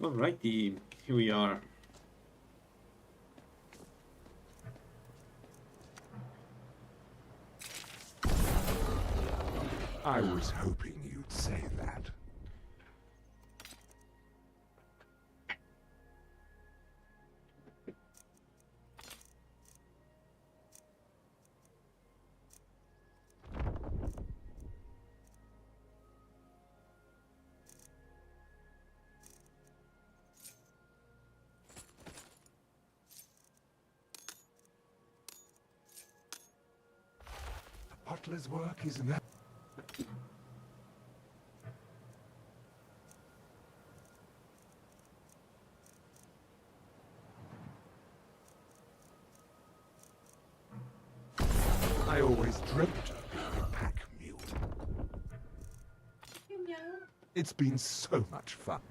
Alrighty, here we are. I was hoping you'd say that. The butler's work is never... I always dreamt of being a pack mule. It's been so much fun.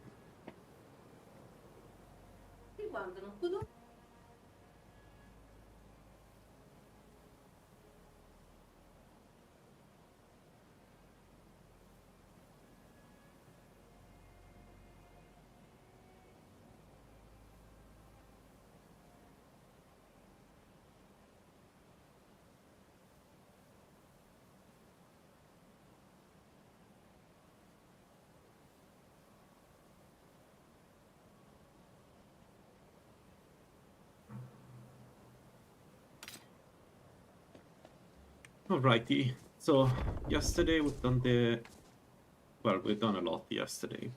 Alrighty, so yesterday we've done we've done a lot yesterday.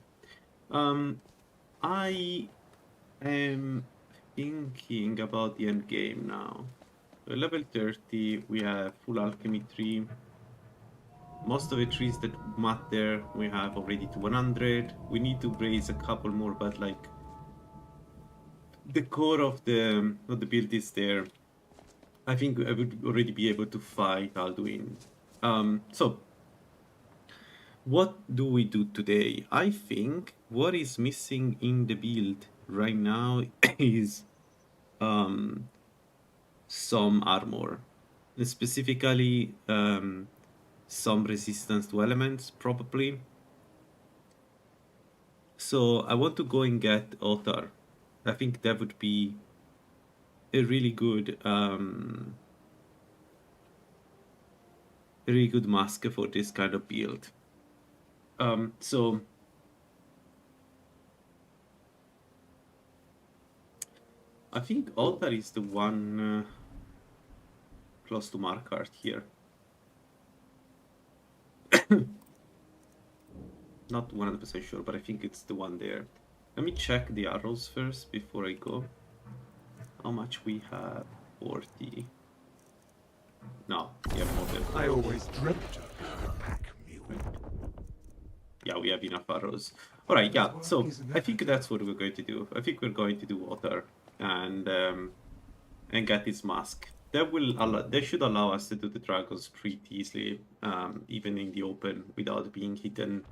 I am thinking about the end game now. So level 30, we have full alchemy tree. Most of the trees that matter, we have already to 100. We need to raise a couple more, but like the core of the build is there. I think I would already be able to fight Alduin. So what do we do today? I think what is missing in the build right now is some armor, specifically some resistance to elements, probably. So I want to go and get Othar. I think that would be a really good mask for this kind of build. So I think Altar is the one close to Markart here. Not 100% sure, but I think it's the one there. Let me check the arrows first before I go. How much we have? 40. No, we have more than 40. I always dreamt of being a pack mule. Yeah, we have enough arrows. Alright, yeah, so I think that's what we're going to do. I think we're going to do water and get this mask. That should allow us to do the dragons pretty easily, even in the open, without being hidden.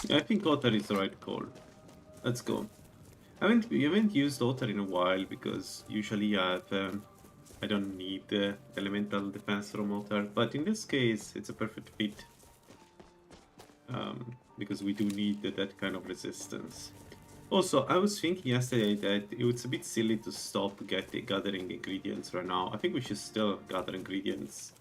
I think Otter is the right call. Let's go. We haven't used Otter in a while because usually I don't need the elemental defense from Otter, but in this case it's a perfect fit because we do need that kind of resistance. Also, I was thinking yesterday that it was a bit silly to stop gathering ingredients right now. I think we should still gather ingredients.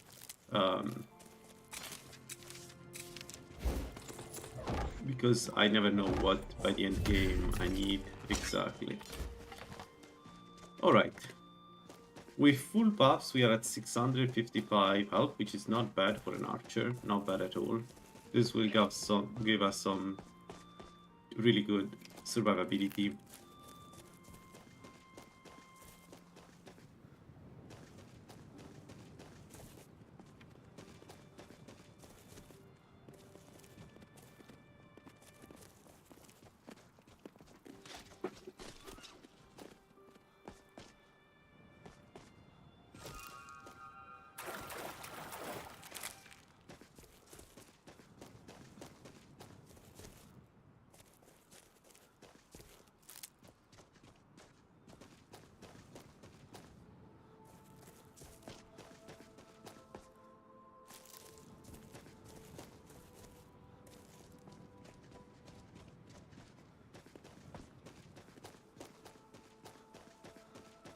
because I never know what by the end game I need exactly. Alright. With full buffs, we are at 655 health, which is not bad for an archer. Not bad at all. This will give us some really good survivability.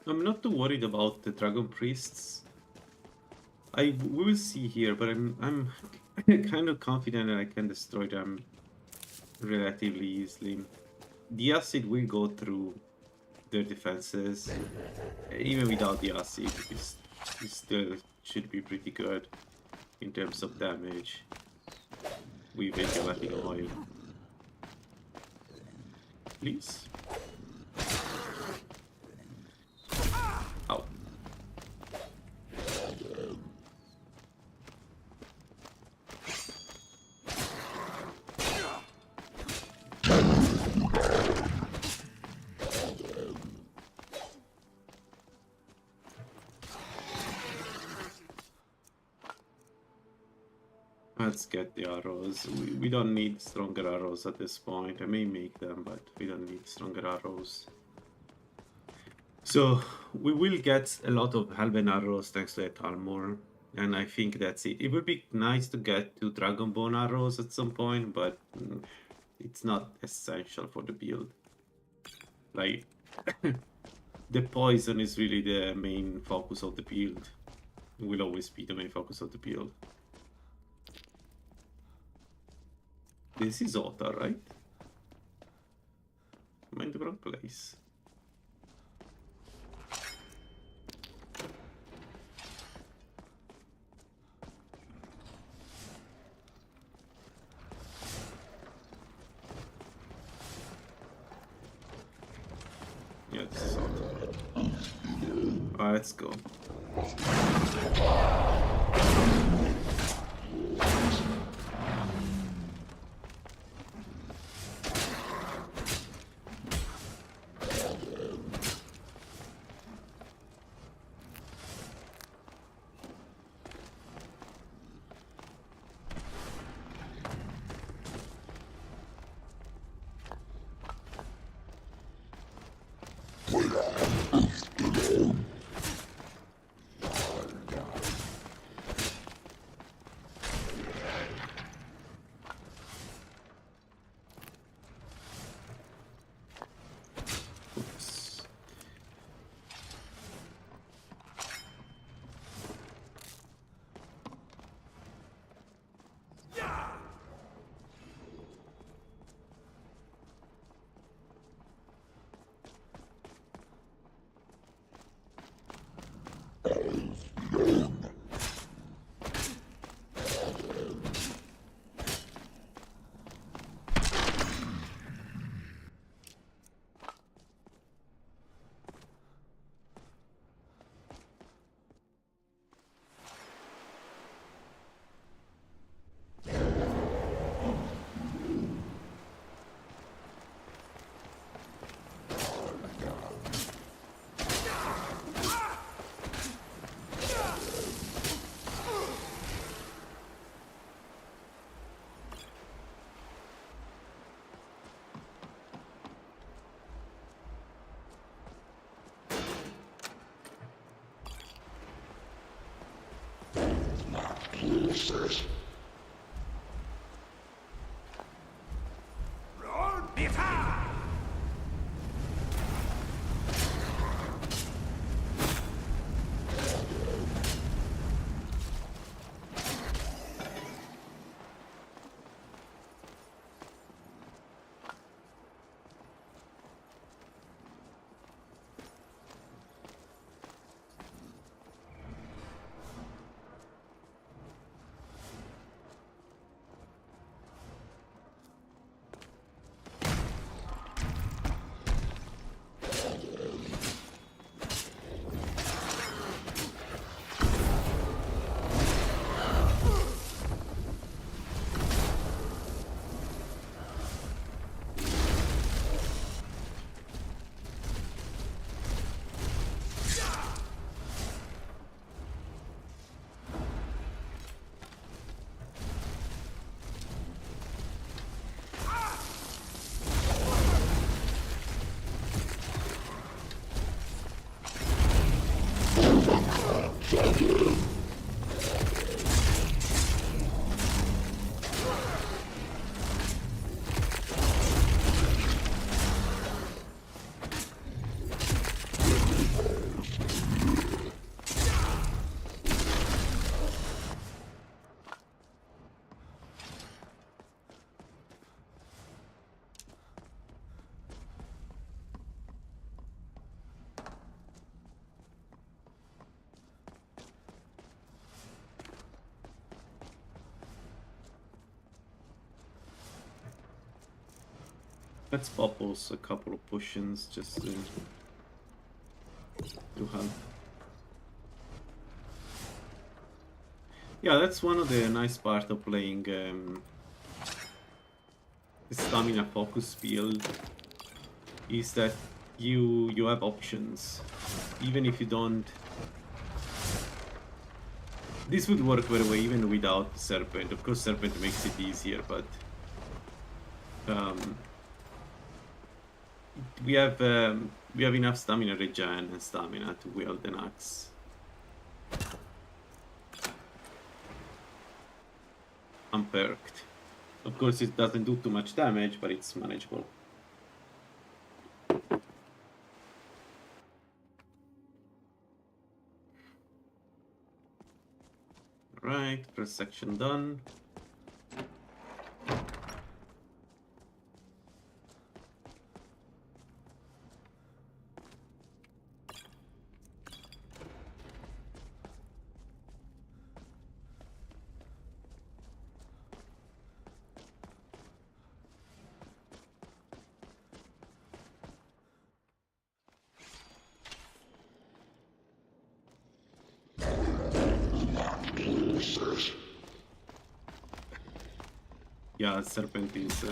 I'm not too worried about the dragon priests. We will see here, but I'm kind of confident that I can destroy them relatively easily. The acid will go through their defenses. Even without the acid, it still should be pretty good in terms of damage with gelatin oil. Please. Ow. Let's get the arrows. We don't need stronger arrows at this point. I may make them, but we don't need stronger arrows. So we will get a lot of Halben arrows thanks to that armor, and I think that's it. It would be nice to get 2 Dragonbone arrows at some point, but it's not essential for the build. Like, the poison is really the main focus of the build. It will always be the main focus of the build. This is Ota, right? Am I in the wrong place? Yeah, this is Ota. Alright, let's go. Let's pop also a couple of potions just to help. Yeah, that's one of the nice part of playing the stamina focus build, is that you have options, even if you don't. This would work very well even without Serpent. Of course, Serpent makes it easier, but we have enough stamina regen and stamina to wield an axe. Unperked. Of course, it doesn't do too much damage, but it's manageable. Right, first section done. Yeah, Serpent is...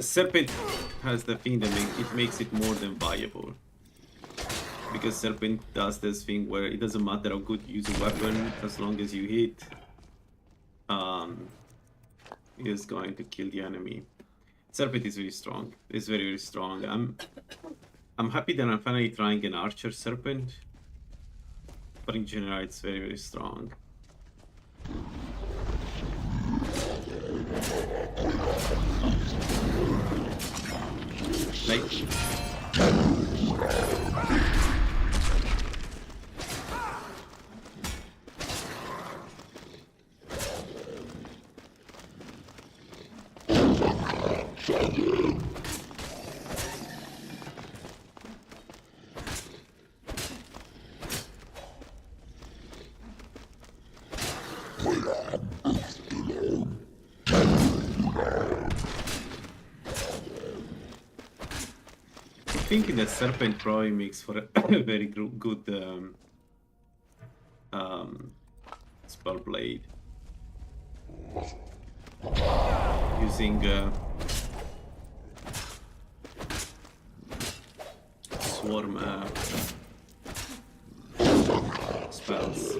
Serpent has the thing that makes it more than viable. Because Serpent does this thing where it doesn't matter how good you use a weapon, as long as you hit, it is going to kill the enemy. Serpent is very strong. It's very, very strong. I'm happy that I'm finally trying an archer Serpent. But in general, it's very, very strong. Like... Thinking that Serpent probably makes for a very good spell blade. Using swarm spells.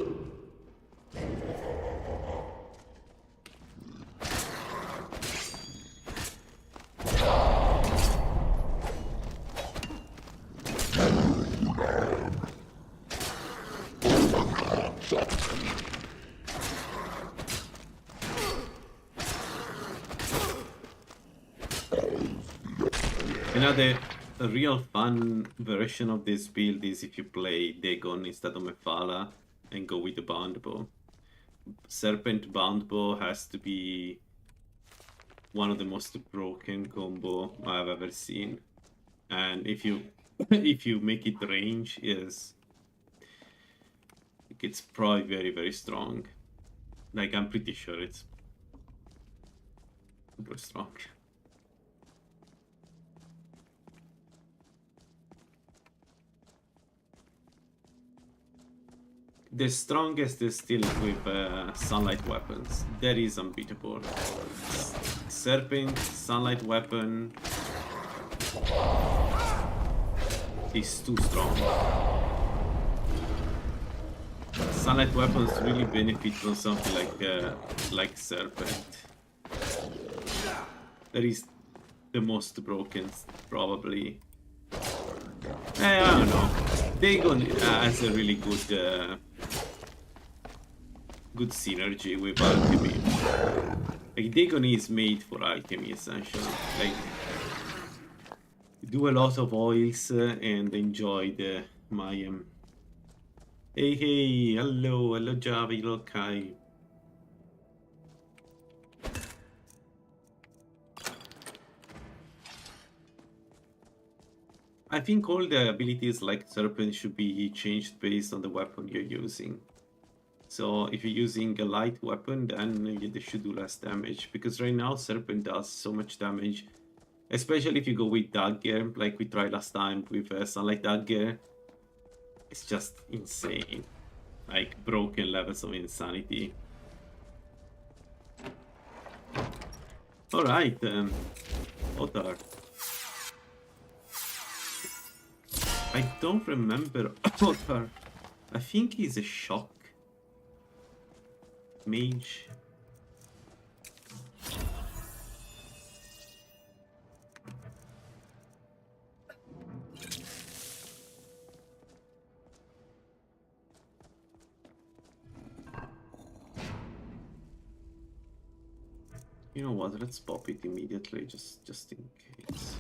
The real fun version of this build is if you play Dagon instead of Mephala and go with the bound bow. Serpent bound bow has to be one of the most broken combo I've ever seen, and if you make it range, it's probably very, very strong. Like, I'm pretty sure it's super strong. The strongest is still with sunlight weapons. That is unbeatable. Serpent, sunlight weapon is too strong. Sunlight weapons really benefit from something like Serpent. That is the most broken, probably. I don't know. Dagon has a really good synergy with alchemy. Like, Dagon is made for alchemy, essentially. Like, do a lot of oils and enjoy the Mayhem. Hey, hello Javi, hello Kai. I think all the abilities like Serpent should be changed based on the weapon you're using. So if you're using a light weapon, then they should do less damage. Because right now Serpent does so much damage Especially if you go with dagger, like we tried last time with sunlight dagger. It's just insane. Like broken levels of insanity. Alright, Otar. I don't remember Otar. I think he's a shock mage. You know what? Let's pop it immediately, just in case.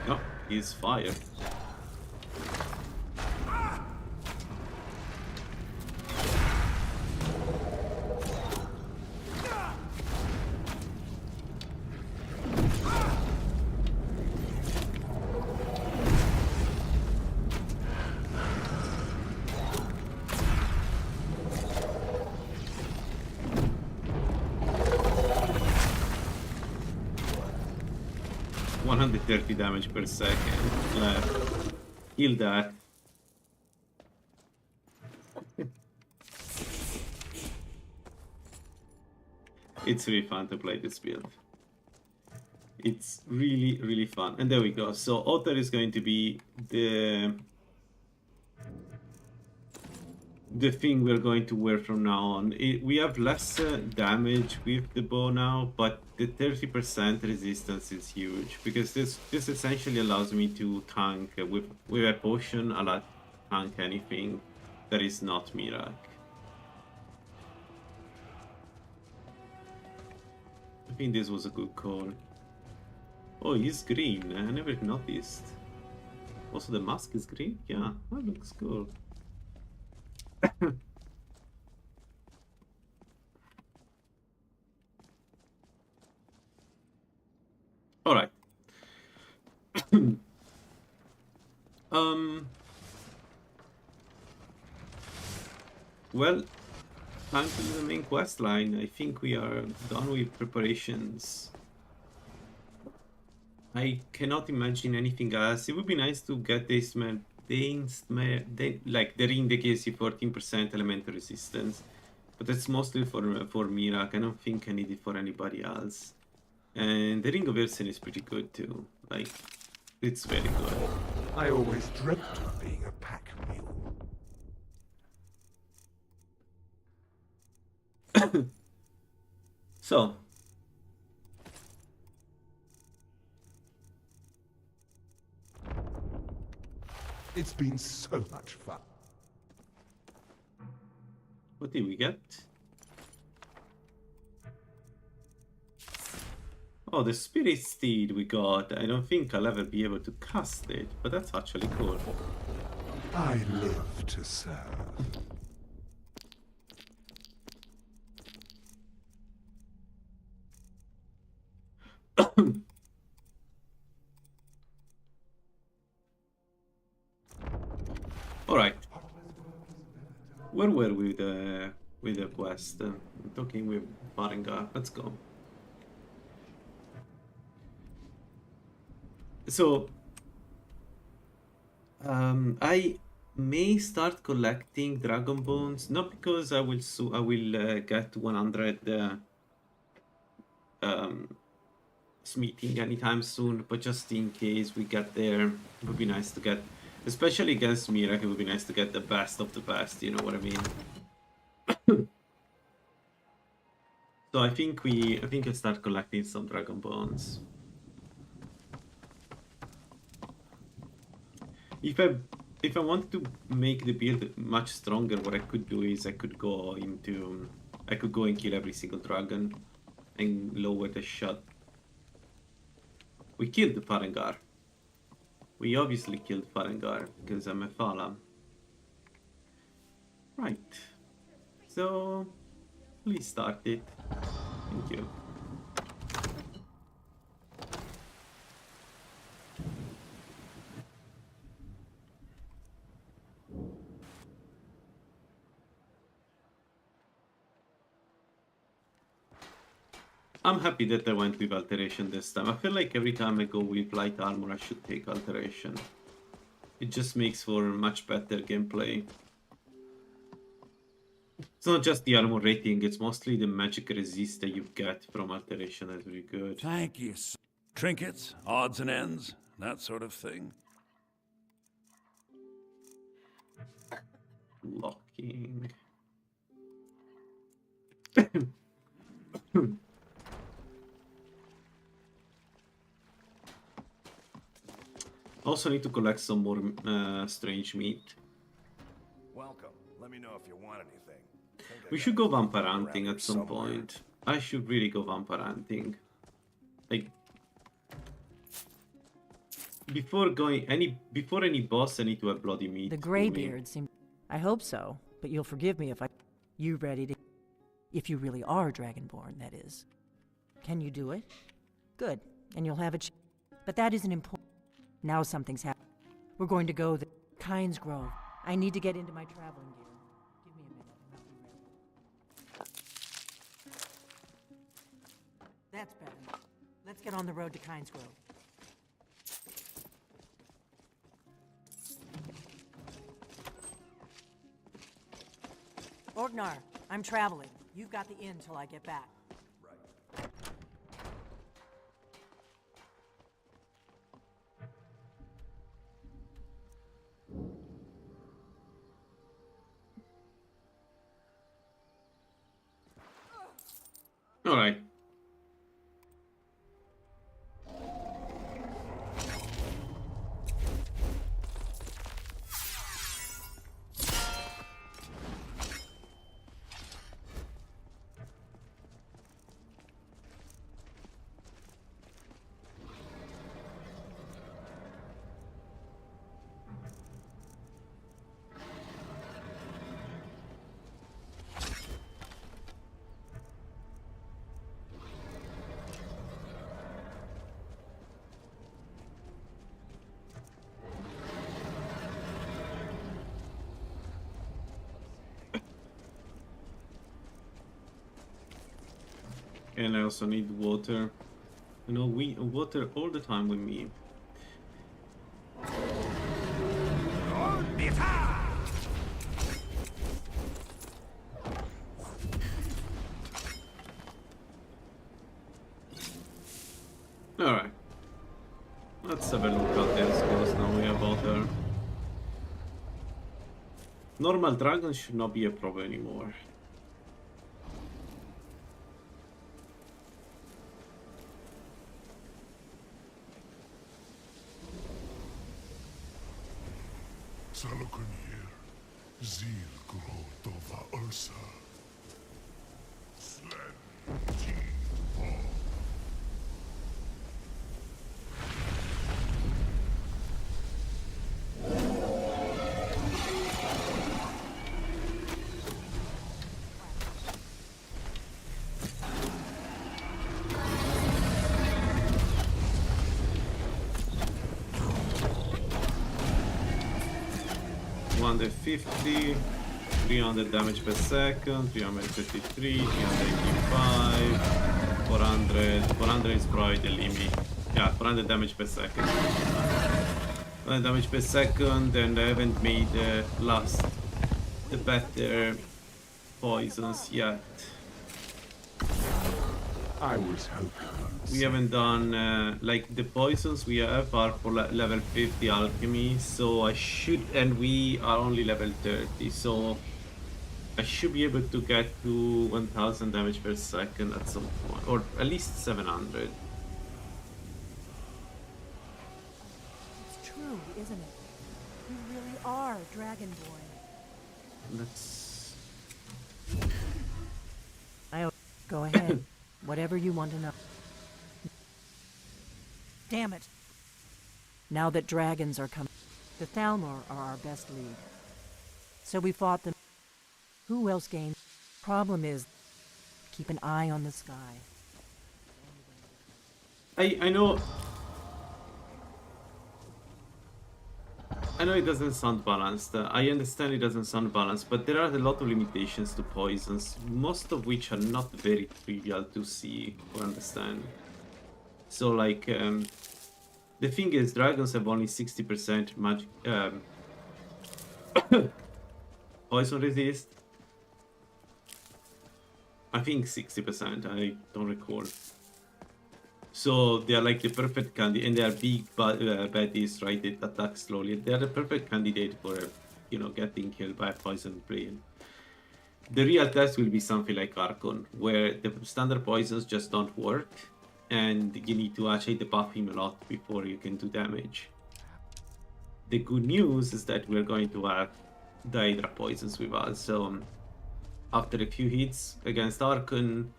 No, he's fire. 130 damage per second left. Heal that. It's really fun to play this build. It's really, really fun. And there we go. So Otter is going to be the thing we're going to wear from now on. We have less damage with the bow now, but the 30% resistance is huge, because this essentially allows me to tank with a potion. I like tank anything that is not Mirak. I think this was a good call. Oh, he's green. I never noticed. Also, the mask is green? Yeah, that looks cool. All right. Well, time to the main quest line. I think we are done with preparations. I cannot imagine anything else. It would be nice to get this like the ring that gives you 14% elemental resistance, but that's mostly for Mirak. I don't think I need it for anybody else. And the Ring of Irsen is pretty good too. Like, it's very good. I always dreamt of being a pack mule. So, It's been so much fun. what did we get? Oh, the Spirit Steed we got. I don't think I'll ever be able to cast it, but that's actually cool. I live to serve. All right. Where were we with the quest? I'm talking with Varengar. Let's go. So, I may start collecting dragon bones, not because I will get 100 smithing anytime soon, but just in case we get there, it would be nice to get, especially against Mirak, it would be nice to get the best of the best, you know what I mean? So I think I'll start collecting some dragon bones. If I want to make the build much stronger, what I could do is I could go and kill every single dragon and lower the shot. We killed the Farengar. We obviously killed Farengar because I'm Mephala. Right. So please start it. Thank you. I'm happy that I went with alteration this time. I feel like every time I go with light armor, I should take alteration. It just makes for much better gameplay. It's not just the armor rating, it's mostly the magic resist that you get from alteration that's really good. Thank you. Trinkets, odds and ends, that sort of thing. Locking. Also need to collect some more strange meat. Welcome. Let me know if you want anything. We should go vampire hunting at some point. I should really go vampire hunting. Like before any boss, I need to have bloody meat. The Greybeard seems. I hope so, but you'll forgive me if I. You ready to? If you really are Dragonborn, that is. Can you do it? Good, and you'll have a. But that isn't important. Now something's happened. We're going to go the Kynes Grove. I need to get into my traveling gear. Give me a minute, and I'll be ready. That's better. Let's get on the road to Kynes Grove. Orgnar, I'm traveling. You've got the inn till I get back. All right. And I also need water. You know, water all the time with me. Alright. Let's have a look at this because now we have water. Normal dragons should not be a problem anymore. Salukun here. Zil Grotova Ursa. Slen T. Under 50, 300 damage per second, 333, 385, 400 is probably the limit. Yeah, 400 damage per second. 400 damage per second, and I haven't made the better poisons yet. I was hoping. We haven't done, like, the poisons we have are for level 50 alchemy, so I should, and we are only level 30, so I should be able to get to 1000 damage per second at some point, or at least 700. It's true, isn't it? You really are Dragonborn. Let's... Go ahead. Whatever you want to know. Damn it. Now that dragons are coming, the Thalmor are our best lead. So we fought them. Who else gained? Problem is, keep an eye on the sky. I know... I know it doesn't sound balanced. I understand it doesn't sound balanced, but there are a lot of limitations to poisons, most of which are not very trivial to see or understand. So, like, the thing is, dragons have only 60% magic poison resist. I think 60%. I don't recall. So they are like the perfect candidate, and they are big baddies, right? They attack slowly. They are the perfect candidate for, you know, getting killed by a poison brain. The real test will be something like Archon, where the standard poisons just don't work, and you need to actually debuff him a lot before you can do damage. The good news is that we're going to have the Hydra poisons with us, so after a few hits against Archon,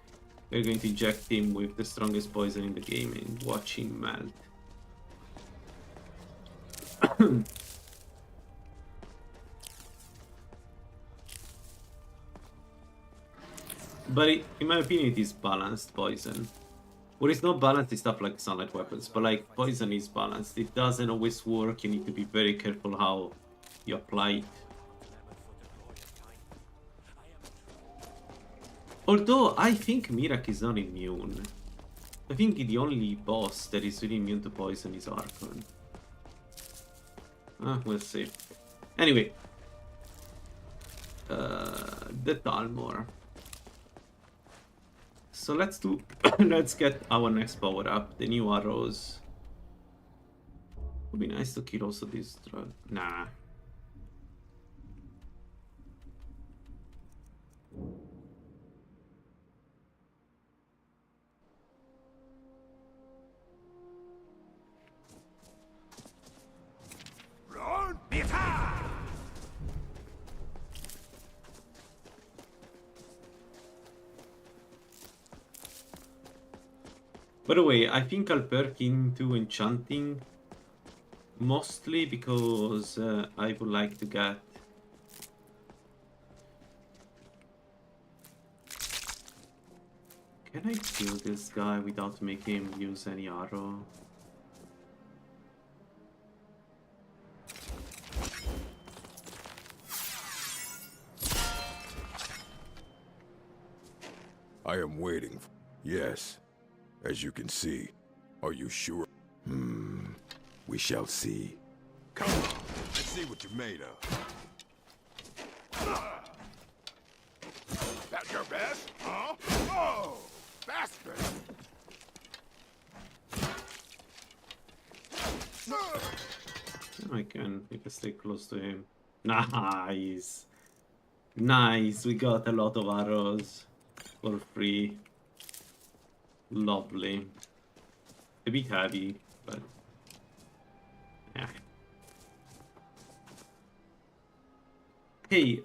we're going to inject him with the strongest poison in the game and watch him melt. But in my opinion, it is balanced poison. What is not balanced is stuff like sunlight weapons, but like poison is balanced. It doesn't always work. You need to be very careful how you apply it. Although I think Mirak is not immune. I think the only boss that is really immune to poison is Archon. We'll see. Anyway, the Talmor. So let's do. Let's get our next power up. The new arrows. Would be nice to kill also this drug. Nah. Run! Mephala! By the way, I think I'll perk into enchanting mostly because I would like to get. Can I kill this guy without making him use any arrow? I am waiting. Yes, as you can see. Are you sure? We shall see. Come on, let's see what you're made of. That your best? Huh? Oh, bastard! I can if I stay close to him. Nice! Nice! We got a lot of arrows for free. Lovely. A bit heavy, but yeah. Hey,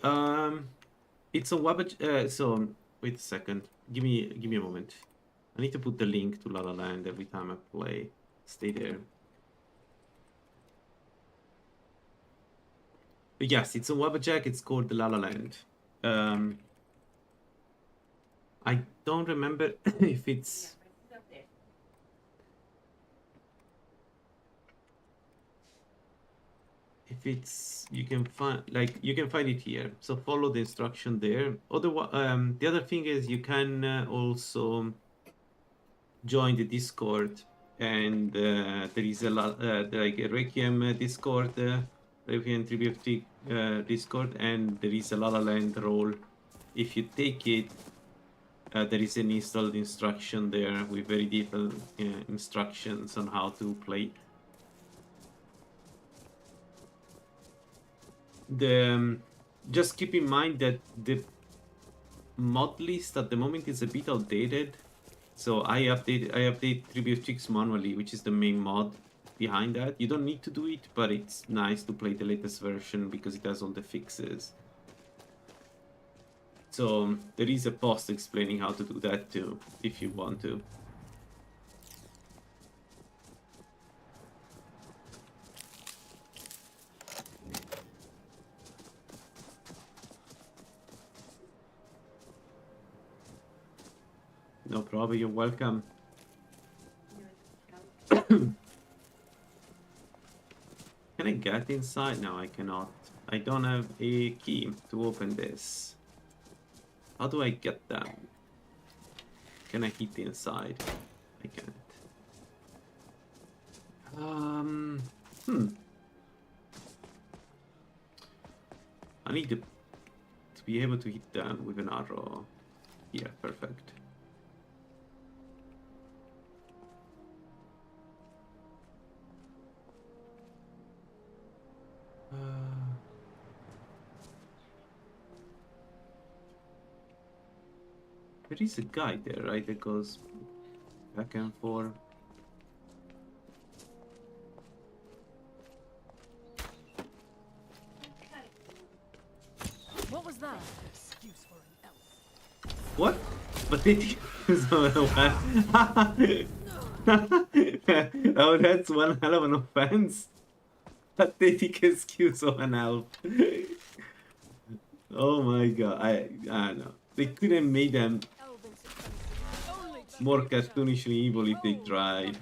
it's a web. So wait a second. Give me a moment. I need to put the link to Lalaland every time I play. Stay there. But yes, it's a Webjack. It's called the Lalaland. I don't remember if it's. If it's, you can find it here. So follow the instruction there. The other thing is you can also join the Discord, and there is like a Requiem Discord, Requiem 3bftweaks Discord, and there is a Lalaland role. If you take it, there is an installed instruction there with very detailed instructions on how to play. Just keep in mind that the mod list at the moment is a bit outdated, so I update 3bftweaks manually, which is the main mod behind that. You don't need to do it, but it's nice to play the latest version because it has all the fixes. So there is a post explaining how to do that too, if you want to. No problem, you're welcome. Can I get inside? No, I cannot. I don't have a key to open this. How do I get them? Can I hit inside? I can't. I need to be able to hit them with an arrow. Yeah, perfect. There is a guy there, right? That goes back and forth. What was that? Excuse for an elf. What? But did you use oh, that's one hell of an offense. Pathetic excuse of an elf. Oh my god, I don't know. They could have made them more cartoonishly evil if they tried.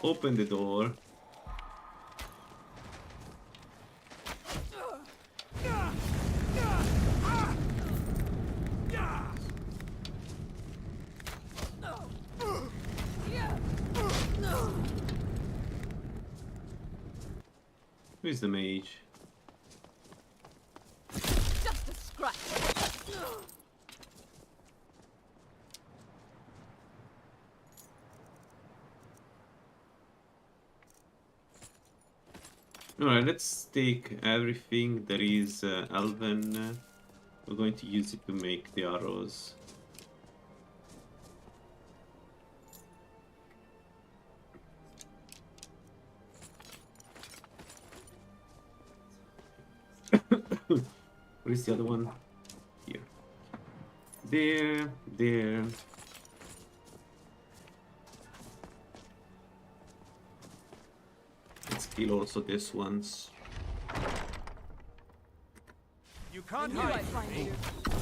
Open the door. Who's the mage? Just a scratch. Alright, let's take everything that is elven. We're going to use it to make the arrows. Where is the other one? Here. There, there. Let's kill also this ones. You can't Knew I'd find you.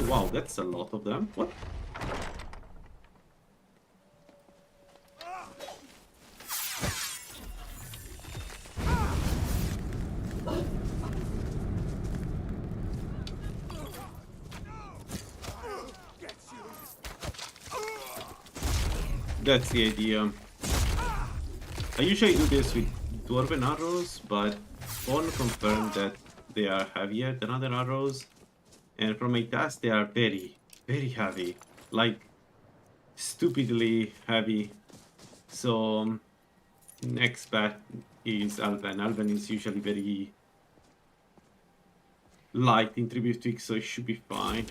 Wow, that's a lot of them. What? That's the idea. I usually do this with dwarven arrows, but Fawn confirmed that they are heavier than other arrows. And from my test, they are very, very heavy. Like, stupidly heavy. So, next bet is Elven. Elven is usually very light in 3bftweaks, so it should be fine.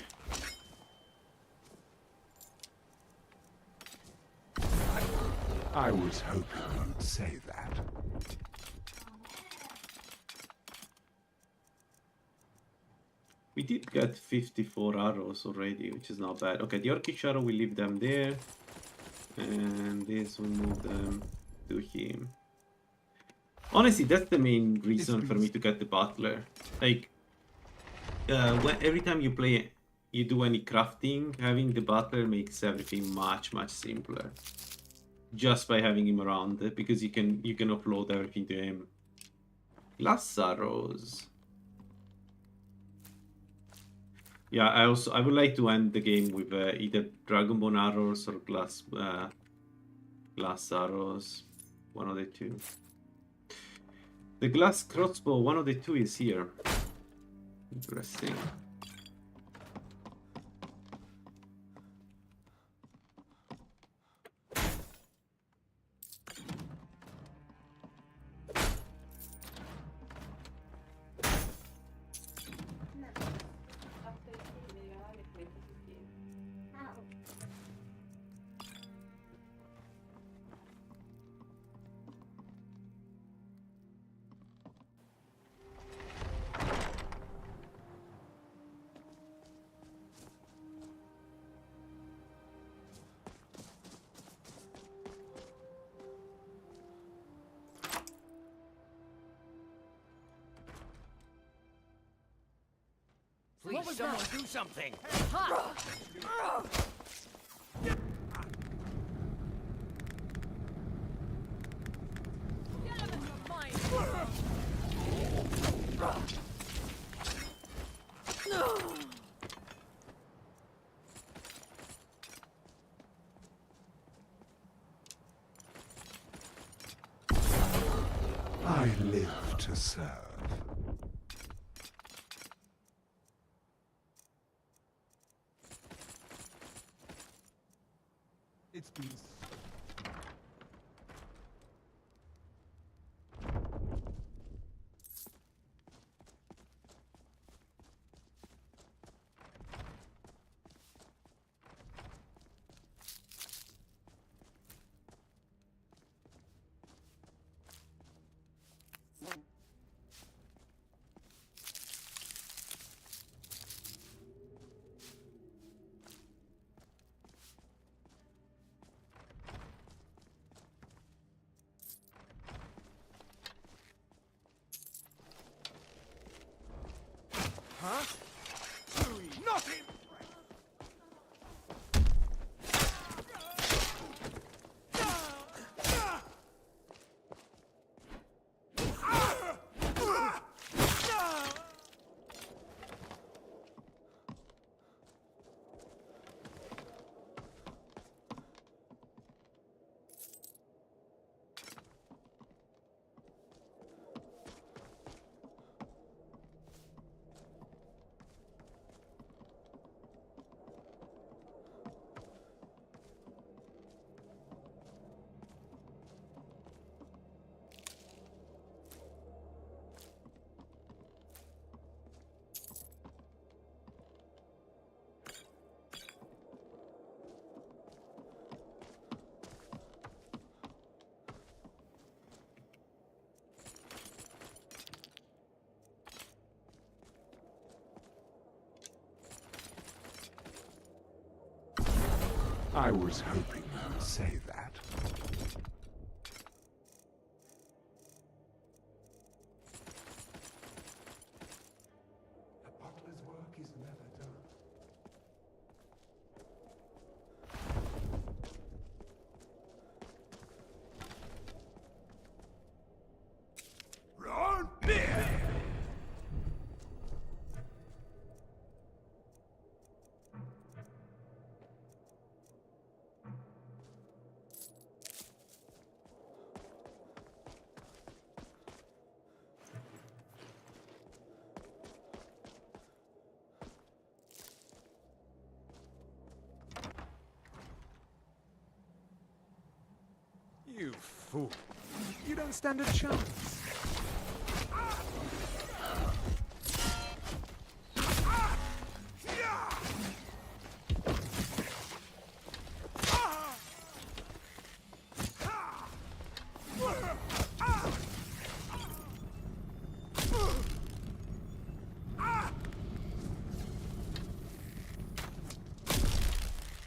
I was hoping you'd say that. We did get 54 arrows already, which is not bad. Okay, the Orcish arrow, we leave them there. And this, we move them to him. Honestly, that's the main reason for me to get the Butler. Like, every time you play, you do any crafting, having the Butler makes everything much, much simpler. Just by having him around, because you can upload everything to him. Glass arrows. Yeah, I would like to end the game with either Dragonbone arrows or glass arrows, one of the two. The glass crossbow, one of the two is here. Interesting. Please, someone do something. Get out of your mind. live to serve. It's been I was hoping you'd say that. A butler's work is never done. Run! There! You fool. You don't stand a chance.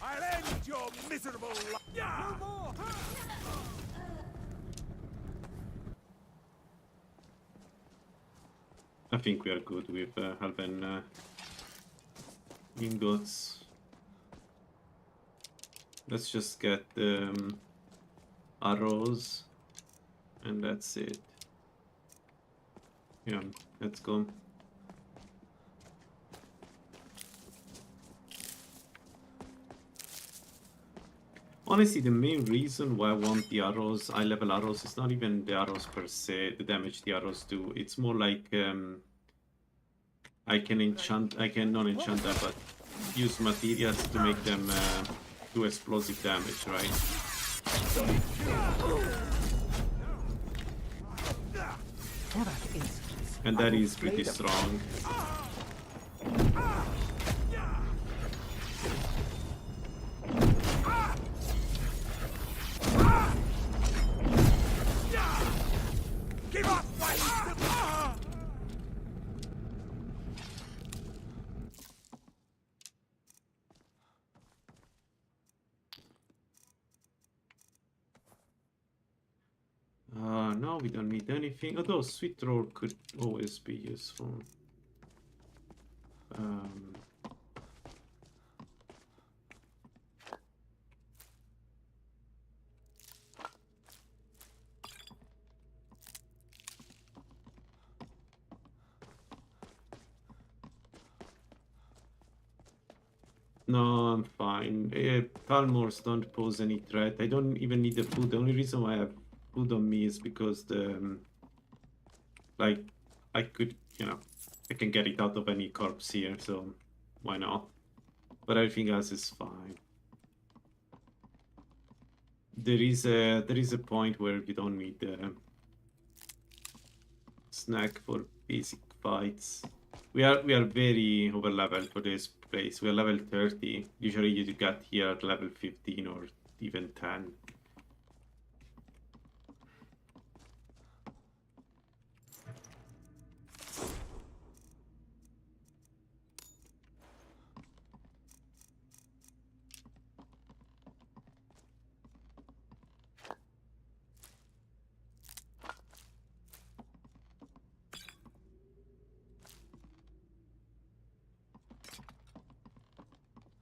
I'll end your miserable life! No more! I think we are good with Halven ingots. Let's just get arrows, and that's it. Yeah, let's go. Honestly, the main reason why I want the arrows, eye level arrows, is not even the arrows per se, the damage the arrows do. It's more like I can not enchant them, but use materials to make them do explosive damage, right? For that instance, And that is pretty strong. Give up, fight! No, we don't need anything. Although sweet roll could always be useful. No, I'm fine. Palmors don't pose any threat. I don't even need the food. The only reason why I have food on me is because Like, I could, you know, I can get it out of any corpse here, so why not? But everything else is fine. There is a point where you don't need the snack for basic fights. We are very over leveled for this place. We are level 30. Usually you get here at level 15 or even 10.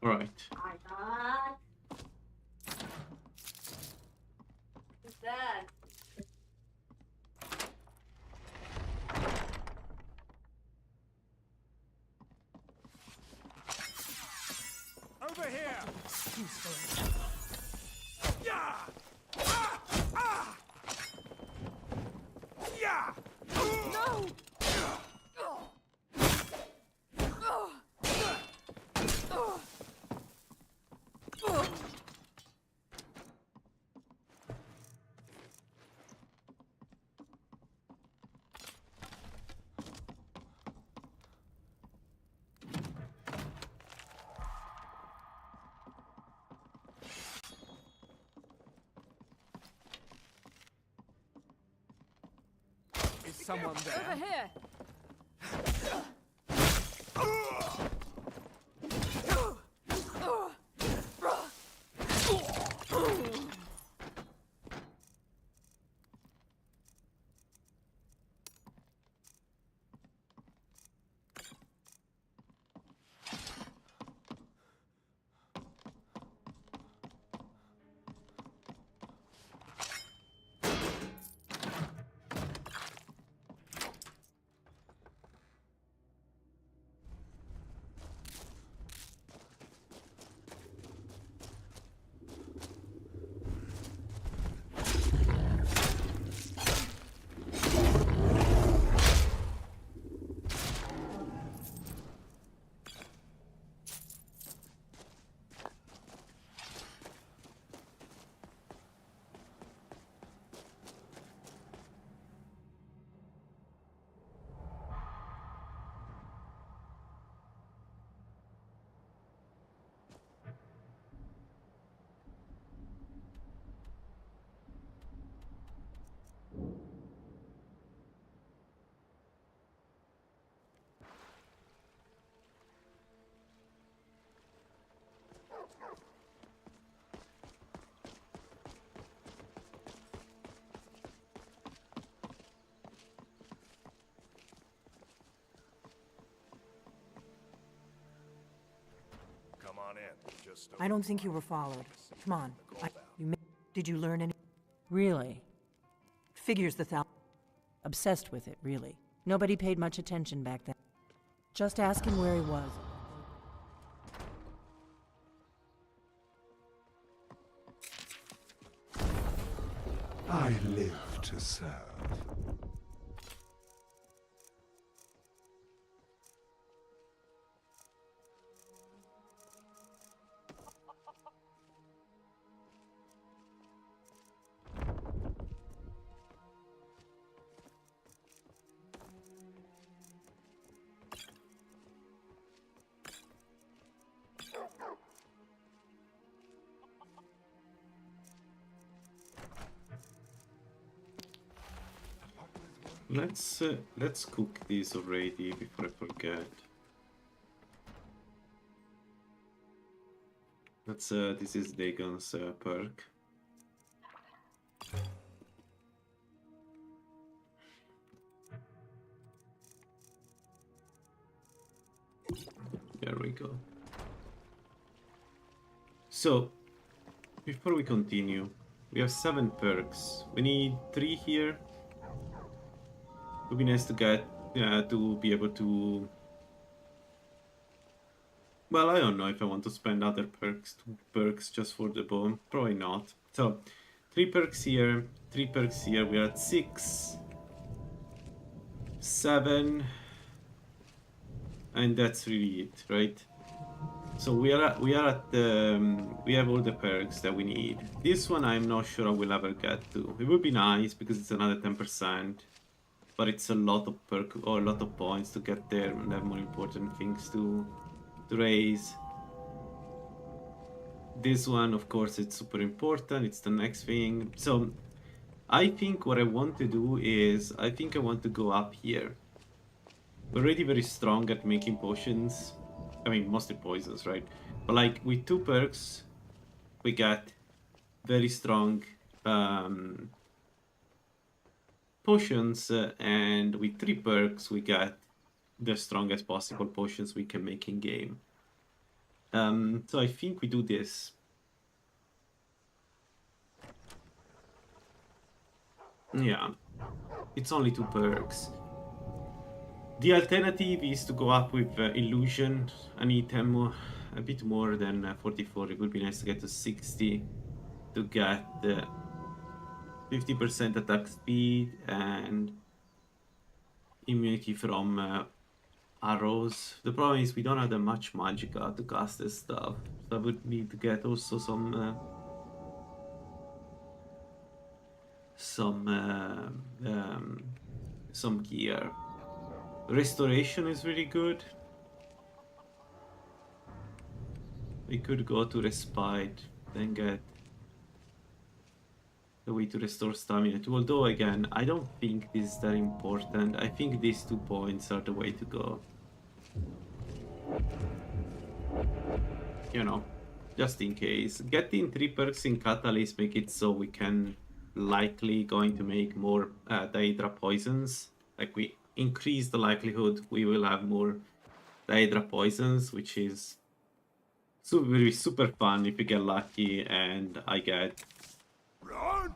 All right. Who's that? Over here! Excuse for an elf. Yeah! Ah! Ah! Yeah! No! Is someone there? Over here! Come on in. Just I don't think you were followed. Come on. Did you learn any? Really? Figures the thou. Obsessed with it, really. Nobody paid much attention back then. Just ask him where he was. I live to serve. Let's cook these already before I forget. This is Dagon's perk. There we go. So, before we continue, we have 7 perks. We need 3 here. It would be nice to get, to be able to... Well, I don't know if I want to spend other perks, 2 perks just for the bow. Probably not. So, 3 perks here, 3 perks here. We are at 6. 7, and that's really it, right? So we are at we have all the perks that we need. This one I'm not sure I will ever get to. It would be nice because it's another 10%, but it's a lot of perk or a lot of points to get there, and have more important things to raise. This one, of course, it's super important. It's the next thing. So I think what I want to do is I think I want to go up here. We're already very strong at making potions. I mean, mostly poisons, right? But like with 2 perks, we get very strong potions, and with 3 perks, we get the strongest possible potions we can make in game. So I think we do this. Yeah, it's only 2 perks. The alternative is to go up with illusion. I need a bit more than 44. It would be nice to get to 60 to get 50% attack speed and immunity from arrows. The problem is we don't have that much magicka to cast this stuff, so I would need to get also some gear. Restoration is really good. We could go to respite, then get a way to restore stamina too. Although again, I don't think this is that important. I think these 2 points are the way to go. You know, just in case. Getting 3 perks in Catalyst make it so we can likely going to make more Daedra poisons. Like we increase the likelihood we will have more Daedra poisons, which is super fun if we get lucky and I get a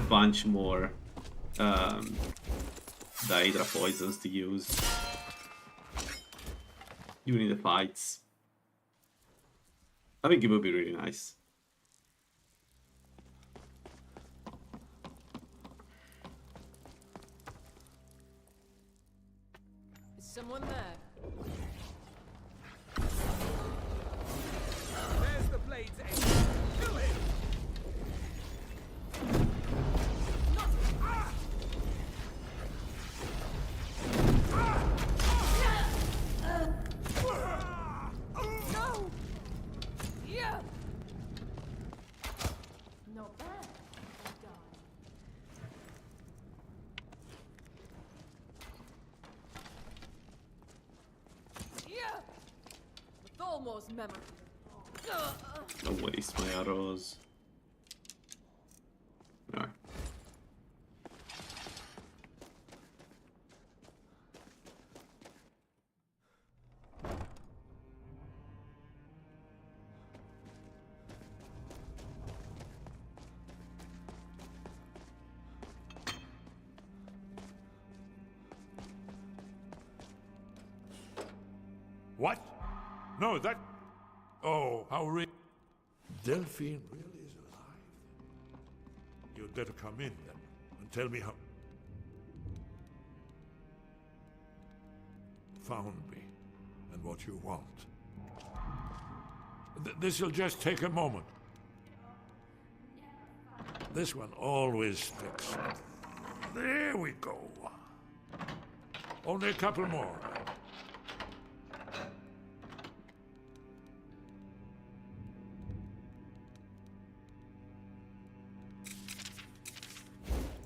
bunch more Daedra poisons to use during the fights. I think it would be really nice. Is someone there? There's the blade's edge. Kill him! No! Yeah! Not bad. Yeah! With almost memory. Don't waste my arrows. No. What? No, that... Oh, how Delphine really is alive. You'd better come in then and tell me how... Found me and what you want. This'll just take a moment. This one always sticks. There we go. Only a couple more.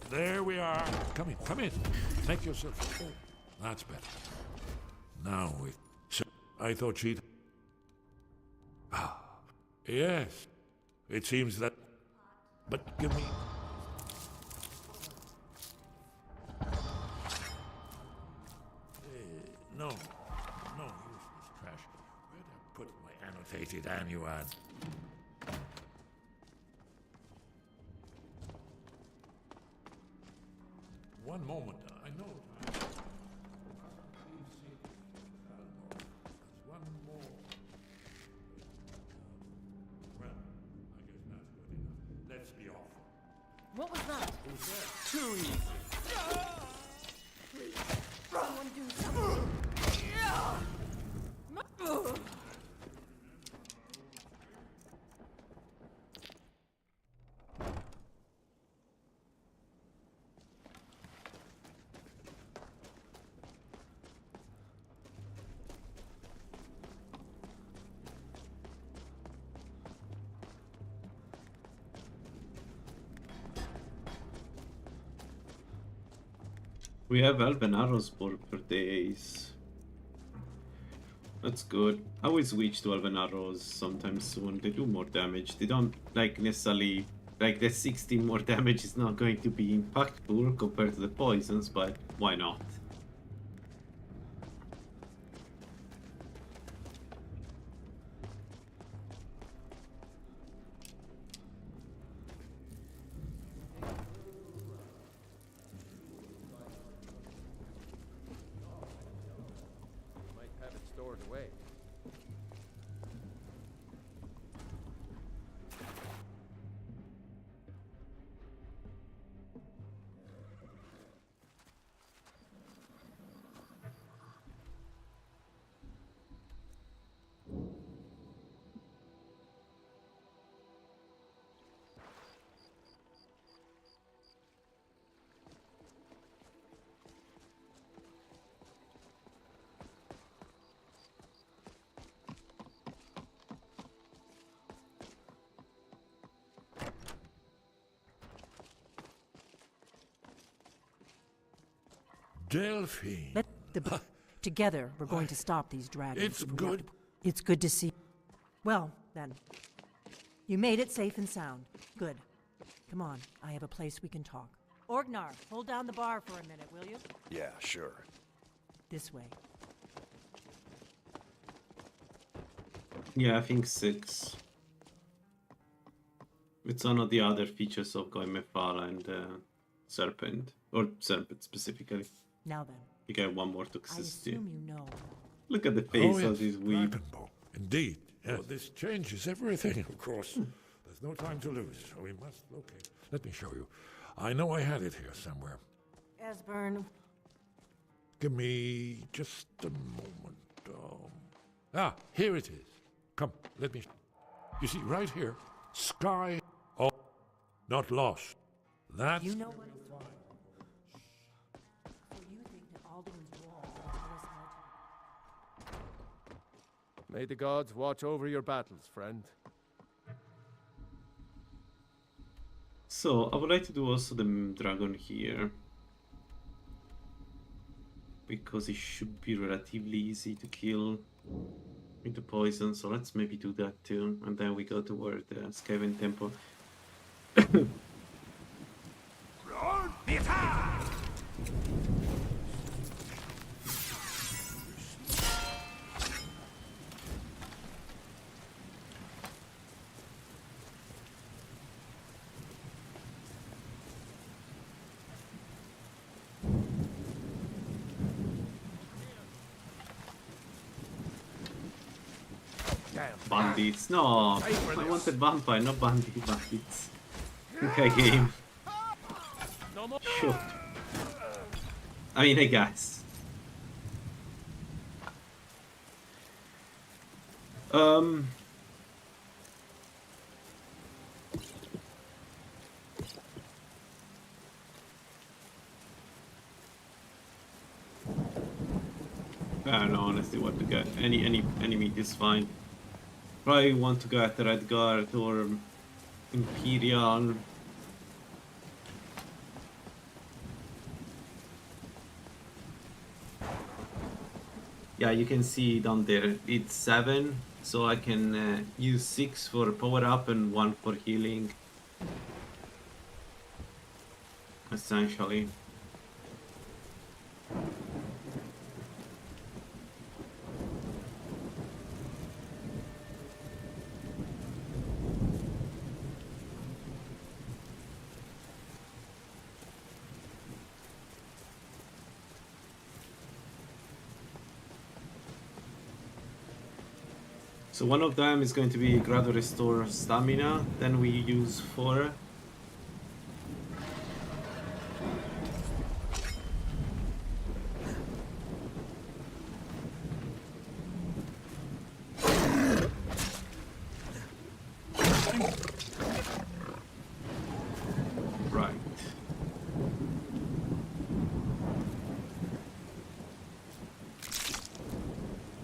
There we are. Come in, come in. Make yourself... Oh, that's better. Now we... So, I thought she'd... Ah, yes. It seems that... But give me... No. No, useless trash. Where'd I put my annotated annuad? One moment, I know. There's one more. Well, I guess that's good enough. Let's be off. What was that? Too easy. We have elven arrows per days. That's good. I will switch to elven arrows sometime soon. They do more damage. They don't like necessarily like the 16 more damage is not going to be impactful compared to the poisons, but why not? Might have it stored away. Delphine. Let the together we're going to stop these dragons. It's if we have good. to. It's good to see. Well, then. You made it safe and sound. Good. Come on, I have a place we can talk. Orgnar, hold down the bar for a minute, will you? Yeah, sure. This way. Yeah, I think 6. It's one of the other features of going Mephala and Serpent. Or Serpent specifically. Now then, You get one more I toxicity. assume you know. Look at the face Oh, of this yes, weeb. Dragonbow. Indeed. Yes. Well, this changes everything, of course. There's no time to lose, so we must locate. Let me show you. I know I had it here somewhere. Esbern, Give me just a moment. Here it is. Come, let me. You see, right here, sky. Oh, not lost. That's you know what it's like. So you think that Alduin's wall will tell us how to... May the gods watch over your battles, friend. So, I would like to do also the dragon here. Because it should be relatively easy to kill with the poison, so let's maybe do that too. And then we go toward the Skyrim Temple. Bandits. No, I wanted vampire, not bandits. Okay, game. Sure. I mean, I guess. I don't know honestly what to get. Any meat is fine. Probably want to get Red Guard or Imperial. Yeah, you can see down there, it's 7, so I can use 6 for power up and 1 for healing. Essentially. So one of them is going to be gradual restore stamina, then we use 4. Right.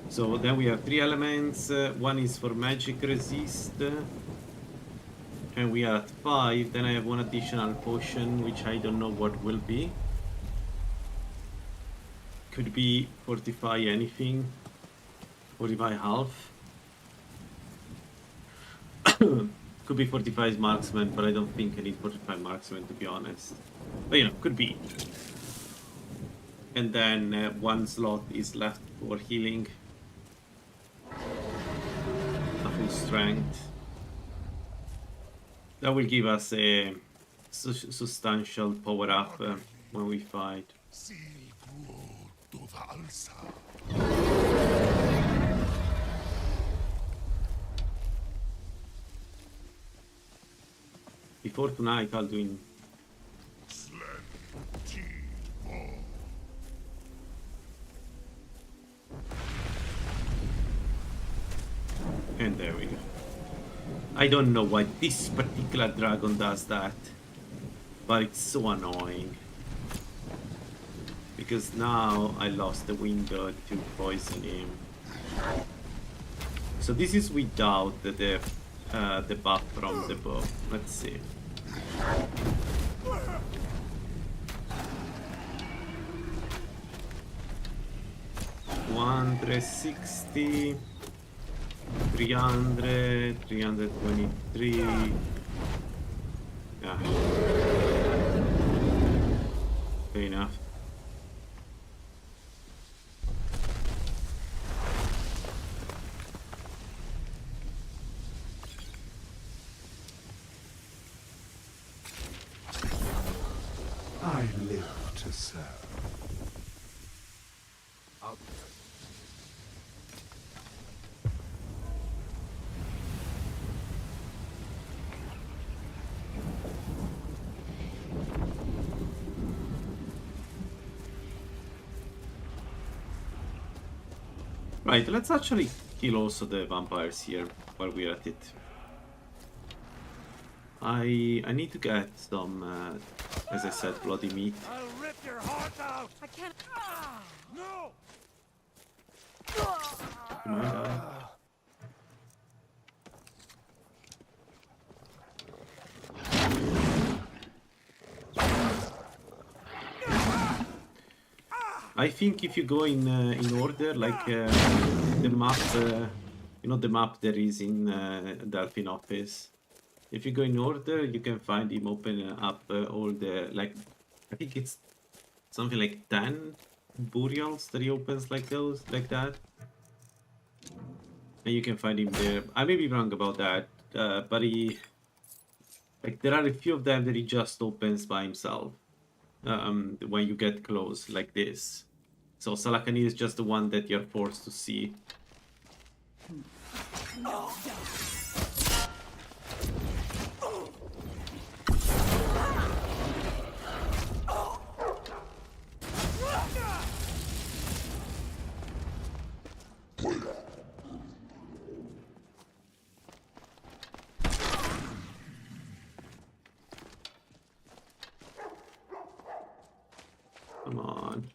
So then we have 3 elements, one is for magic resist, and we are at 5, then I have one additional potion, which I don't know what will be. Could be fortify anything. Fortify half. Could be fortify marksman, but I don't think I need fortify marksman to be honest. But you know, could be. And then one slot is left for healing. A full strength. That will give us a substantial power up when we fight. Before tonight, I'll do in. And there we go. I don't know why this particular dragon does that, but it's so annoying. Because now I lost the window to poison him. So this is without the buff from the bow. Let's see. $160, 300, 323. Yeah. Fair enough. I live to serve. Right, let's actually kill also the vampires here while we're at it. I need to get some, as I said, bloody meat. I'll rip your heart out! I can't. No! You might die. I think if you go in order, like the map, you know the map there is in Delphine office. If you go in order, you can find him open up all the, like, I think it's something like 10 burials that he opens like those, like that. And you can find him there. I may be wrong about that, but he, like, there are a few of them that he just opens by himself. When you get close like this. So Salakani is just the one that you're forced to see. Come on.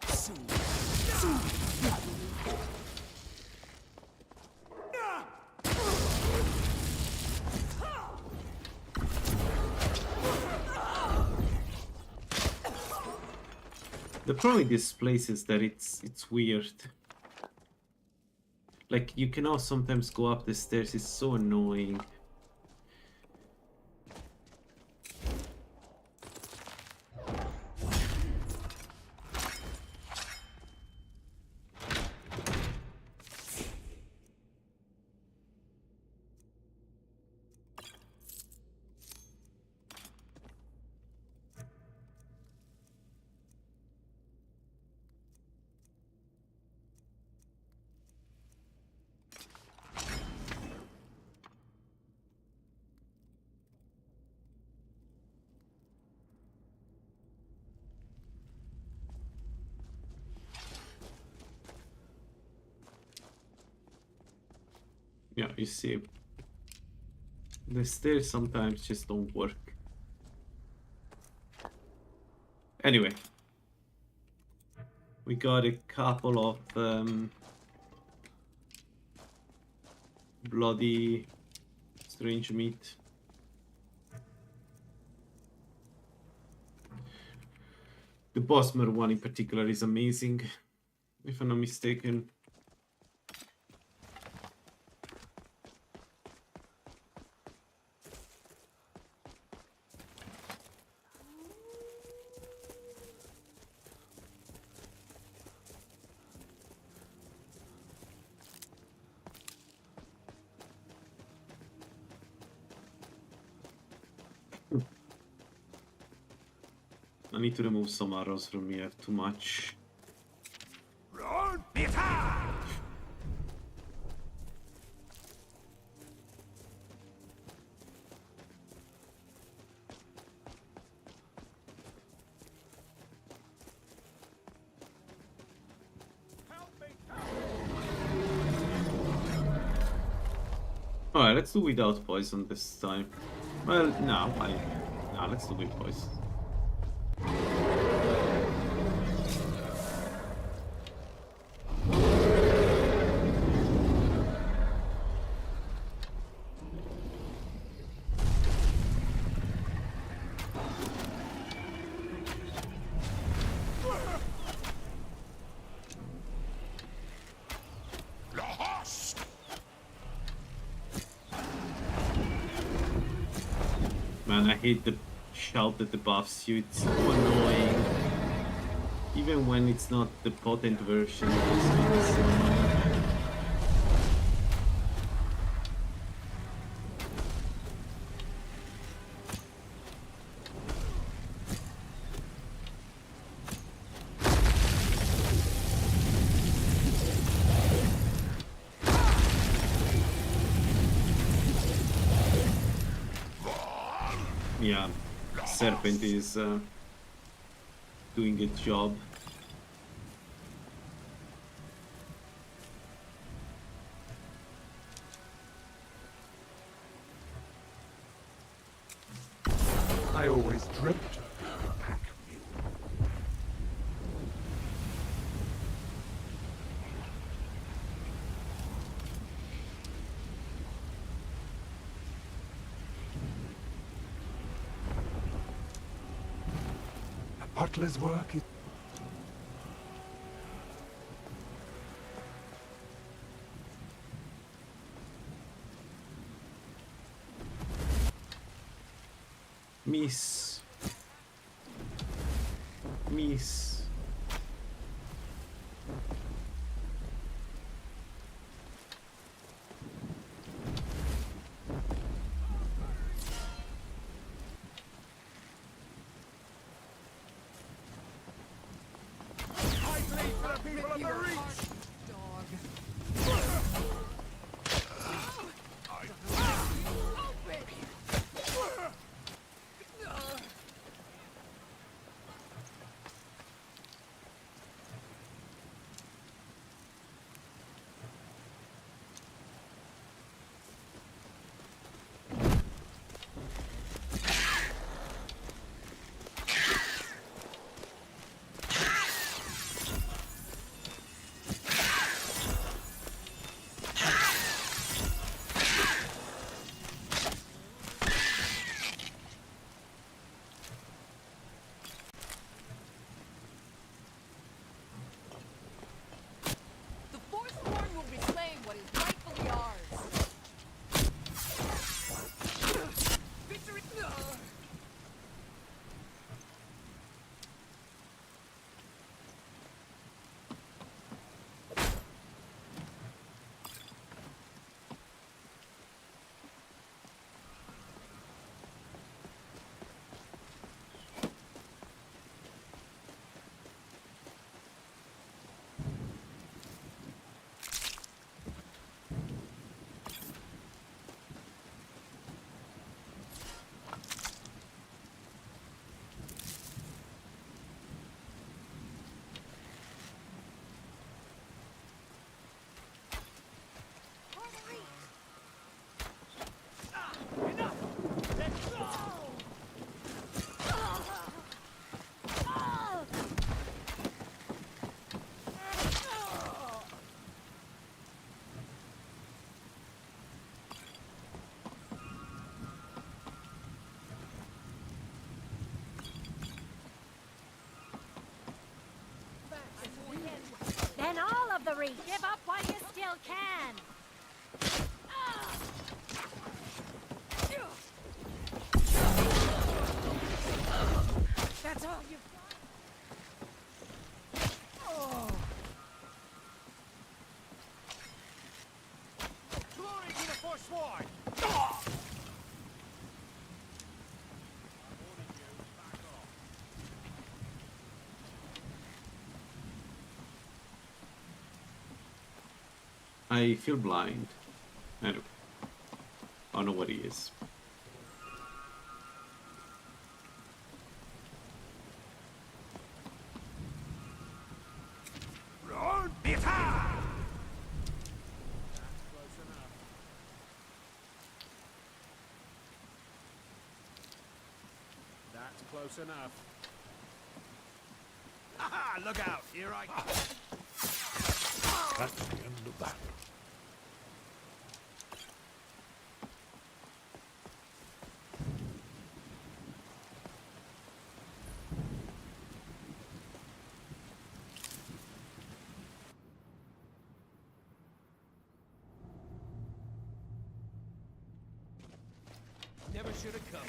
The problem with this place is that it's weird. Like, you cannot sometimes go up the stairs, it's so annoying. Yeah, you see, the stairs sometimes just don't work. Anyway, we got a couple of bloody strange meat. The Bosmer one in particular is amazing. if I'm not mistaken. I need to remove some arrows from me. I have too much. Run, Mephala! Alright, let's do without poison this time. Well, no, let's do with poison. Man, I hate the shout that debuffs you. It's so annoying. Even when it's not the potent version, it's so annoying. Yeah, Serpent is doing its job. I always dreamt of a pack mule. A butler's work is... Miss. Miss. I bleed for the people of the Reach! the reach. Give up while you still can. That's all you've got. Oh. Glory to the Forsworn! I feel blind. I don't know what he is. Roll Mephala! That's close enough. Aha! Look out! Here I come. That's the end of that. Never should have come.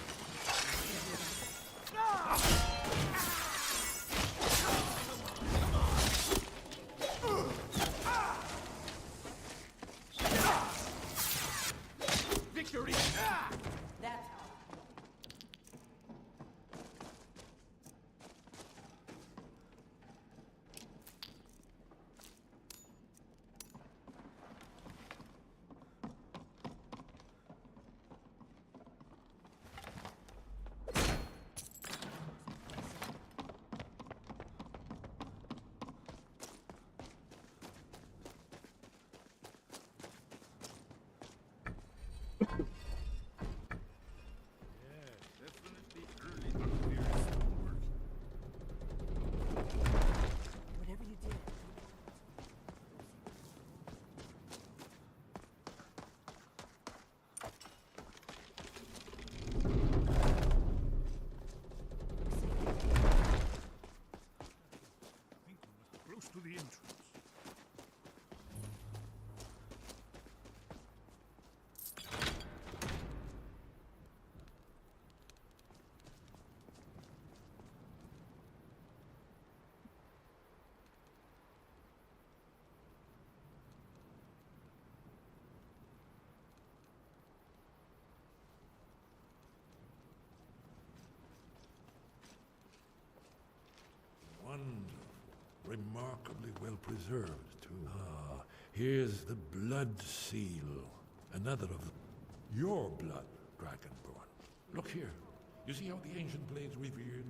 Victory! That's how. Whatever you did. Close to the entrance. Wonderful. Remarkably well preserved, too. Ah, here's the blood seal. Another of your blood, Dragonborn. Look here. You see how the ancient blades revered?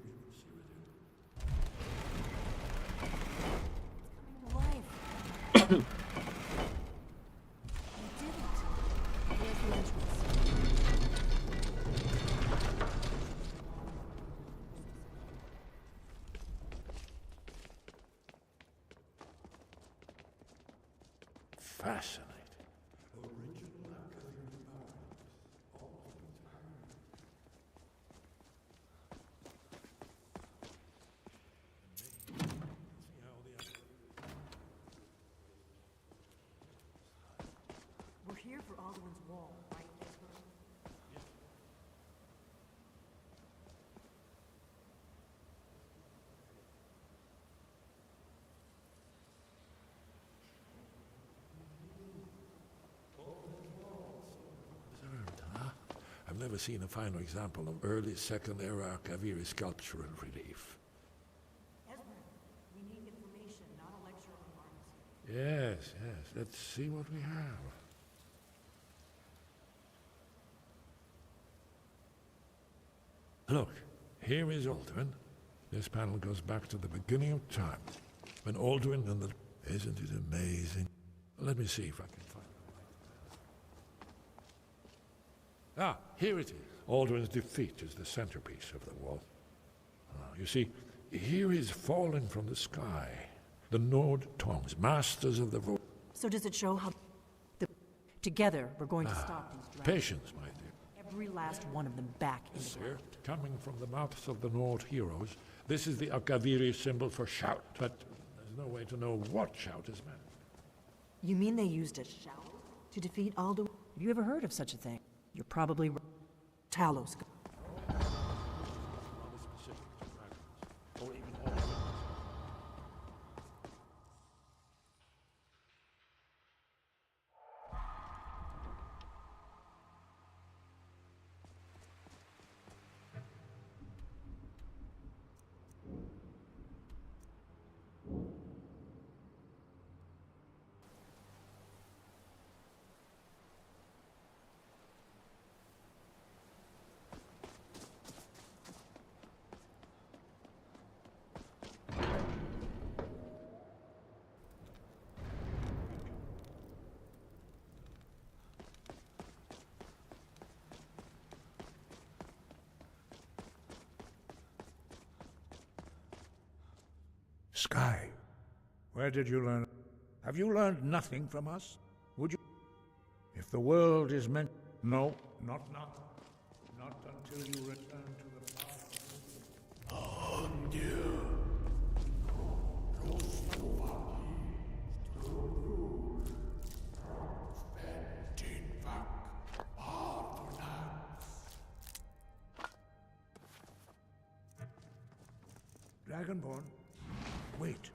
Life. You did it. There's the entrance. Fascinating. We're here for Alduin's wall, right, Desmond? Observed, huh? I've never seen a finer example of early Second Era Kaviri sculptural relief. Esmond, we need information, not a lecture on pharmacy. Yes, yes. Let's see what we have. Look, here is Alduin. This panel goes back to the beginning of time, when Alduin and the... Isn't it amazing? Let me see if I can find it. Ah, here it is. Alduin's defeat is the centerpiece of the wall. You see, here is falling from the sky. The Nord tongues, masters of the void. So does it show how... Together, we're going to stop these dragons. Patience, my dear. Every last one of them back in the Sir, coming from the mouths of the Nord heroes, this is the Akaviri symbol for shout, but there's no way to know what shout is meant. You mean they used a shower to defeat Alduin? Have you ever heard of such a thing? You're probably Talos. Rather specific to dragons, or even all humans. Sky, where did you learn? Have you learned nothing from us? Would you? If the world is meant... No, not now. Not until you return to the path. Oh, dear. Dragonborn, wait.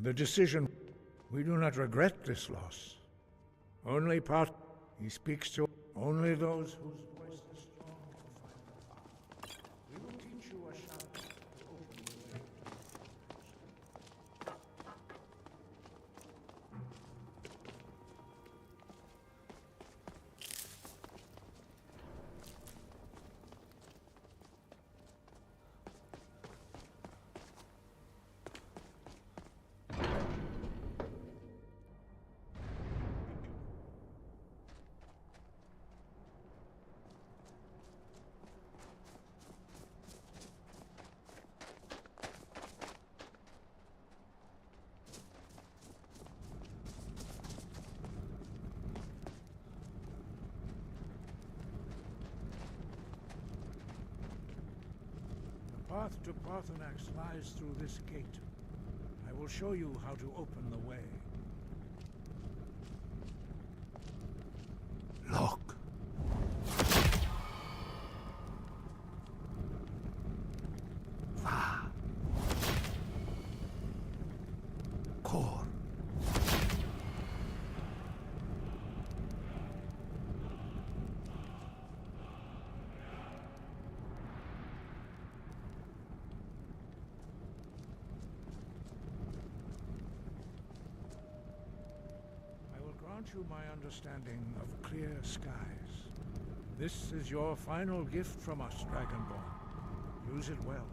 The decision, we do not regret this loss. Only part, he speaks to only those whose voice is strong can find the path. We will teach you a shout to open the way The path to Parthenax lies through this gate. I will show you how to open the way. Lock. Va. Kor. Grant you my understanding of clear skies. This is your final gift from us, Dragonborn. Use it well.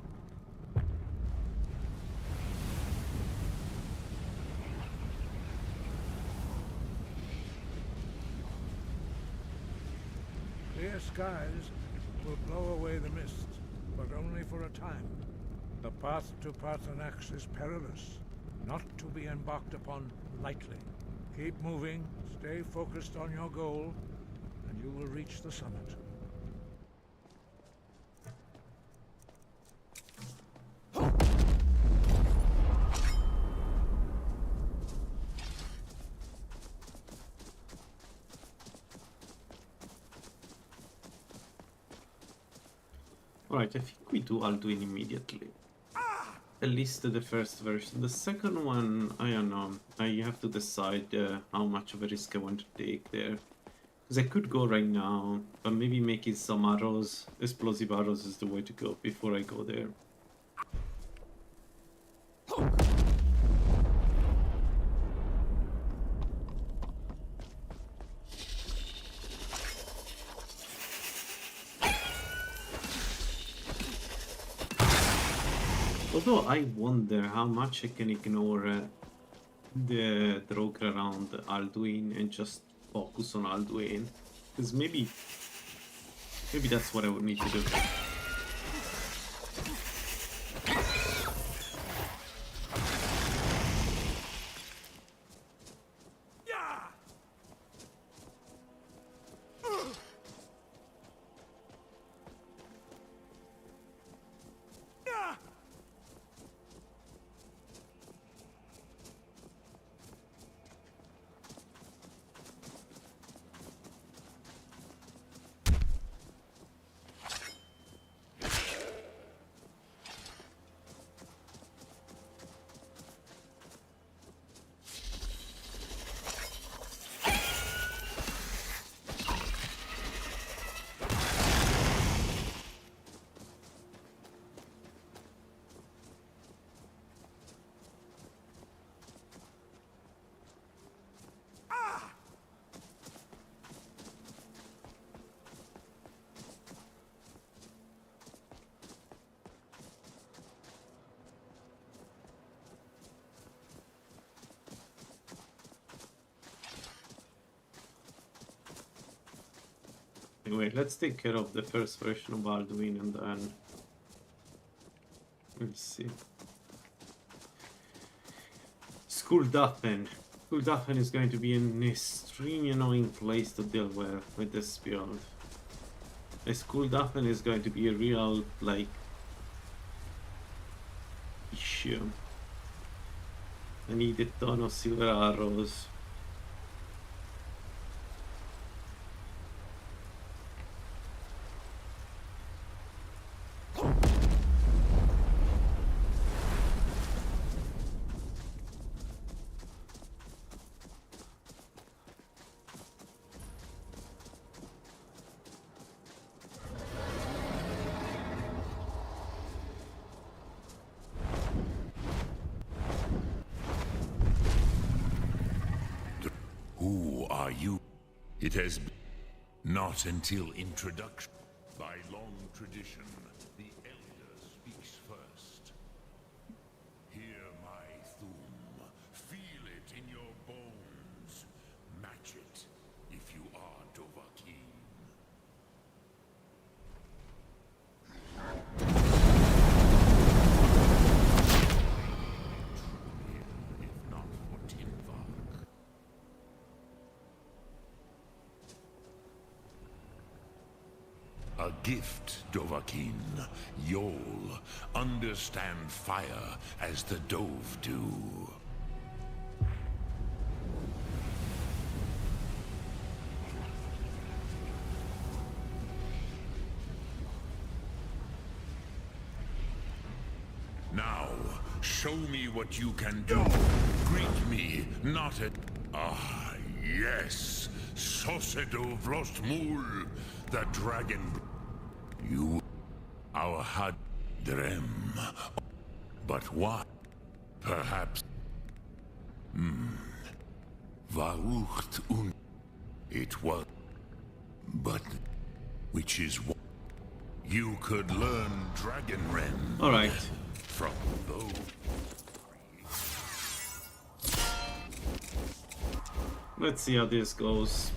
Clear skies will blow away the mist, but only for a time. The path to Parthenax is perilous, not to be embarked upon lightly. Keep moving, stay focused on your goal, and you will reach the summit. Alright, I think we do Alduin immediately. At least the first version. The second one, I don't know. I have to decide how much of a risk I want to take there. Because I could go right now, but maybe making some arrows, explosive arrows is the way to go before I go there. Although I wonder how much I can ignore the rogue around Alduin and just focus on Alduin. Because maybe that's what I would need to do. Anyway, let's take care of the first version of Alduin and then we'll see. Skuldafen. Skuldafen is going to be an extremely annoying place to deal with this build. Skuldafen is going to be a real, like, issue. I need a ton of silver arrows. Who are you? It has been not until introduction. By long tradition, the elder speaks first. Hear my thum. Feel it in your bones. Match it if you are Dovahkiin. If not for Tinvark. A gift, Dovahkiin. You'll understand fire as the Dove do. Now, show me what you can do. Greet me, not at... Ah, yes. Sosedo Vlostmul, the dragon... You... Our had... Drem... But what? Perhaps... Varucht un... It was... But... Which is what... You could learn Dragonren... Alright. From those... Let's see how this goes.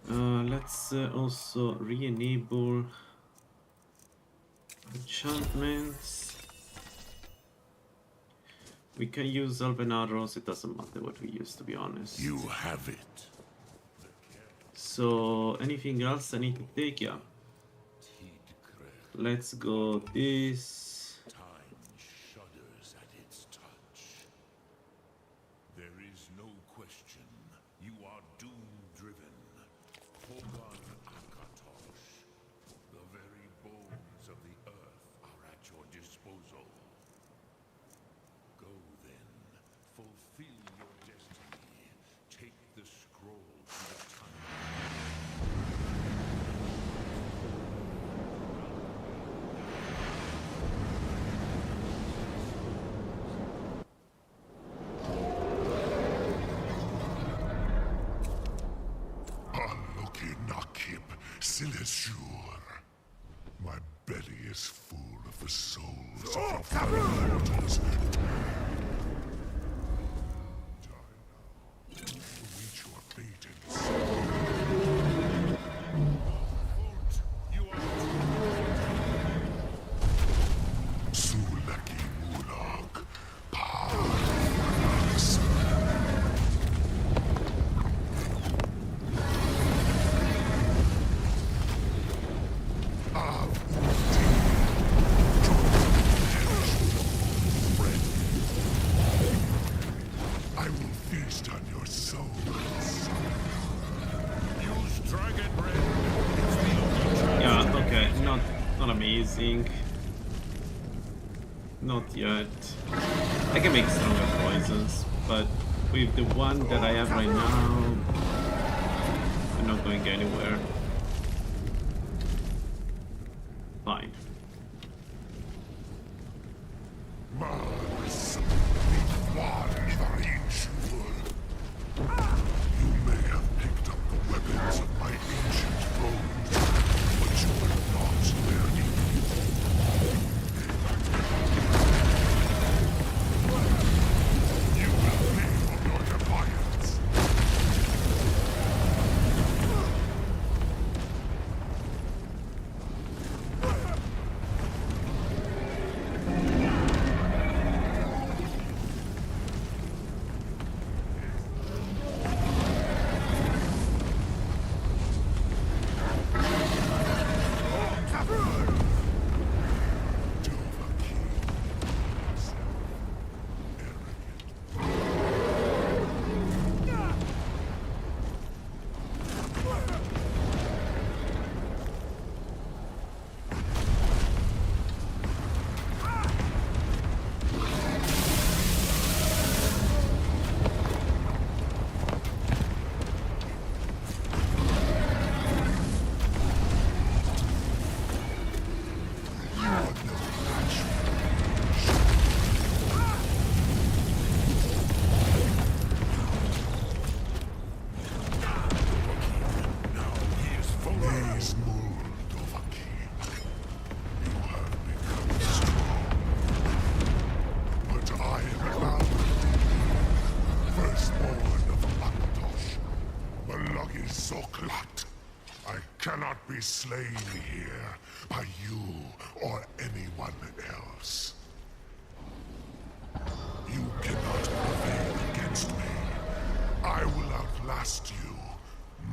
Let's also re-enable enchantments. We can use Elven arrows, it doesn't matter what we use, to be honest. You have it. So, anything else I need to take? Yeah. Let's go this. Time shudders at its touch. There is no question. You are doom-driven. Hogan Akatosh. The very bones of the earth are at your disposal. Go then. Fulfill your destiny. Take the scroll to the time. Silesur. My belly is full of the souls of your fellow mortals. Die now. Reach your fate in Sulaki Mulak. Amazing. Not yet. I can make stronger poisons, but with the one that I have right now, I'm not going anywhere. Fine. You may have picked up the weapons of my ancient foes, but you will not their need. be slain here by you or anyone else. You cannot prevail against me. I will outlast you,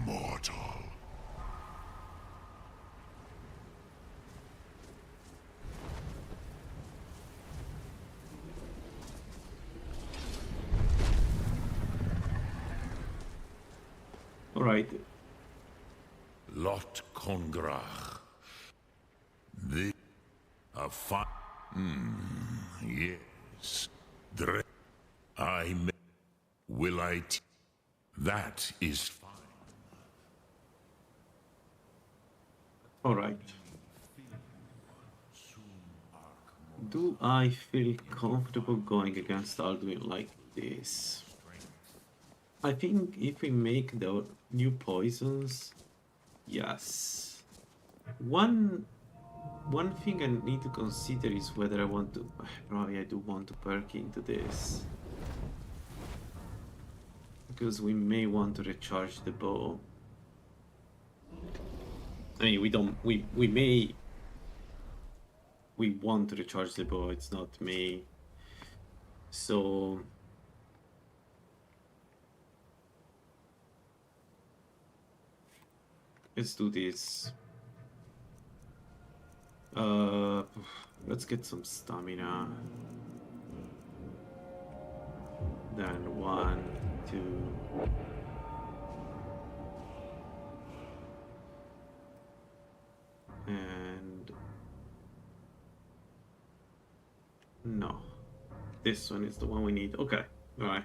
mortal. All right. Lot Congrach. The a fine. Yes. I may. Will I? That is fine. All right. Do I feel comfortable going against Alduin like this? I think if we make the new poisons, yes. One thing I need to consider is whether I want to. Probably I do want to perk into this, because we may want to recharge the bow. I mean, we don't. We may. We want to recharge the bow. It's not me. So. Let's do this. Let's get some stamina. Then 1, 2. And no, this one is the one we need. Okay, all right.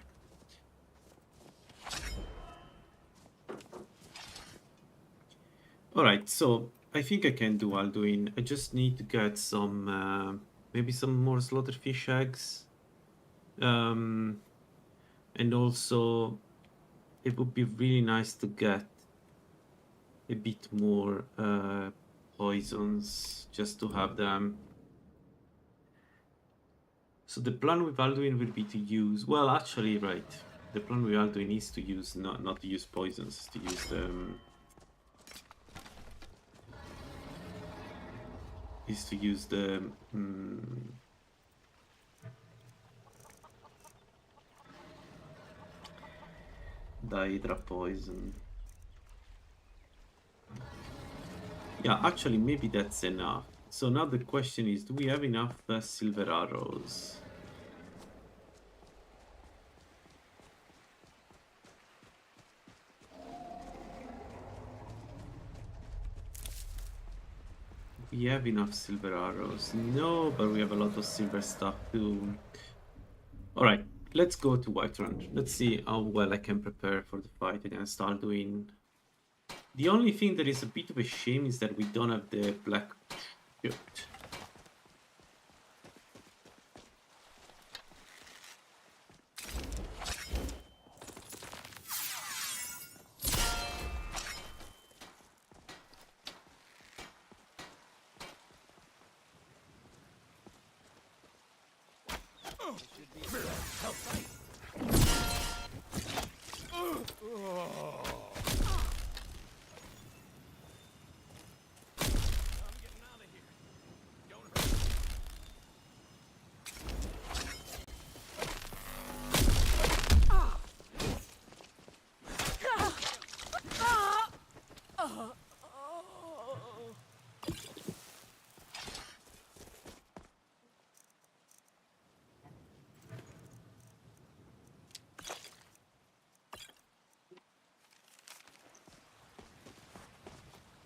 All right, so I think I can do Alduin. I just need to get some, maybe some more slaughterfish eggs. And also, it would be really nice to get a bit more poisons, just to have them. So the plan with Alduin will be to use, well, actually, right. The plan with Alduin is to use, not to use poisons, to use them. Is to use the Hydra poison. Yeah, actually, maybe that's enough. So now the question is, do we have enough silver arrows? We have enough silver arrows. No, but we have a lot of silver stuff too. Alright, let's go to Whiterun. Let's see how well I can prepare for the fight against Alduin. The only thing that is a bit of a shame is that we don't have the black shirt.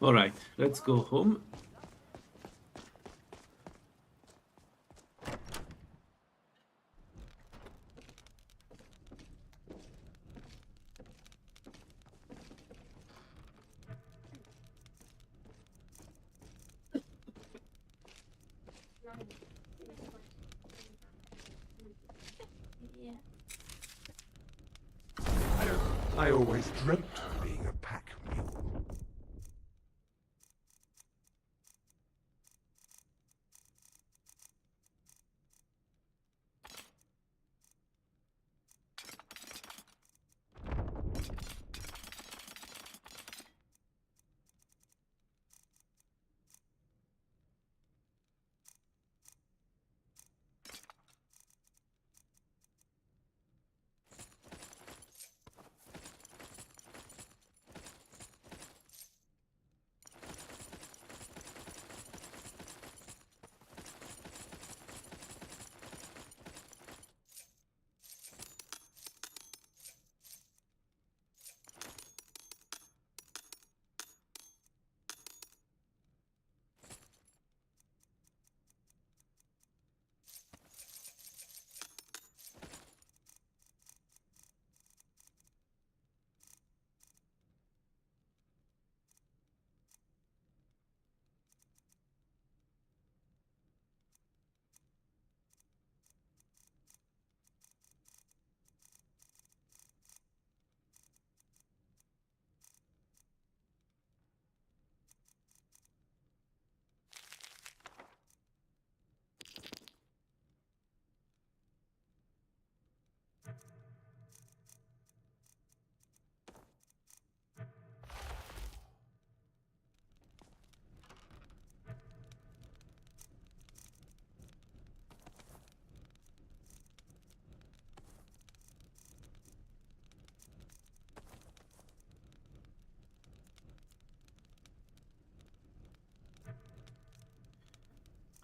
Alright, let's go home. I always dreamt of being a pack mule.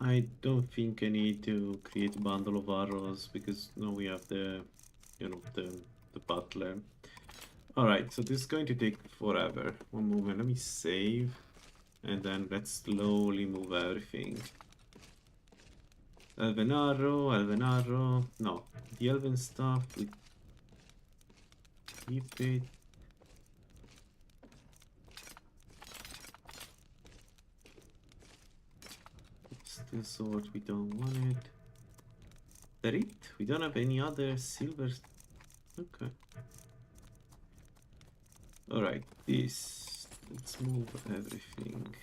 I don't think I need to create a bundle of arrows because now we have the, you know, the butler. All right, so this is going to take forever. One moment, let me save, and then let's slowly move everything. Elven arrow. No, the elven stuff we keep it. Still sword, we don't want it. That it? We don't have any other silver. Okay. Alright, this. Let's move everything.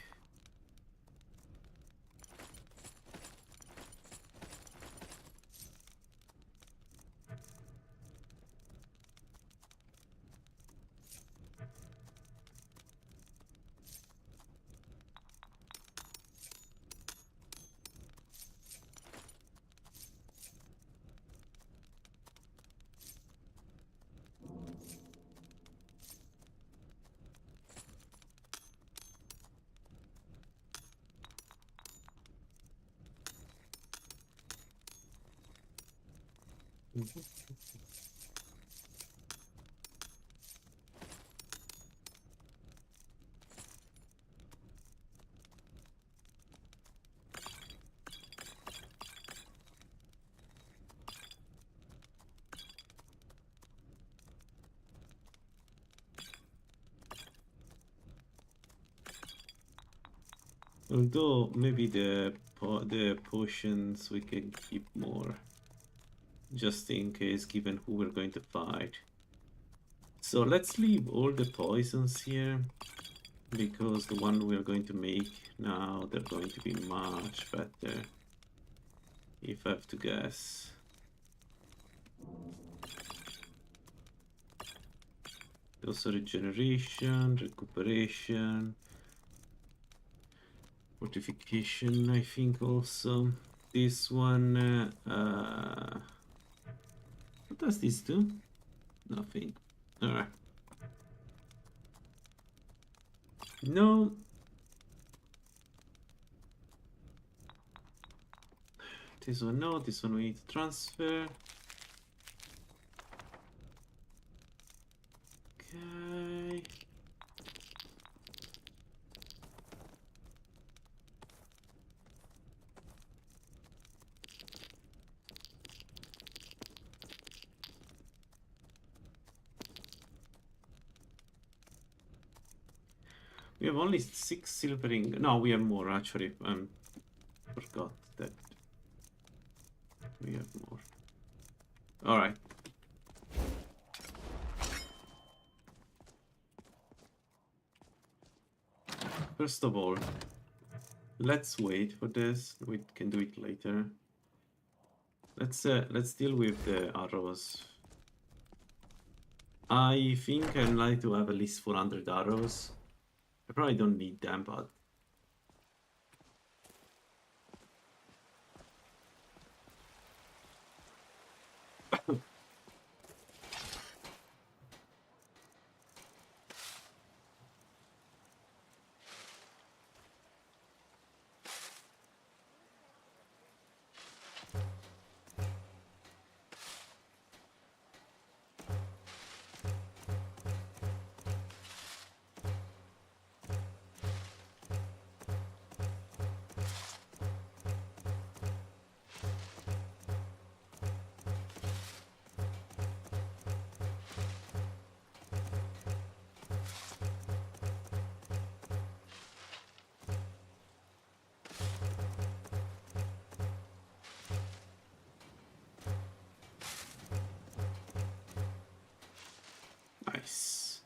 Although maybe the potions we can keep more, just in case, given who we're going to fight. So let's leave all the poisons here, because the one we're going to make now, they're going to be much better, if I have to guess. Also regeneration, recuperation, fortification, I think also. This one, what does this do? Nothing. Alright. No. This one no, this one we need to transfer. Okay. We have only 6 silvering. No, we have more actually. Forgot that we have more. All right. First of all, let's wait for this. We can do it later. Let's deal with the arrows. I think I'd like to have at least 400 arrows. I probably don't need them, but nice.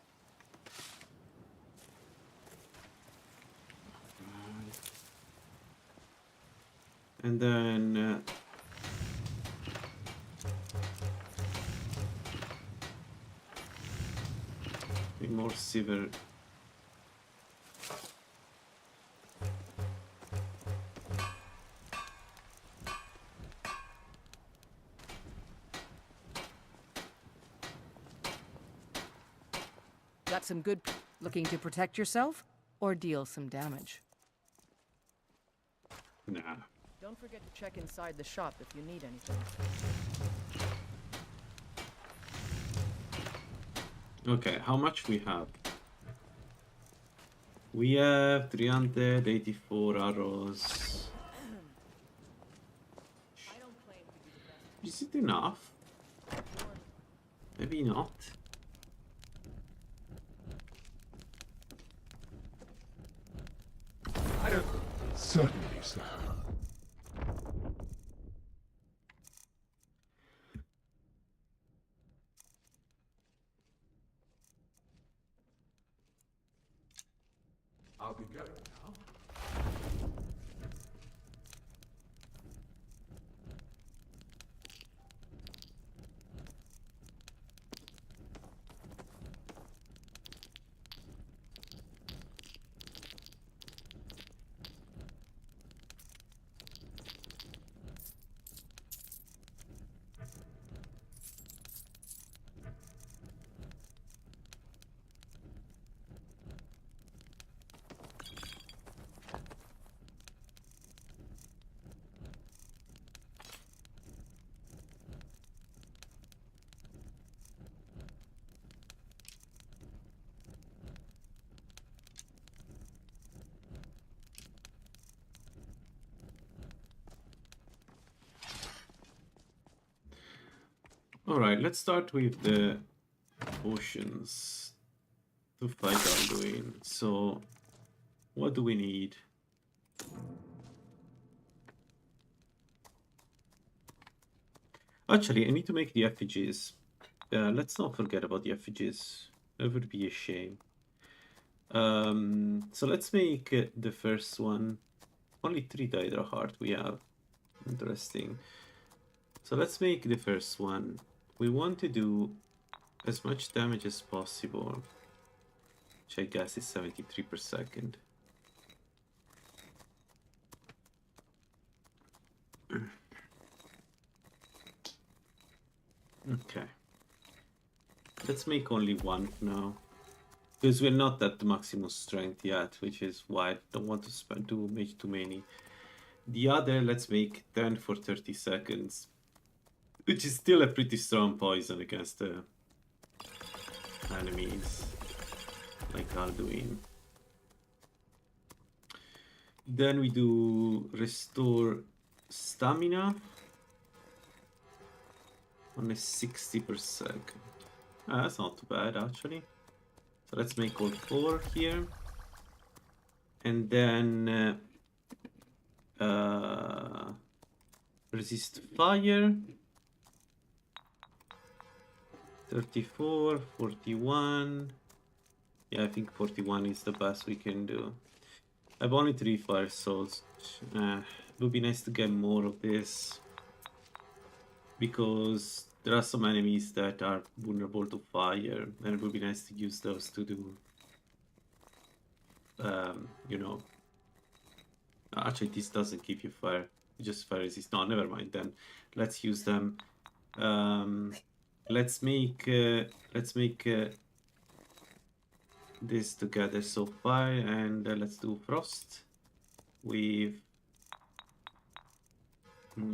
And then more silver. Got some good looking to protect yourself or deal some damage? Nah, Don't forget to check inside the shop if you need anything. Okay, how much we have? We have 384 arrows. I don't claim to be the best. Is it enough? Maybe not. Certainly, sir. I'll be going now. Alright, let's start with the potions to fight Alduin. So, what do we need? Actually, I need to make the effigies. Let's not forget about the effigies. That would be a shame. So let's make the first one. Only 3 Hydra heart we have. Interesting. So let's make the first one. We want to do as much damage as possible, which I guess is 73 per second. Okay. Let's make only one now. Because we're not at the maximum strength yet, which is why I don't want to spend too many. The other, let's make 10 for 30 seconds. Which is still a pretty strong poison against the enemies, like Alduin. Then we do restore stamina on a 60 per second. That's not too bad actually. So let's make all 4 here. And then resist fire. 34, 41. Yeah, I think 41 is the best we can do. I have only 3 fire souls. It would be nice to get more of this. Because there are some enemies that are vulnerable to fire. And it would be nice to use those to do... you know... Actually, this doesn't give you fire. Just fire resist. No, never mind then. Let's use them. Let's make this together. So fire and let's do frost with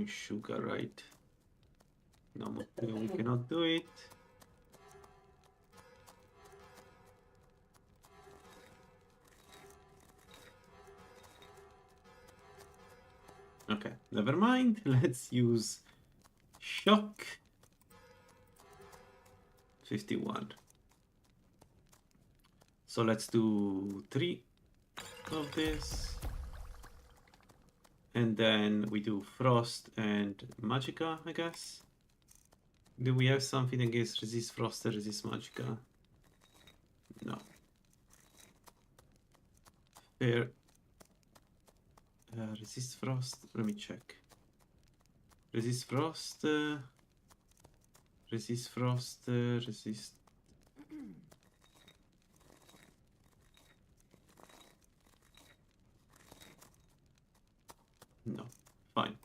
sugar, right? No, we cannot do it. Okay, never mind. Let's use shock. 51. So let's do 3 of this. And then we do frost and magicka, I guess. Do we have something against resist frost and resist magicka? No. Fair. Resist frost. Let me check. Resist frost. Resist frost. Resist. No. Fine.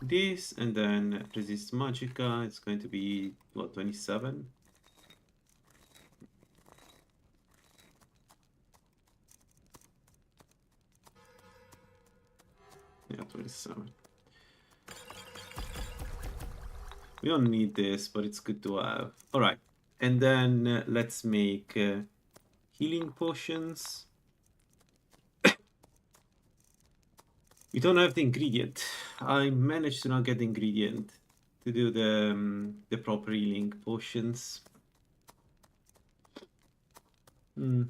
This and then resist magicka. It's going to be what, 27? 27. We don't need this, but it's good to have. Alright, and then let's make healing potions. We don't have the ingredient. I managed to not get the ingredient to do the proper healing potions. We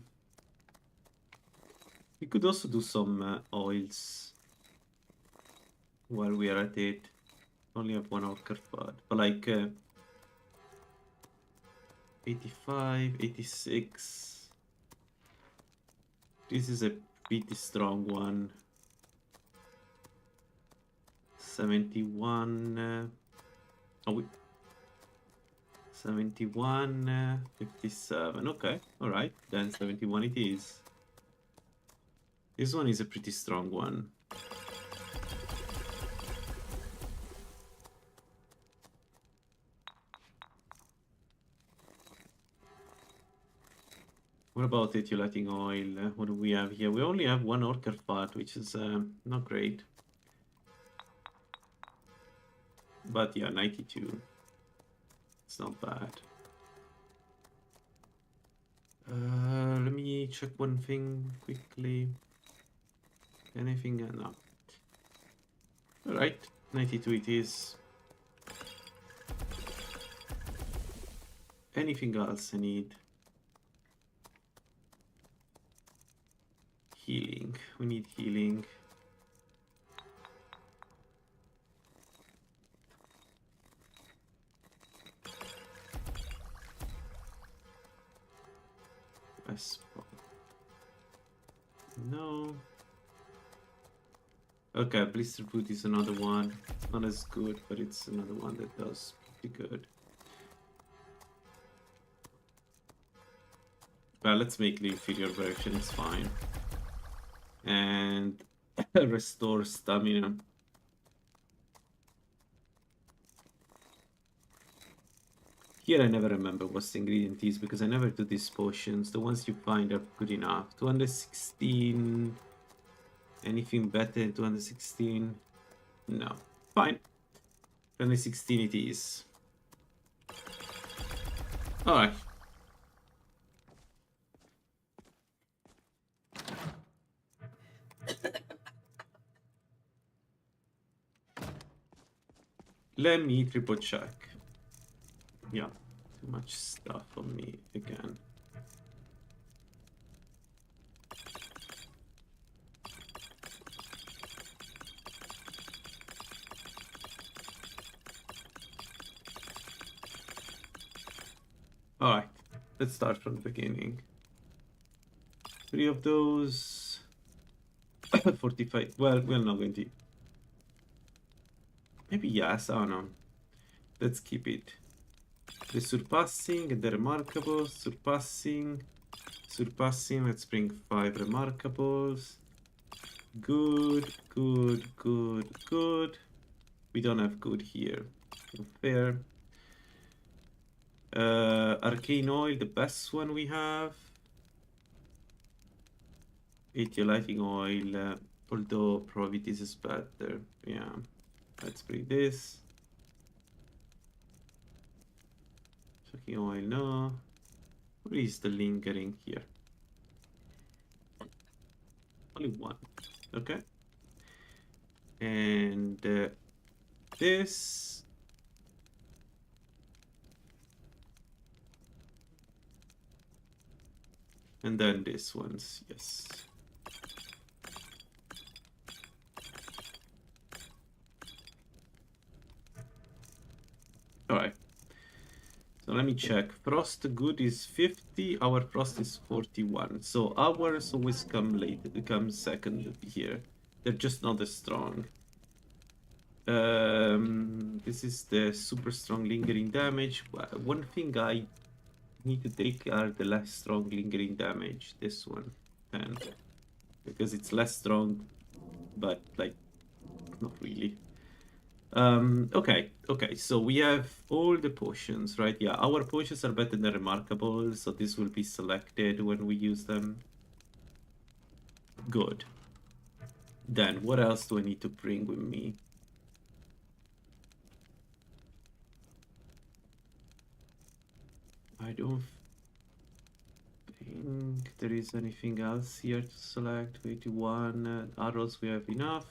could also do some oils while we are at it. Only have one orc card, but like 85, 86. This is a pretty strong one. 71. 71, 57. Okay, alright, then 71 it is. This one is a pretty strong one. What about etiolating oil? What do we have here? We only have one orca fat, which is not great. But yeah, 92. It's not bad. Let me check one thing quickly. Anything? No. Alright, 92 it is. Anything else I need? Healing. We need healing. No. Okay, blister boot is another one. It's not as good, but it's another one that does pretty good. Well, let's make the inferior version, it's fine. And restore stamina. Here I never remember what the ingredient is because I never do these potions. The ones you find are good enough. 216. Anything better than 216? No. Fine. 216 it is. Alright. Let me triple check. Yeah, too much stuff on me again. Alright, let's start from the beginning. 3 of those. 45. Well, we're not going to. Maybe yes, I don't know. Let's keep it. The surpassing and the remarkable. Surpassing. Surpassing. Let's bring 5 remarkables. Good, good, good, good. We don't have good here. Fair. Arcane oil, the best one we have. Etiolating oil, although probably this is better. Yeah. Let's bring this. Sucking oil, no. Where is the lingering here? Only one. Okay. And this. And then this one's, yes. Alright. So let me check. Frost good is 50, our frost is 41. So ours always come late, it comes second here. They're just not as strong. This is the super strong lingering damage. One thing I need to take are the less strong lingering damage. This one, 10. Because it's less strong, but like, not really. Okay, so we have all the potions, right? Yeah, our potions are better than remarkable, so this will be selected when we use them. Good. Then, what else do I need to bring with me? I don't think there is anything else here to select. 81 arrows, we have enough.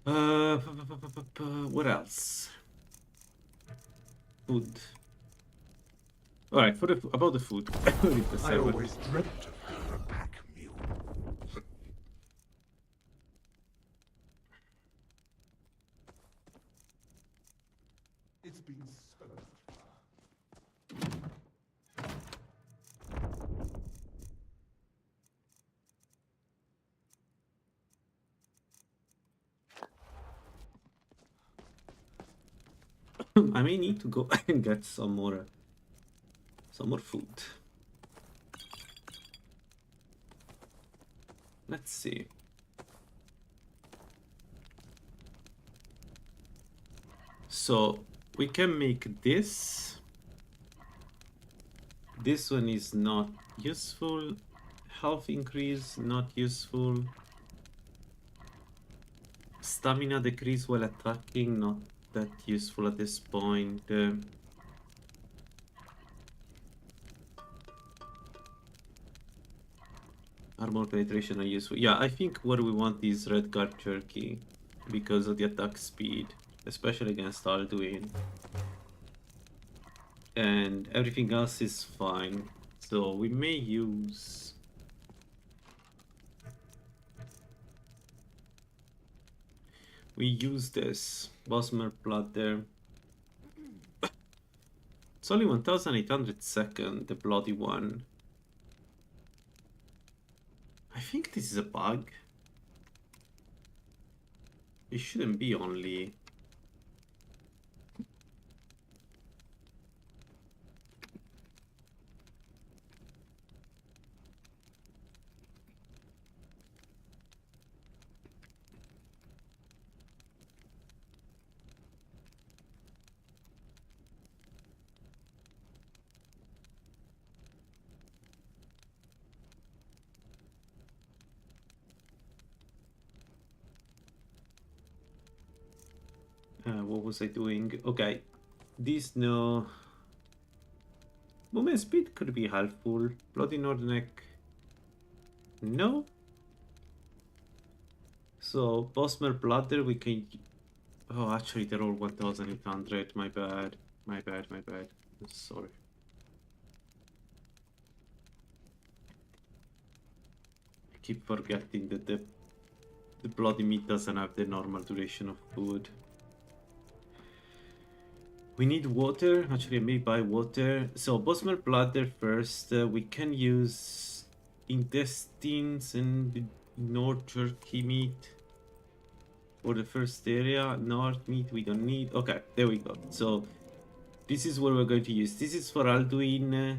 What else? Food. All right, for the about the food. I always dreamt of a pack mule. It's been so I may need to go and get some more food. Let's see. So we can make this. This one is not useful. Health increase, not useful. Stamina decrease while attacking, not that useful at this point. Armor penetration are useful. Yeah, I think what we want is red guard jerky because of the attack speed, especially against Alduin. And everything else is fine. So we may use... We use this. Bosmer Platter. It's only 1800 second, the bloody one. I think this is a bug. It shouldn't be only... what was I doing? Okay, this no. Movement speed could be helpful. Bloody Nordneck, no. So Bosmer Bladder we can. Oh, actually they're all 1800. My bad. My bad. Sorry. I keep forgetting that the bloody meat doesn't have the normal duration of food. We need water. Actually, I may buy water. So, Bosmer Bladder first. We can use intestines and North jerky meat for the first area. North meat we don't need. Okay, there we go. So, this is what we're going to use. This is for Alduin.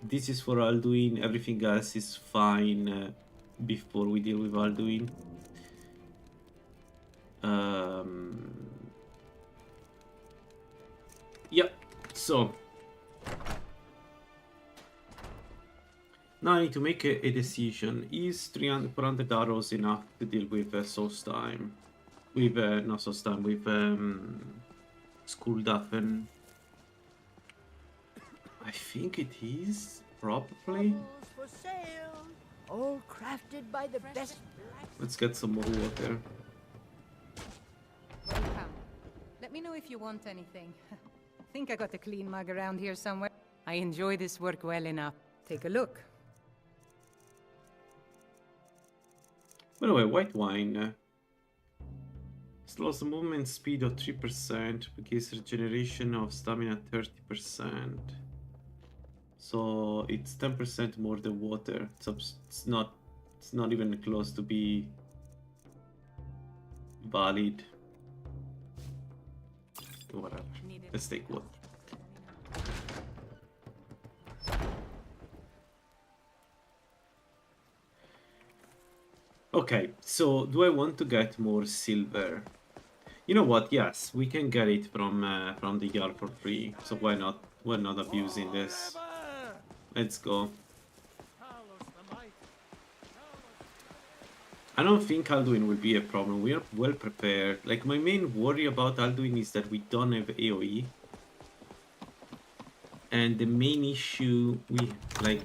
This is for Alduin. Everything else is fine before we deal with Alduin. Yeah, so now I need to make a decision. Is 400 arrows enough to deal with Solstheim? With, not Solstheim, with Skuldafn? I think it is, probably. For sale. All crafted by the best. Let's get some more water. Welcome. Let me know if you want anything. I think I got a clean mug around here somewhere. I enjoy this work well enough. Take a look. By the way, white wine slows the movement speed of 3%, gives regeneration of stamina 30%. So it's 10% more than water. It's not even close to be valid. Whatever. Let's take water. Okay, so do I want to get more silver? You know what? Yes, we can get it from the yard for free. So why not? We're not abusing this. Let's go. I don't think Alduin will be a problem. We are well prepared. Like, my main worry about Alduin is that we don't have AoE. And the main issue, I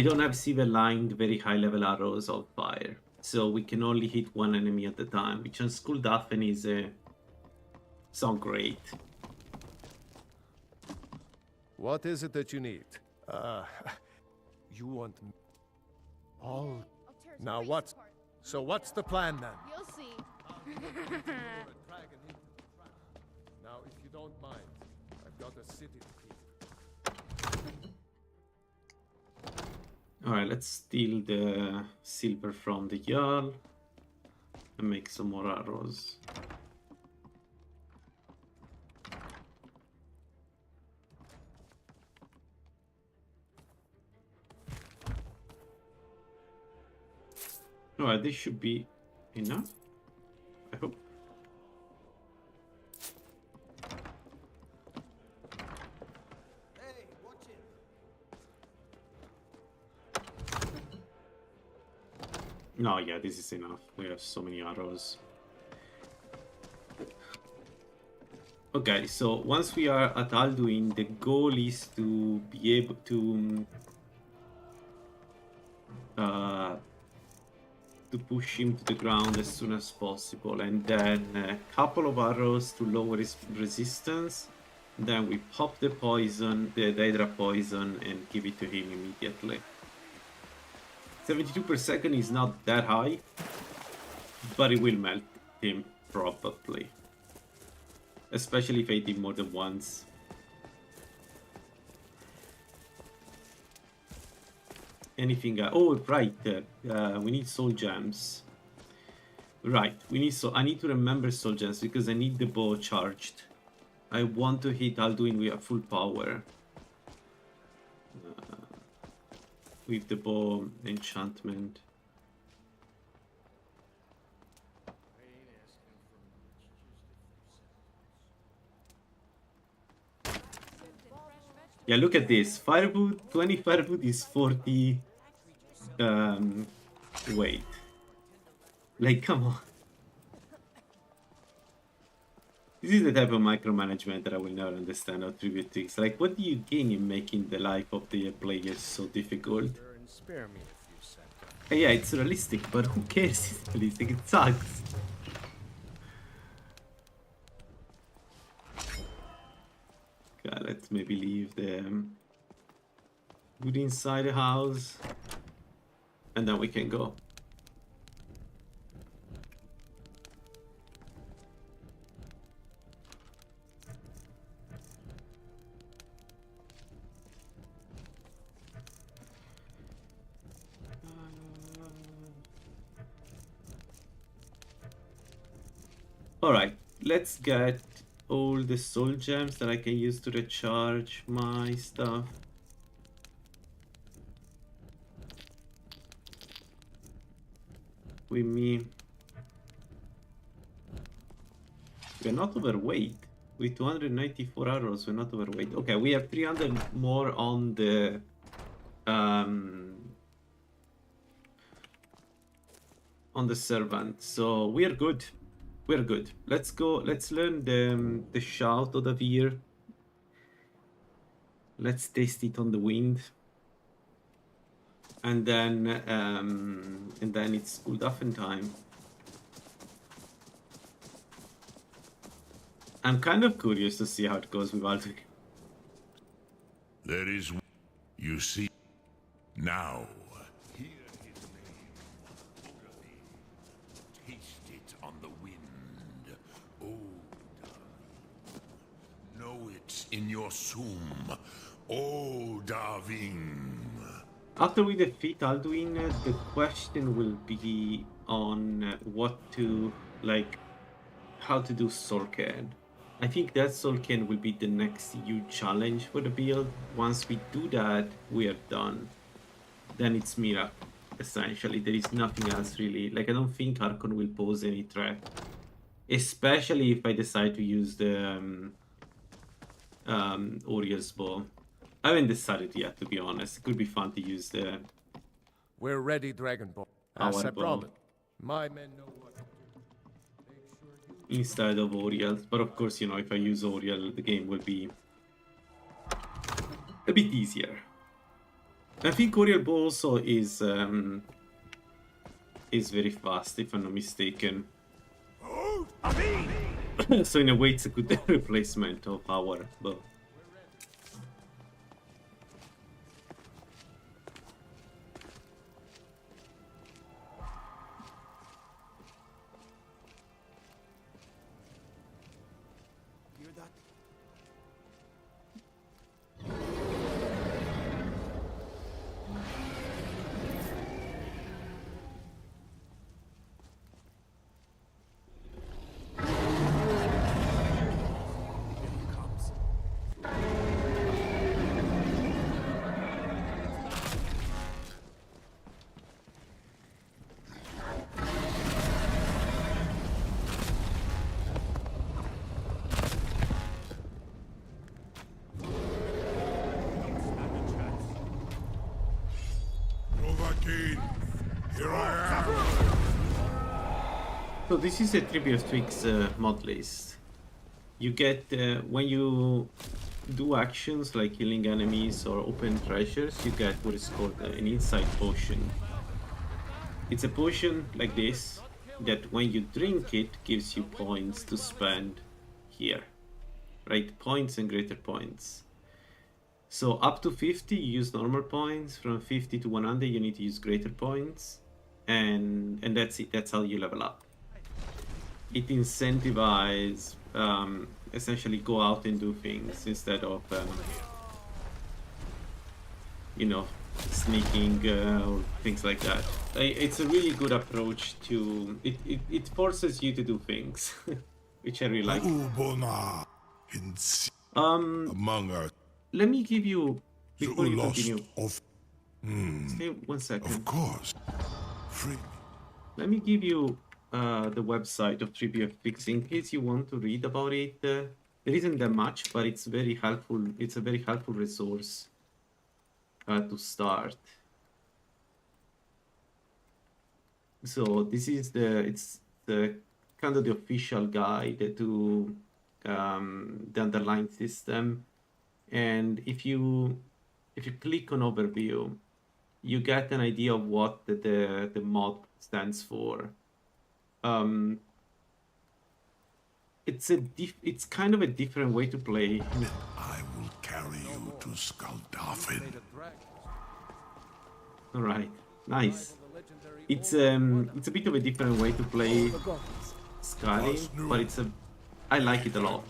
don't have silver-lined, very high-level arrows of fire. So we can only hit one enemy at a time, which on Skuldafn is not great. What is it that you need? You want all... Now what's... So what's the plan then? You'll see. Now, if you don't mind, I've got a city to keep. Alright, let's steal the silver from the Jarl and make some more arrows. Alright, this should be enough, I hope. Hey, watch it. No, yeah, this is enough. We have so many arrows. Okay, so once we are at Alduin, the goal is to be able to push him to the ground as soon as possible, and then a couple of arrows to lower his resistance. Then we pop the poison, the Hydra poison, and give it to him immediately. 72 per second is not that high, but it will melt him probably. Especially if I did more than once. Anything? Oh, right. We need soul gems. Right. I need to remember soul gems because I need the bow charged. I want to hit Alduin with full power. With the bow enchantment. Yeah, look at this. Firewood, 20 firewood is 40 weight. Like, come on. This is the type of micromanagement that I will never understand on 3bftweaks. Like, what do you gain in making the life of the players so difficult? Spare me a few seconds. Yeah, it's realistic, but who cares? It's realistic. It sucks. Okay, let's maybe leave the wood inside the house, and then we can go. Alright, let's get all the soul gems that I can use to recharge my stuff. With me. We're not overweight. With 294 arrows, we're not overweight. Okay, we have 300 more on the servant, so we're good. We're good. Let's go. Let's learn the shout of the Veer. Let's taste it on the wind. And then it's Skuldafn time. I'm kind of curious to see how it goes with Alduin. There is... You see... Now... Hear his name. Taste it on the wind. Oh, know it in your sum. Oh, Darving. After we defeat Alduin, the question will be on what to, like, how to do Solken. I think that Solken will be the next huge challenge for the build. Once we do that, we are done. Then it's Mira, essentially. There is nothing else really. Like, I don't think Archon will pose any threat. Especially if I decide to use the Oriel's bow. I haven't decided yet, to be honest. It could be fun to use the... We're ready, Dragonborn. As I bow promised. My men know what to do. instead of Oriel. But of course, you know, if I use Oriel, the game will be a bit easier. I think Oriel bow also is very fast, if I'm not mistaken. So in a way, it's a good replacement of our bow. Here I am. So this is a 3bftweaks mod list. You get, when you do actions like killing enemies or open treasures, you get what is called an insight potion. It's a potion like this, that when you drink it, gives you points to spend here. Right? Points and greater points. So up to 50 you use normal points, from 50 to 100 you need to use greater points, and that's it, that's how you level up. It incentivizes essentially go out and do things instead of you know, sneaking or things like that. It's a really good approach to it forces you to do things which I really like. Among us. Let me give you, before you lost continue, of stay 1 second. Of course. Free me. Let me give you the website of 3bftweaks in case you want to read about it. There isn't that much, but it's very helpful. It's a very helpful resource to start. So this is it's the kind of the official guide to the underlying system. And if you click on overview, you get an idea of what the mod stands for. It's kind of a different way to play. I will carry you to Skuldafin. All right, nice. It's a bit of a different way to play Skyrim, but I like it a lot.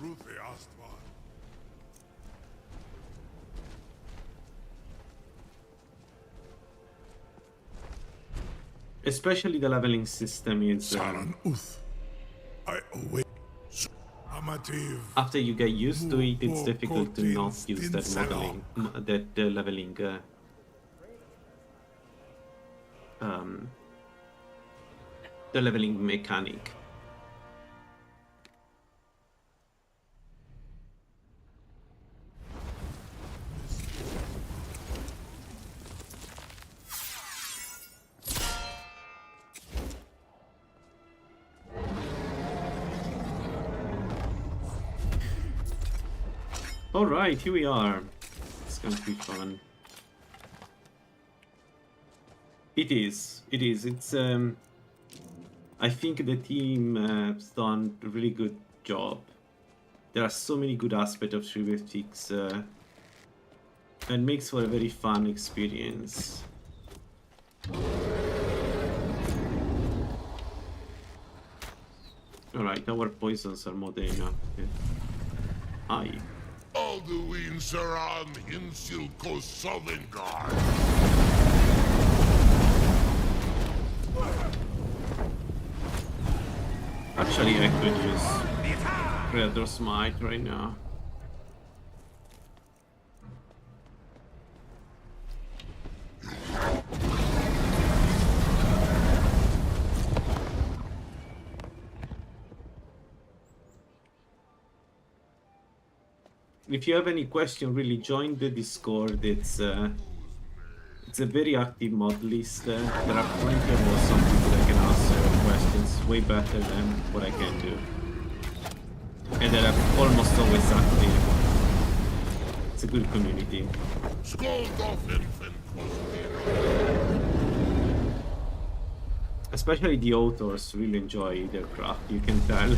Especially the leveling system is I await. After you get used to it, it's difficult to not use that leveling the leveling mechanic. Alright, here we are. It's going to be fun. It is. It's I think the team has done a really good job. There are so many good aspects of 3bftweaks and makes for a very fun experience. Alright, our poisons are more than enough. Okay. Hi. Alduin Saran Hinsilko Sovngarde. Actually, I could use Predator Smite right now. If you have any question, really join the Discord. It's a very active mod list. There are plenty of awesome people that can answer questions way better than what I can do. And they're almost always active. It's a good community. Especially the authors really enjoy their craft, you can tell.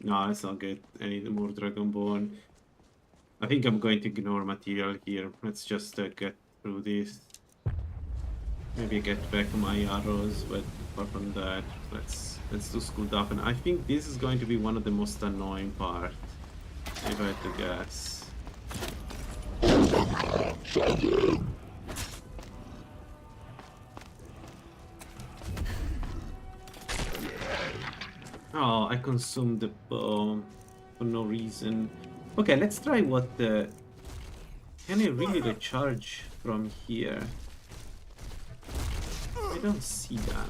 No, let's not get any more Dragonborn. I think I'm going to ignore material here. Let's just get through this. Maybe get back my arrows, but apart from that, let's do schooled up. And I think this is going to be one of the most annoying parts, if I had to guess. Oh, I consumed the bow for no reason. Okay, let's try what the... Can I really recharge from here? I don't see that.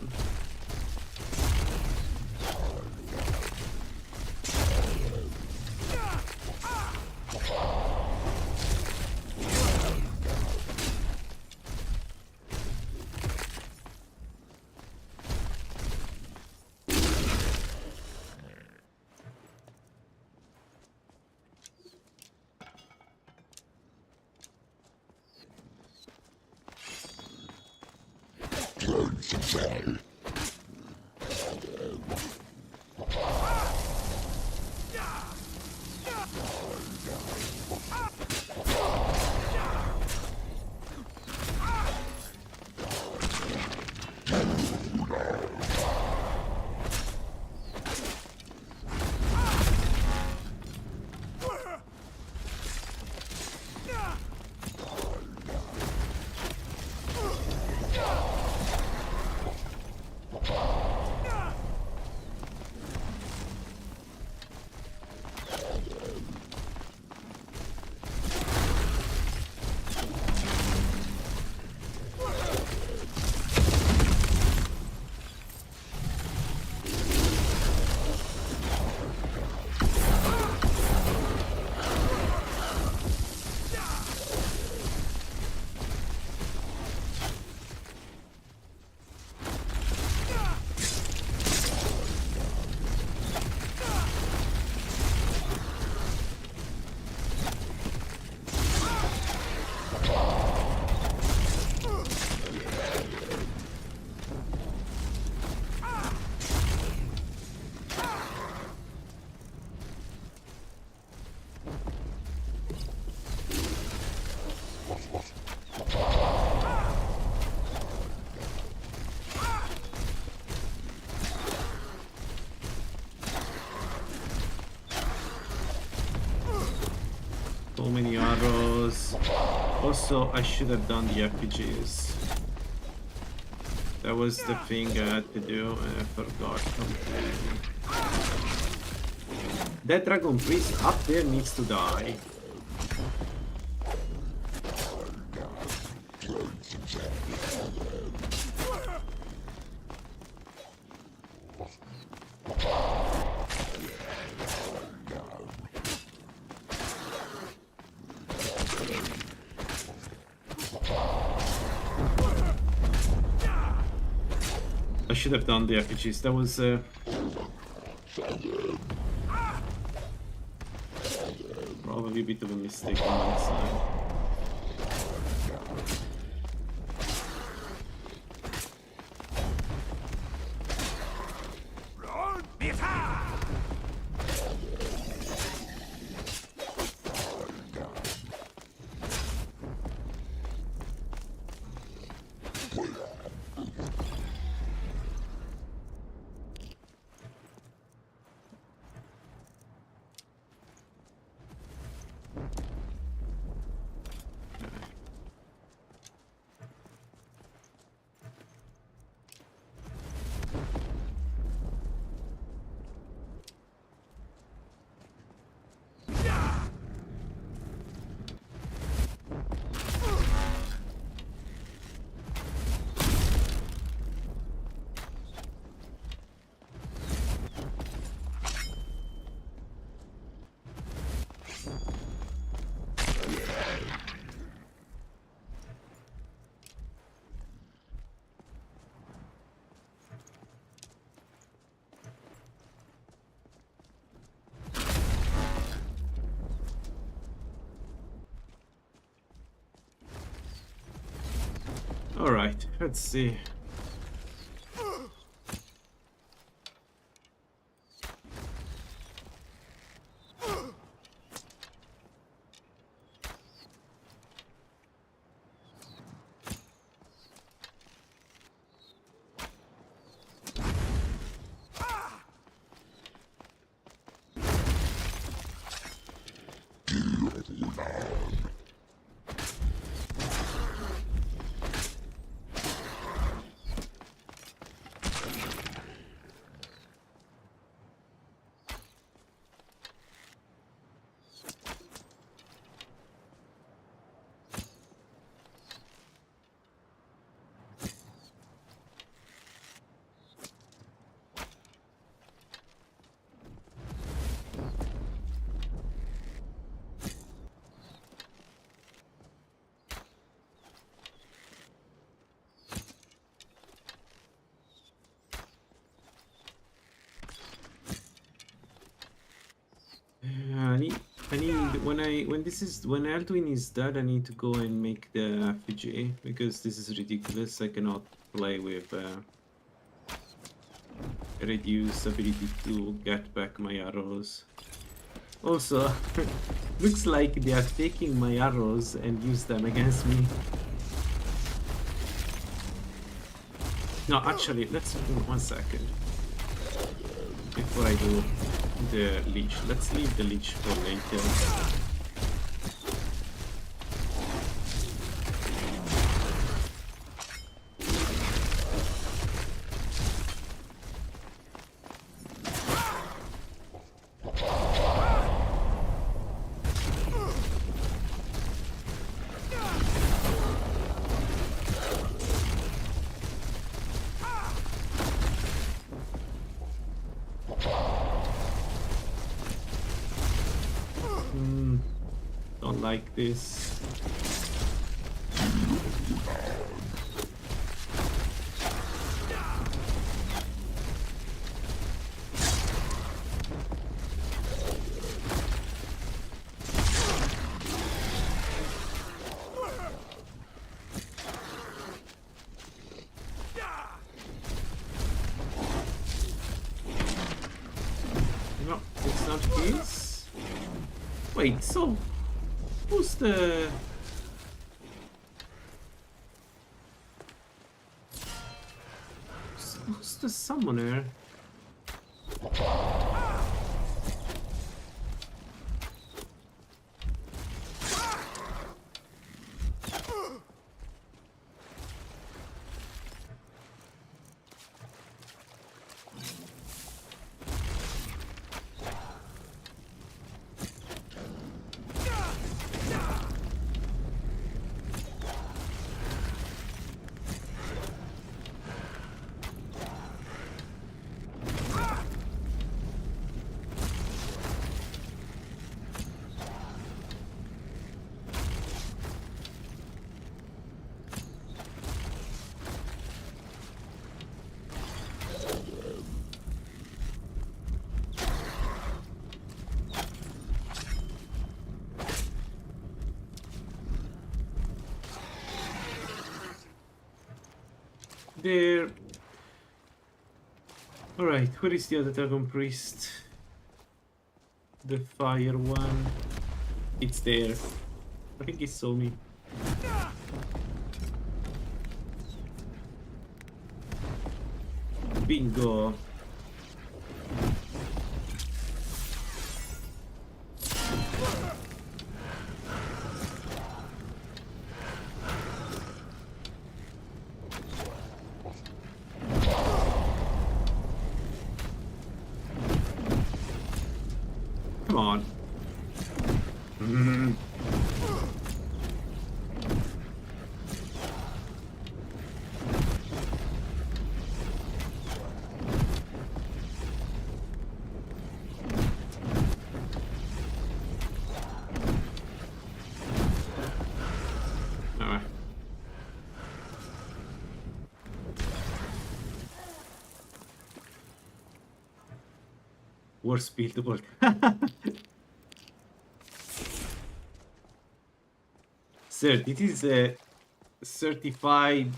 So many arrows. Also, I should have done the RPGs. That was the thing I had to do, and I forgot completely. That dragon priest up there needs to die. I should have done the RPGs. That was probably a bit of a mistake on my side. Alright, let's see. I need when Alduin is dead, I need to go and make the effigy because this is ridiculous. I cannot play with reduced ability to get back my arrows. Also, looks like they are taking my arrows and use them against me. No, actually, let's 1 second before I do the leech. Let's leave the leech for later. Don't like this. No, it's not this. Wait, so who's the... Who's the summoner? There. Alright, where is the other dragon priest? The fire one. It's there. I think he saw me. Bingo. Come on. Alright. Worst buildable. Sir, this is certified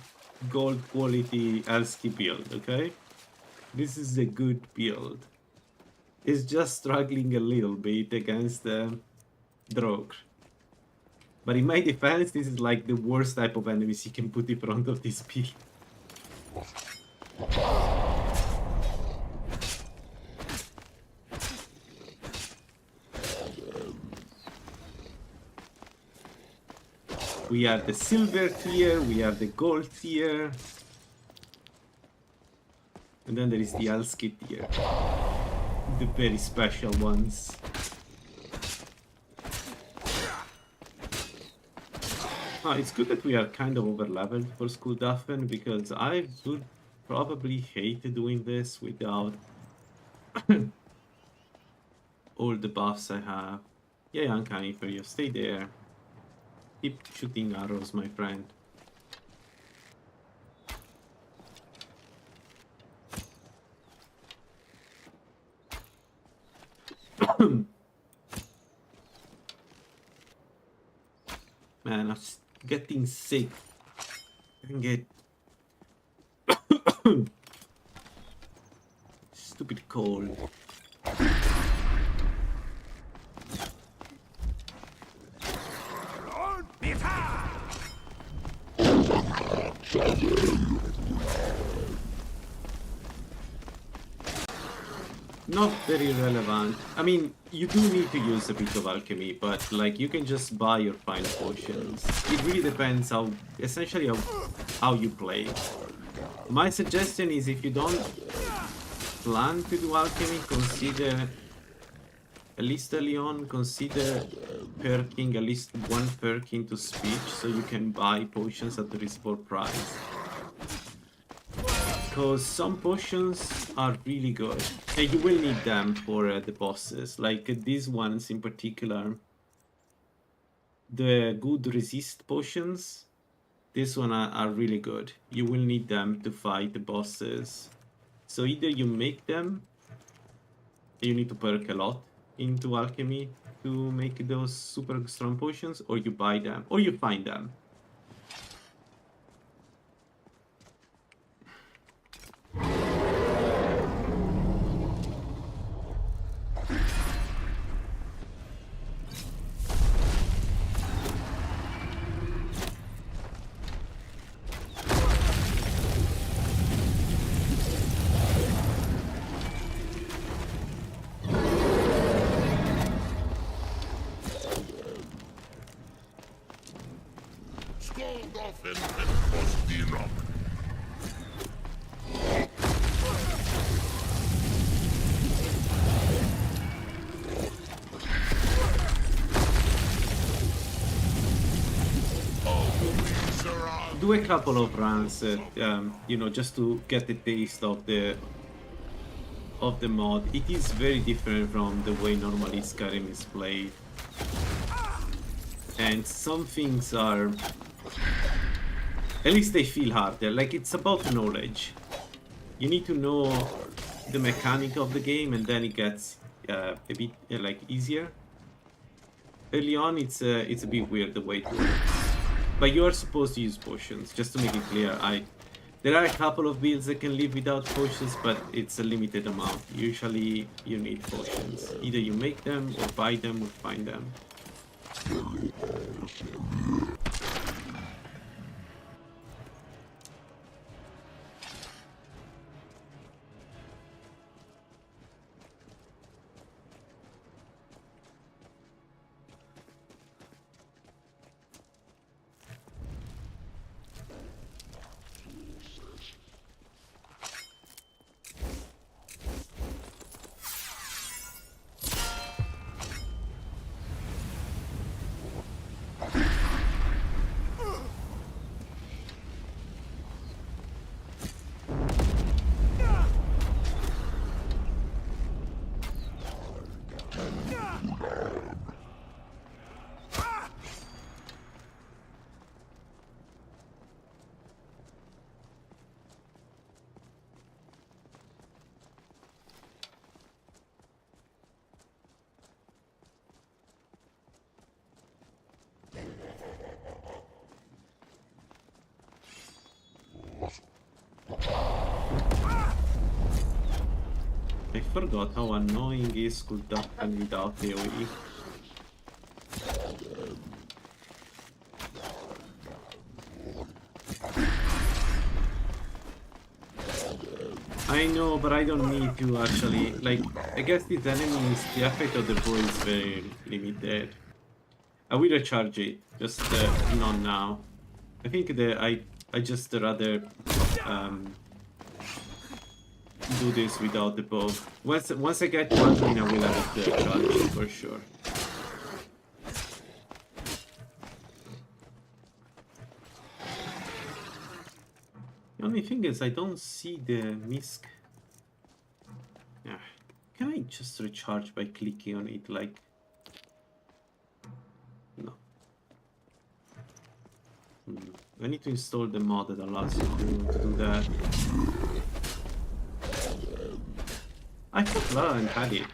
gold quality ASCII build, okay? This is a good build. It's just struggling a little bit against the Drogue. But in my defense, this is like the worst type of enemies you can put in front of this build. We have the silver tier, we have the gold tier, and then there is the ASCII tier, the very special ones. Oh, it's good that we are kind of over leveled for Skulldafen, because I would probably hate doing this without all the buffs I have. Yeah, I'm coming for you, stay there. Keep shooting arrows, my friend. Man, I'm getting sick. I can get stupid cold. Not very relevant. I mean, you do need to use a bit of alchemy, but like you can just buy your final potions. It really depends how, essentially how you play. My suggestion is if you don't plan to do alchemy, consider, at least early on, consider perking at least one perk into speech so you can buy potions at the reasonable price. Because some potions are really good, and you will need them for the bosses. Like these ones in particular, the good resist potions, this one are really good. You will need them to fight the bosses. So either you make them, you need to perk a lot into alchemy to make those super strong potions, or you buy them, or you find them. Do a couple of runs, you know, just to get the taste of the mod. It is very different from the way normally Skyrim is played, and some things are, at least they feel harder. Like it's about knowledge. You need to know the mechanic of the game, and then it gets a bit like easier. Early on, it's a bit weird the way it works. But you are supposed to use potions, just to make it clear. There are a couple of builds that can live without potions, but it's a limited amount. Usually you need potions. Either you make them, or buy them, or find them. I forgot how annoying is Kuldakan without AoE. I know, but I don't need to actually. Like, I guess these enemies, the effect of the bow is very limited. I will recharge it, just not now. I think that I just rather do this without the bow. Once I get one win, I will have it charged for sure. The only thing is I don't see the misc. Yeah. Can I just recharge by clicking on it like? No. I need to install the mod that allows you to do that. I thought Lalaland had it.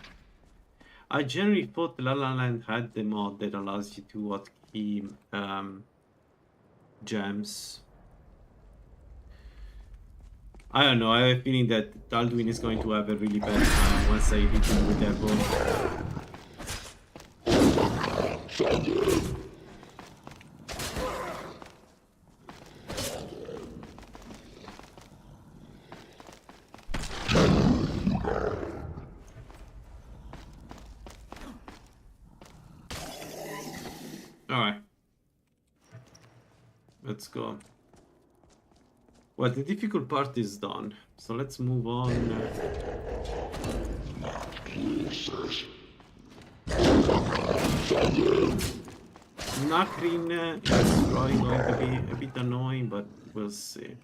I generally thought Lalaland had the mod that allows you to hotkey gems. I don't know, I have a feeling that Alduin is going to have a really bad time once I hit him with that bow. Alright. Let's go. Well, the difficult part is done, so let's move on. Nakrin is probably going to be a bit annoying, but we'll see.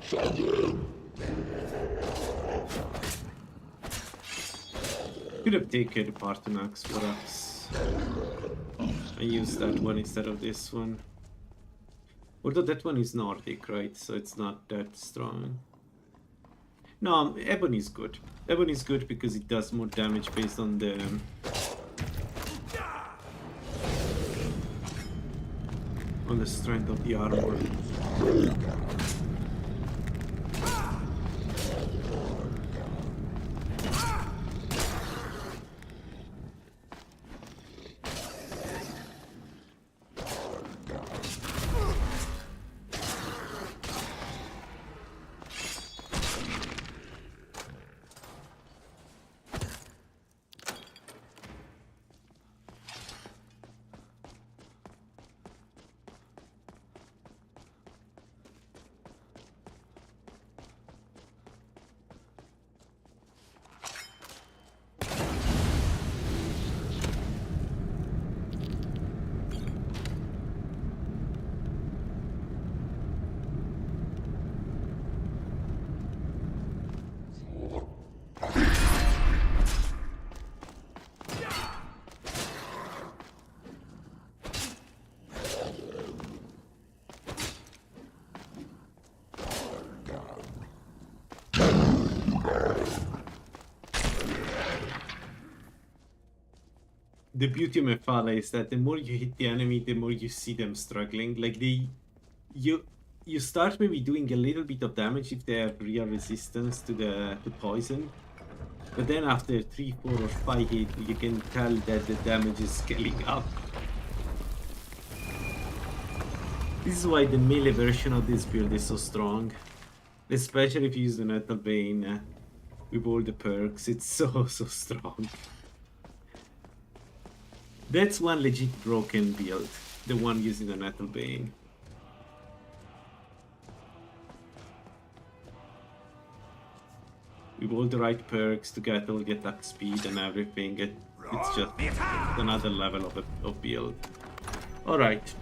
Could have taken the Parthenax perhaps. I used that one instead of this one. Although that one is Nordic, right? So it's not that strong. No, Ebony is good. Ebony is good because it does more damage based on the strength of the armor. The beauty of Mephala is that the more you hit the enemy, the more you see them struggling. Like you start maybe doing a little bit of damage if they have real resistance to the poison, but then after 3, 4, or 5 hits, you can tell that the damage is scaling up. This is why the melee version of this build is so strong, especially if you use the Nettle Bane with all the perks. It's so strong. That's one legit broken build, the one using the Nettle Bane. With all the right perks to get all the attack speed and everything, it's just another level of build. Alright.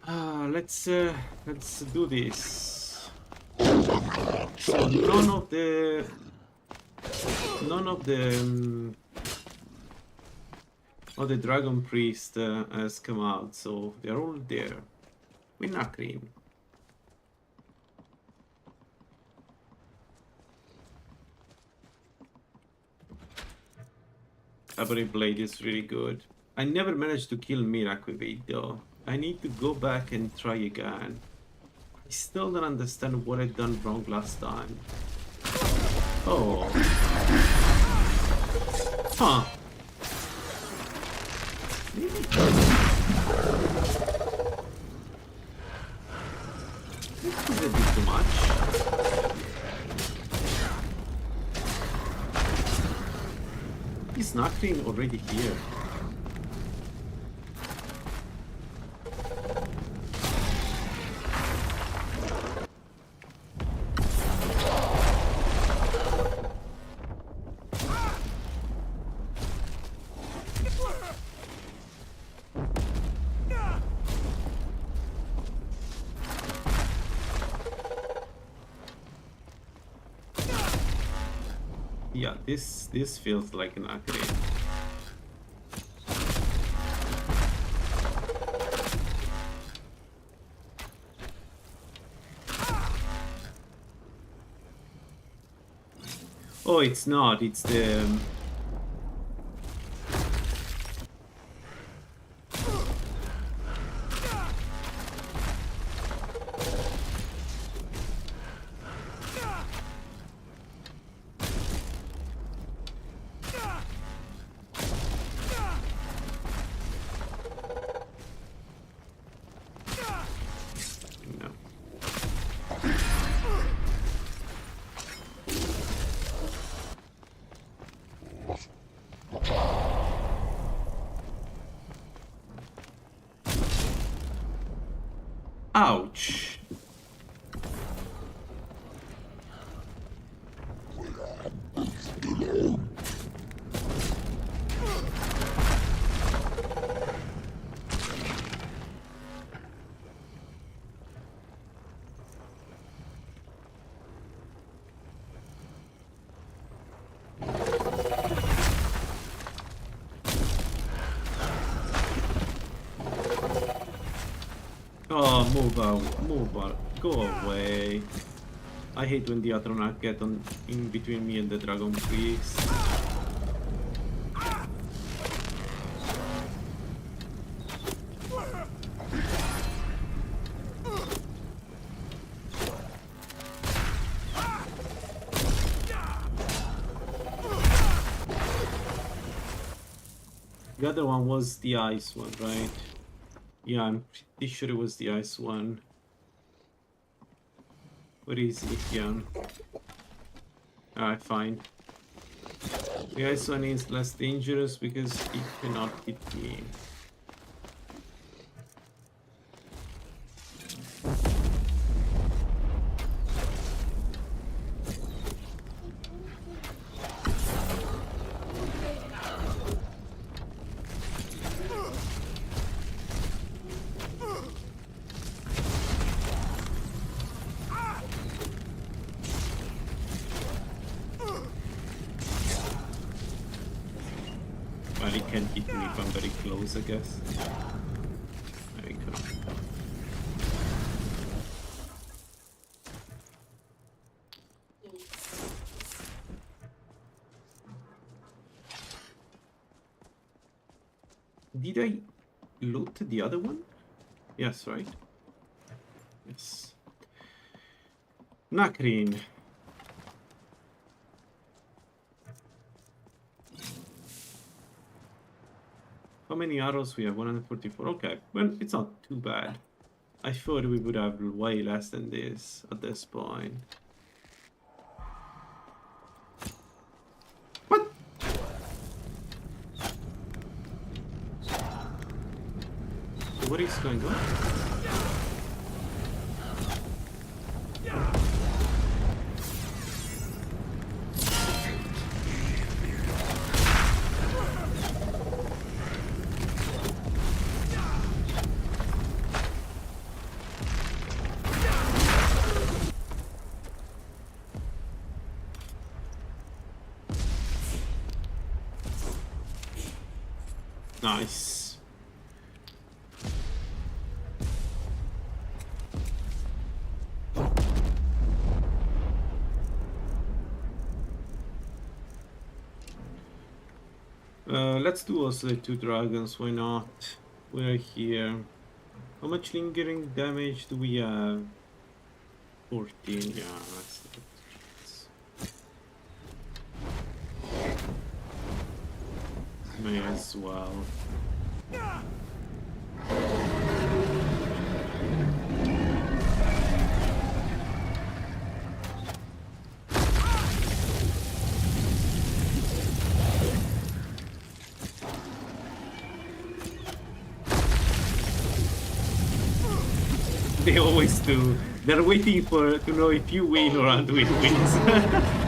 Let's do this. So none of the the Dragon Priest has come out, so they're all there. With Nakrim. Ebony Blade is really good. I never managed to kill Miraculate though. I need to go back and try again. I still don't understand what I've done wrong last time. Oh. Huh. This is a bit too much. Is Nakrim already here? Yeah, this feels like an arcade. Oh, it's not. It's the ouch. Oh, move out, move out, go away. I hate when the Atronach get on in between me and the Dragon Priest. The other one was the ice one, right? Yeah, I'm pretty sure it was the ice one. Where is he? Yeah. Alright, fine. The ice one is less dangerous because it cannot hit me. Well, it can hit me if I'm very close, I guess. There we go. Did I loot the other one? Yes, right? Yes. Nakrin. How many arrows we have? 144. Okay, well, it's not too bad. I thought we would have way less than this at this point. What? What is going on? Nice. Let's do also the 2 dragons, why not? We're here. How much lingering damage do we have? 14, yeah, that's may as well. They always do. They're waiting to know if you win or Anduin wins.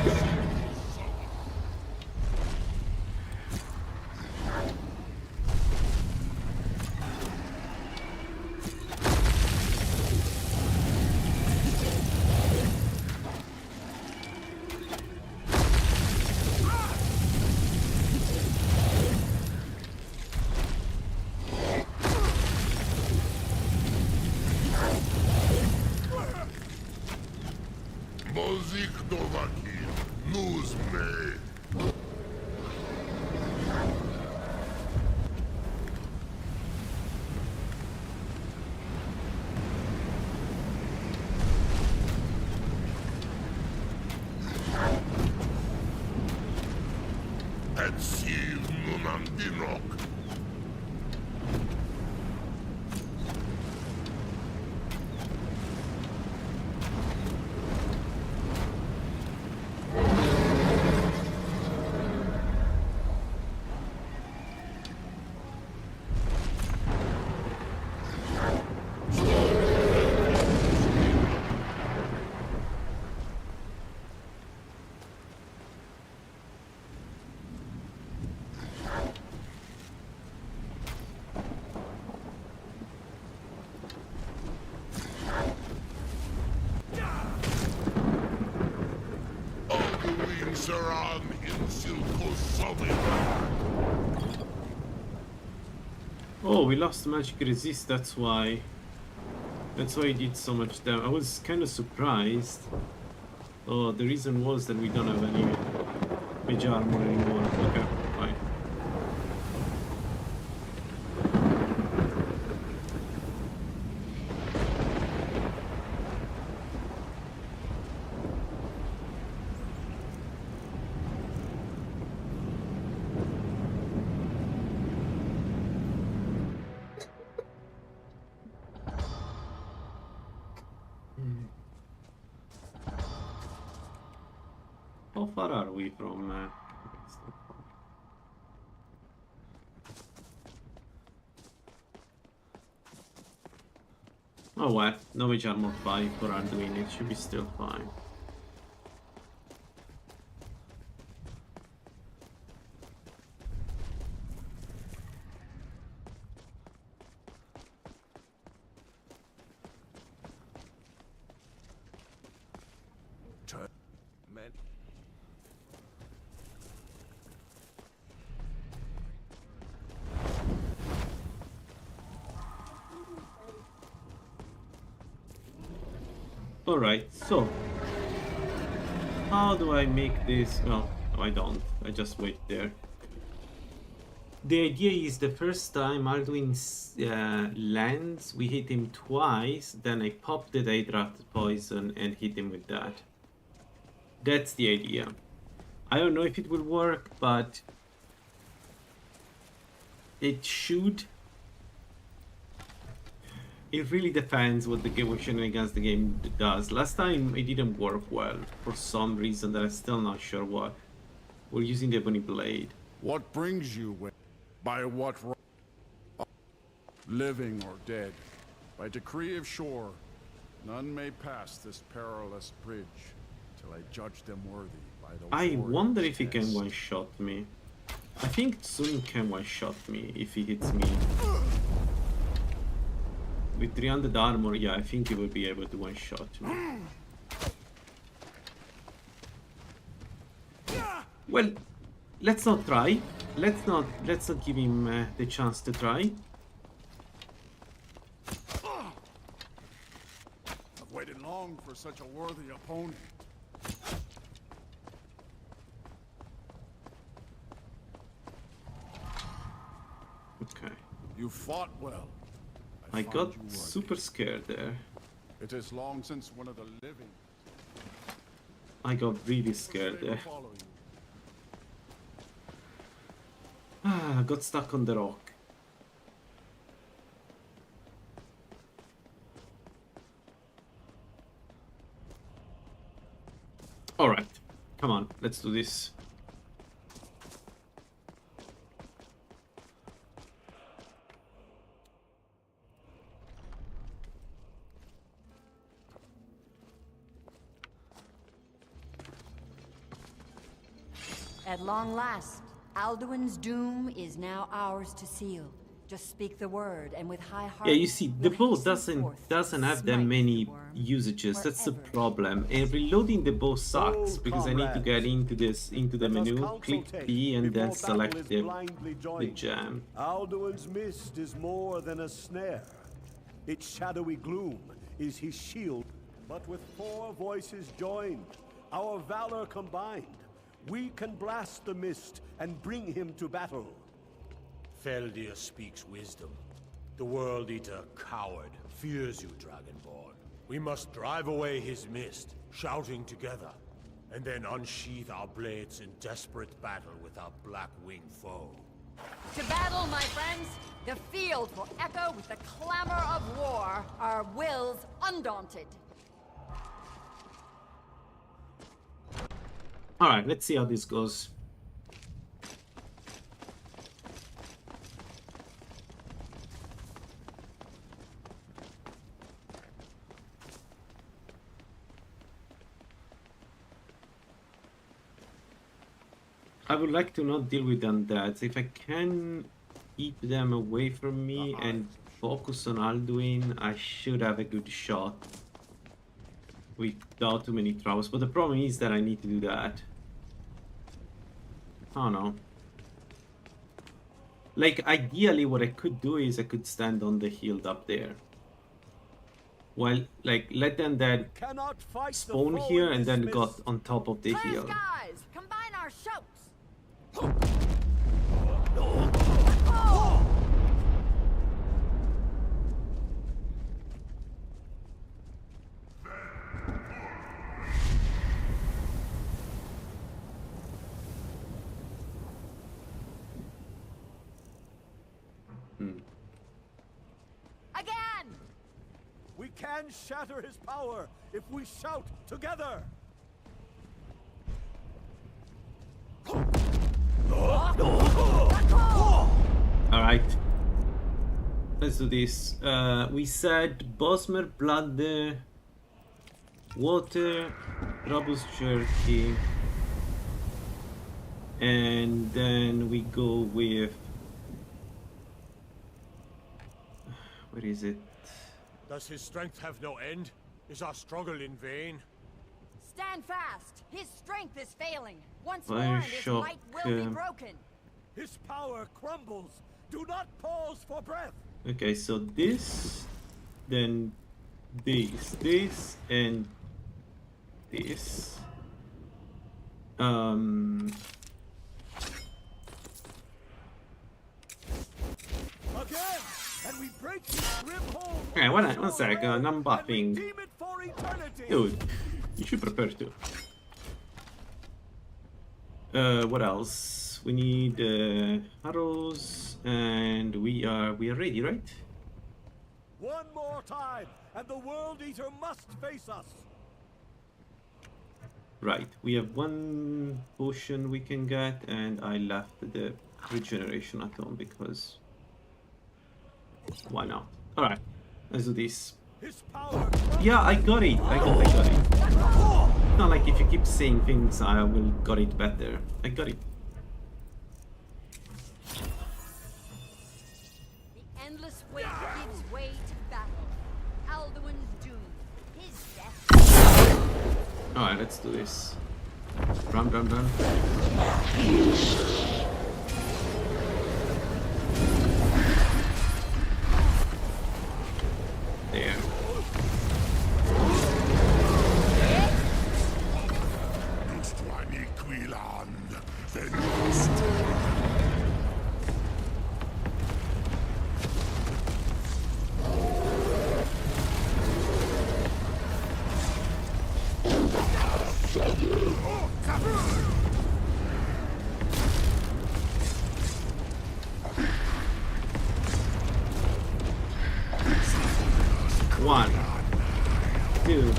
Oh, we lost magic resist, that's why. That's why he did so much damage. I was kind of surprised. Oh, the reason was that we don't have any mage armor anymore. Okay, fine. How far are we from? It's not far. Oh well, no mage armor 5 for Arduino, it should be still fine. Man. Alright, so how do I make this? Well, no, I don't. I just wait there. The idea is the first time Alduin lands, we hit him twice, then I pop the Hydrate poison and hit him with that. That's the idea. I don't know if it will work, but it should. It really depends what the game against the game does. Last time it didn't work well for some reason that I'm still not sure what. We're using the Ebony Blade. What brings you with? By what right? Living or dead? By decree of shore, none may pass this perilous bridge till I judge them worthy by the I wonder if he test. can one-shot me. I think Tsun can one-shot me if he hits me. With 300 armor, yeah, I think he will be able to one-shot me. Well, let's not try. Let's not give him the chance to try. I've waited long for such a worthy opponent. Okay. You fought well. I found got you worthy. super scared there. It is long since one of the living. I got really scared there. Ah, got stuck on the rock. Alright, come on, let's do this. At long last, Alduin's doom is now ours to seal. Just speak the word, and with high heart. Yeah, you see, the we'll bow hasten forth doesn't to have that smite many the worm, usages. That's the wherever it problem. And reloading the bow sucks because I need to get into the menu, click P, and then select the jam. Alduin's mist is more than a snare. Its shadowy gloom is his shield. But with 4 voices joined, our valor combined, we can blast the mist and bring him to battle. Feldir speaks wisdom. The World Eater, coward, fears you, Dragonborn. We must drive away his mist, shouting together, and then unsheath our blades in desperate battle with our black-winged foe. To battle, my friends! The field will echo with the clamor of war, our wills undaunted. Alright, let's see how this goes. I would like to not deal with undeads. If I can keep them away from me and focus on Alduin, I should have a good shot without too many troubles. But the problem is that I need to do that. I don't know. Like, ideally what I could do is I could stand on the hill up there. While, like, let them then Cannot fight the spawn foe here in and this then mist. got on top of the Clear hill. skies! Combine our shouts! Again! We can shatter his power if we shout together. Alright. Let's do this. We said Bosmer, Blood, Water, Robust Jerky. And then we go with... Where is it? Does his strength have no end? Is our struggle in vain? Stand fast! His strength is failing! Once Fire more, and his shock, might will be broken! His power crumbles. Do not pause for breath. Okay, so this, then this, and this. Again, and we break his grim hold. Okay, one sec, I'm buffing. Redeem it for eternity. Dude, you should prepare to. What else? We need arrows, and we are ready, right? One more time, and the World Eater must face us. Right, we have one potion we can get, and I left the regeneration at home because why not? All right, let's do this. Yeah, I got it. I got it. It's not like if you keep saying things, I will got it better. I got it. The endless wait gives way to battle. Alduin's doom. His death. All right, let's do this. Run. There. One, 2,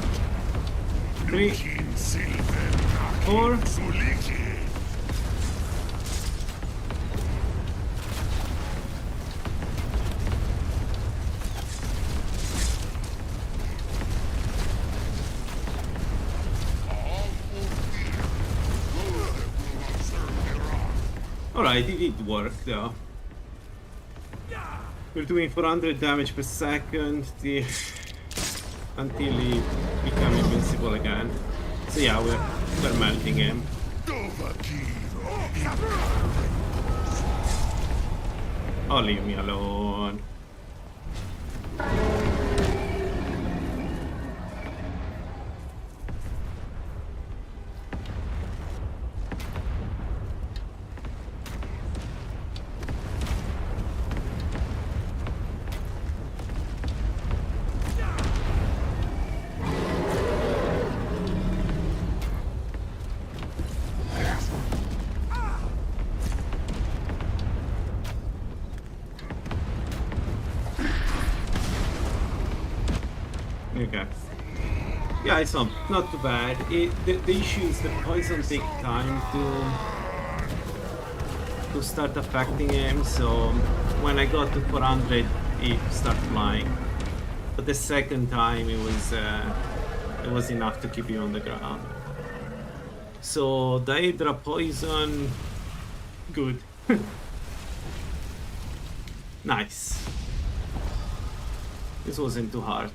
3, 4. Alright, it did work though. We're doing 400 damage per second until he becomes invincible again. So yeah, we're melting him. Oh, leave me alone. Okay. Yeah, it's not too bad. The issue is the poison take time to start affecting him, so when I got to 400 he started flying. But the second time it was enough to keep him on the ground. So Daedra poison, good. Nice. This wasn't too hard.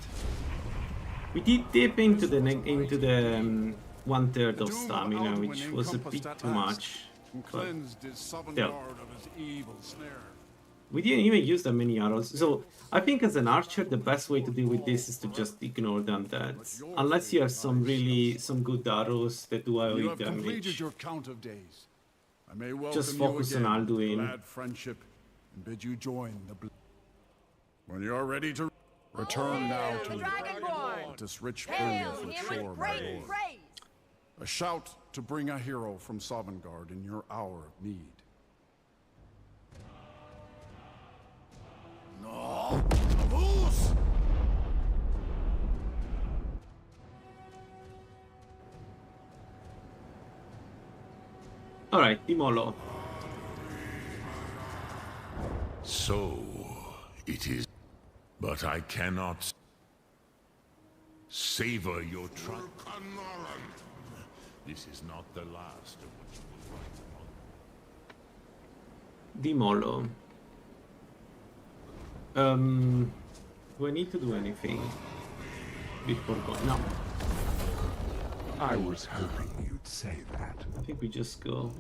We did dip into the 1/3 of stamina, which was a bit too much. And cleansed his southern still. guard of his evil snare. We didn't even use that many arrows. So I think as an archer, the best way to deal with this is to just ignore the undeads. Unless you have some good arrows that do You AoE have completed damage. your count of days. I may Just welcome focus you again on to Alduin. glad friendship and bid you join the. When you're ready to return now to this rich brilliant shore, my lord. A shout to bring a hero from Sovngarde in your hour of need. No! Vos! Alright, Dimolo. So, it is. But I cannot savor your triumph. This is not the last of what you will write Dimolo. Do I need to do anything before going? No. I was hoping you'd say that. I think we just go.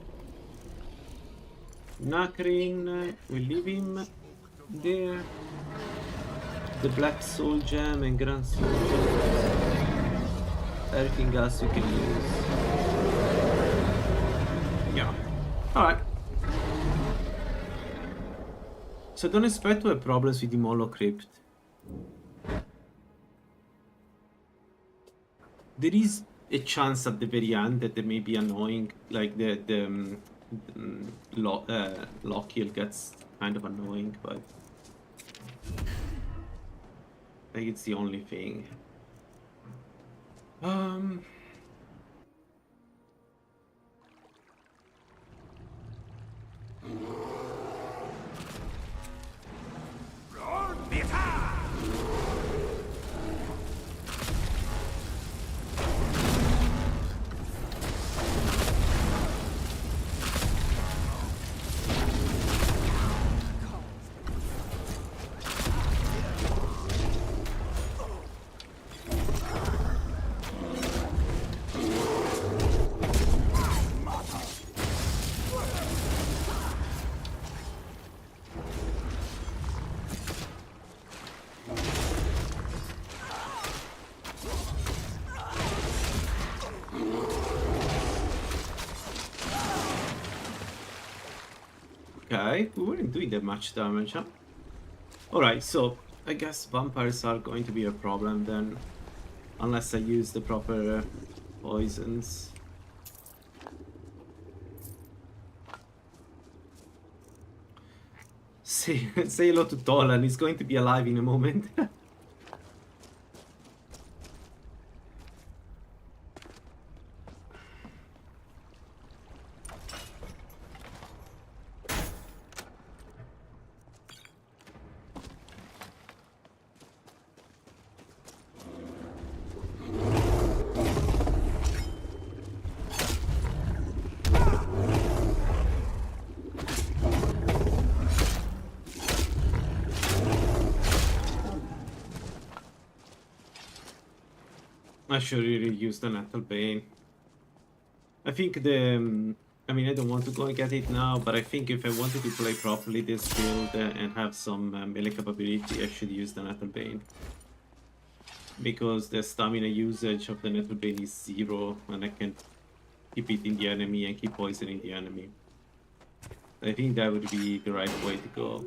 Nakarin, we leave him there. The Black Soul Gem and Grand Soul Gem. Everything else you can use. Yeah. Alright. So don't expect to have problems with the Molo Crypt. There is a chance at the very end that they may be annoying, like the lock kill gets kind of annoying, but I think it's the only thing. Okay, we weren't doing that much damage, huh? Alright, so I guess vampires are going to be a problem then. Unless I use the proper poisons. Say hello to Tolan, he's going to be alive in a moment. I should really use the Nettle Bane. I think the... I mean, I don't want to go and get it now, but I think if I wanted to play properly this build and have some melee capability, I should use the Nettle Bane. Because the stamina usage of the Nettle Bane is 0, and I can keep hitting the enemy and keep poisoning the enemy. I think that would be the right way to go.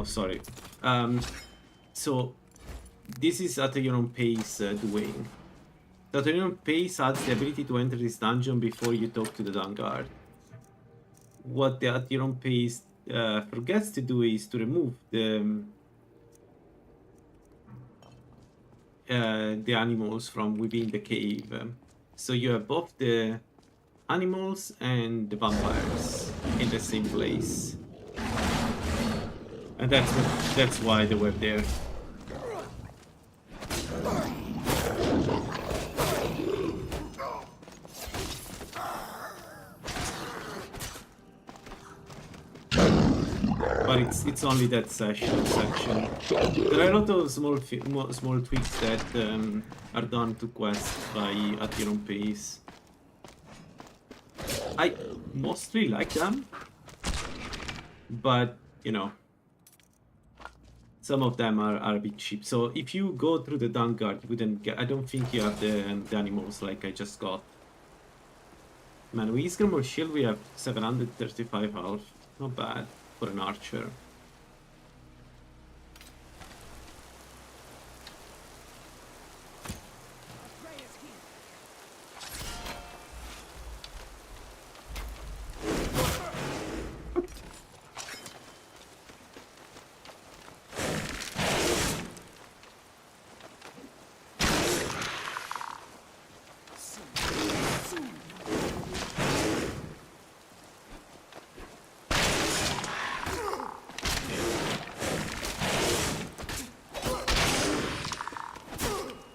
Oh, sorry. So this is at your own pace doing. So at your own pace adds the ability to enter this dungeon before you talk to the Dunguard. What the at your own pace forgets to do is to remove the animals from within the cave. So you have both the animals and the vampires in the same place. And that's why they were there. But it's only that section. There are a lot of small tweaks that are done to quests by at your own pace. I mostly like them, but you know, some of them are a bit cheap. So if you go through the Dunguard, you wouldn't get. I don't think you have the animals like I just got. Man, with Iskramor Shield we have 735 health. Not bad for an archer.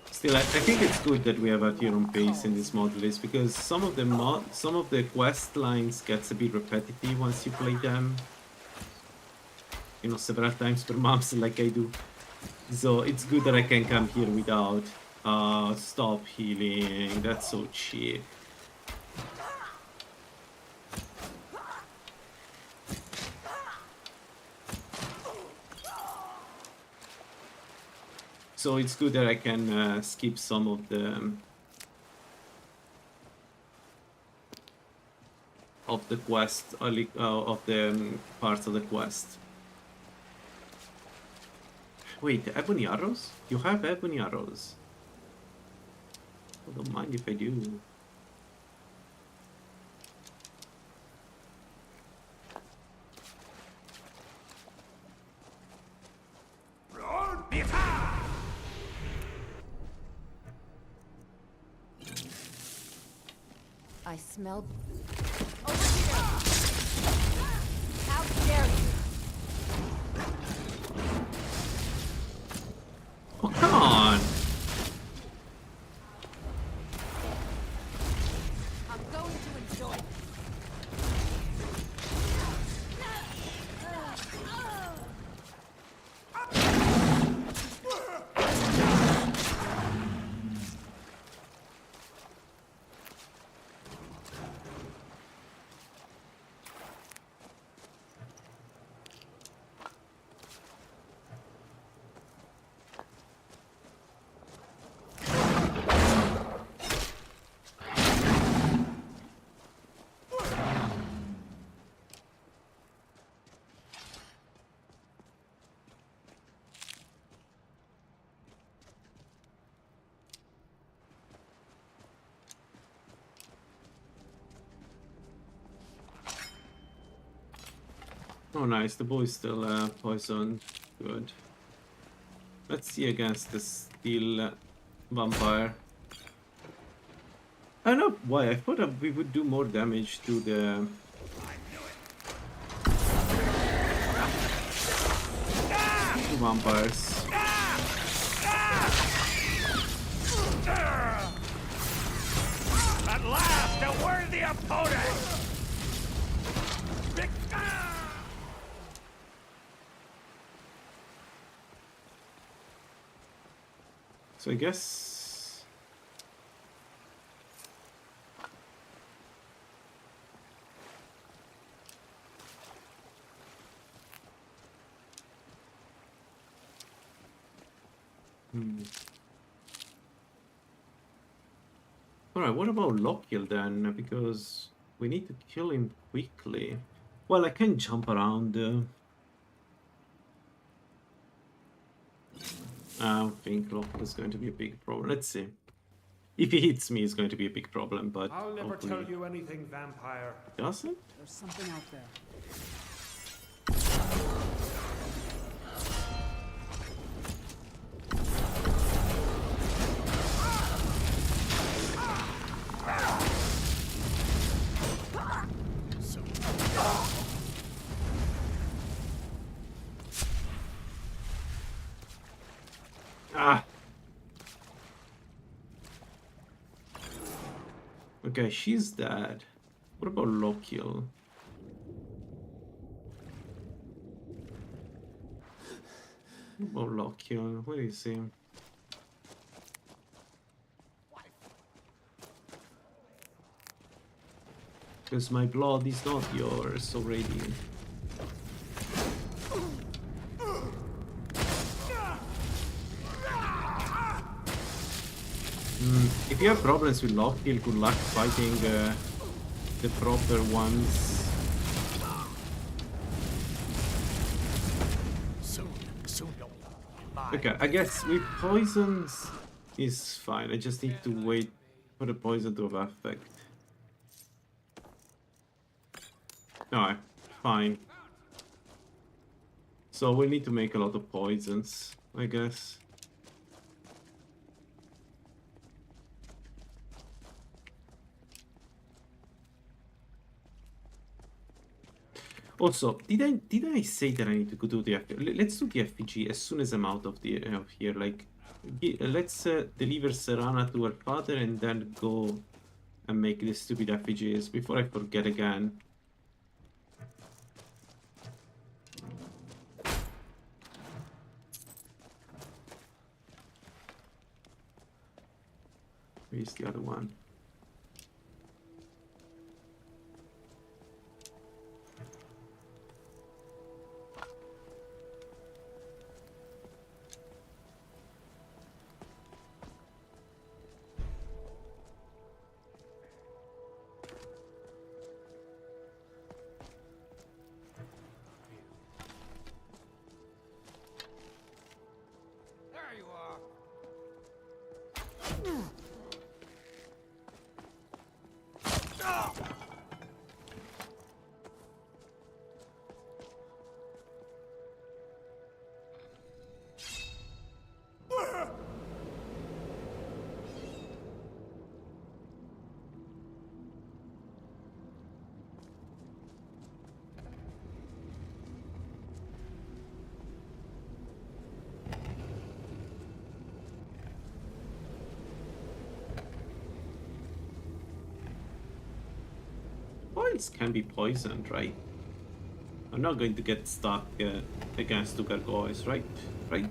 Still, I think it's good that we have at your own pace in this mod list because some of the quest lines gets a bit repetitive once you play them. You know, several times per month like I do. So it's good that I can come here without stop healing. That's so cheap. So it's good that I can skip some of the quest, of the parts of the quest. Wait, ebony arrows? You have ebony arrows. I don't mind if I do. I smell... Over here! How dare you! Oh, come on! I'm going to enjoy it. Oh nice, the boy is still poisoned. Good. Let's see against the steel vampire. I don't know why, I thought that we would do more damage to the... vampires. At last, a worthy opponent! So I guess... Alright, what about Lokiel then? Because we need to kill him quickly. Well, I can jump around. I don't think Loki is going to be a big problem. Let's see. If he hits me, it's going to be a big problem, but I'll never hopefully tell you anything, vampire. doesn't? There's something out there. Ah! Okay, she's dead. What about Lokiel? What about Lokiel? Where is he? Because my blood is not yours already. If you have problems with Lockkill, good luck fighting the proper ones. Okay, I guess with poisons is fine. I just need to wait for the poison to have effect. Alright, fine. So we need to make a lot of poisons, I guess. Also, did I say that I need to go do the let's do the FPG as soon as I'm out of the of here. Like, let's deliver Serana to her father and then go and make the stupid FPGs before I forget again. Where's the other one? Oils can be poisoned, right? I'm not going to get stuck against two gargoyles, right? Right?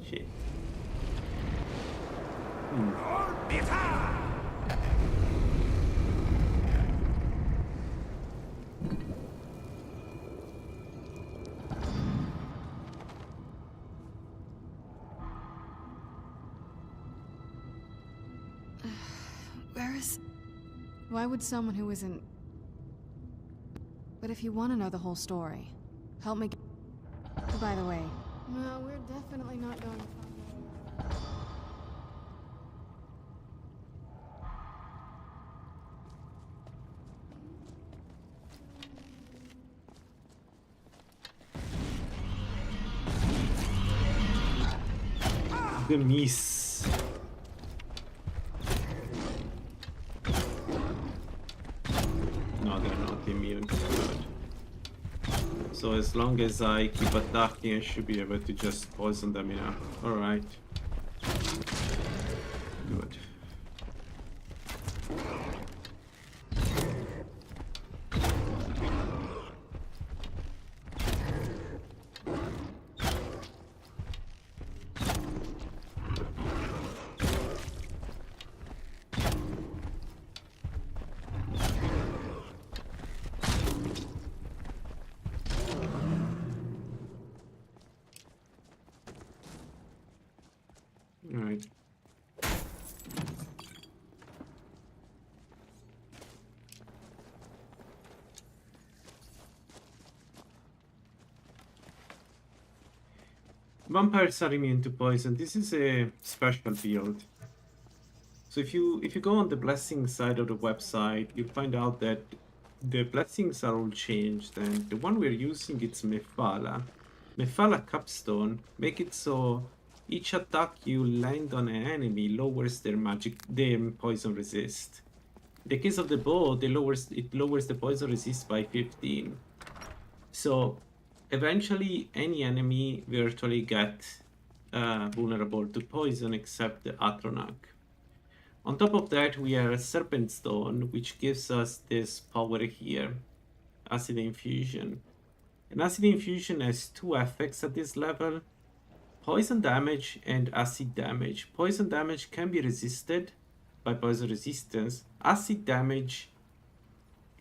Shit. Where is... Why would someone who isn't... But if you want to know the whole story, help me... By the way... No, we're definitely not going to find The miss. No, they're not immune. Good. So as long as I keep attacking, I should be able to just poison them enough. Alright. Good. Vampires are immune to poison. This is a special build. So if you go on the blessing side of the website, you'll find out that the blessings are all changed, and the one we're using it's Mephala. Mephala Capstone make it so each attack you land on an enemy lowers their poison resist. In the case of the bow, it lowers the poison resist by 15. So eventually any enemy virtually get vulnerable to poison except the Atronach. On top of that, we have a Serpent Stone, which gives us this power here, Acid Infusion. And Acid Infusion has two effects at this level, poison damage and acid damage. Poison damage can be resisted by poison resistance. Acid damage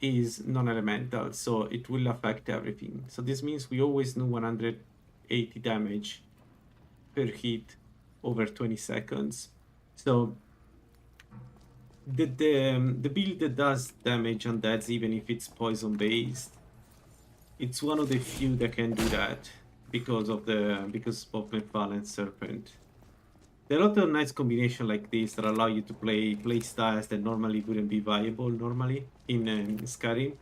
is non-elemental, so it will affect everything. So this means we always do 180 damage per hit over 20 seconds. So the build that does damage on that, even if it's poison based, it's one of the few that can do that because of Mephala and Serpent. There are a lot of nice combinations like this that allow you to play styles that normally wouldn't be viable normally in Skyrim.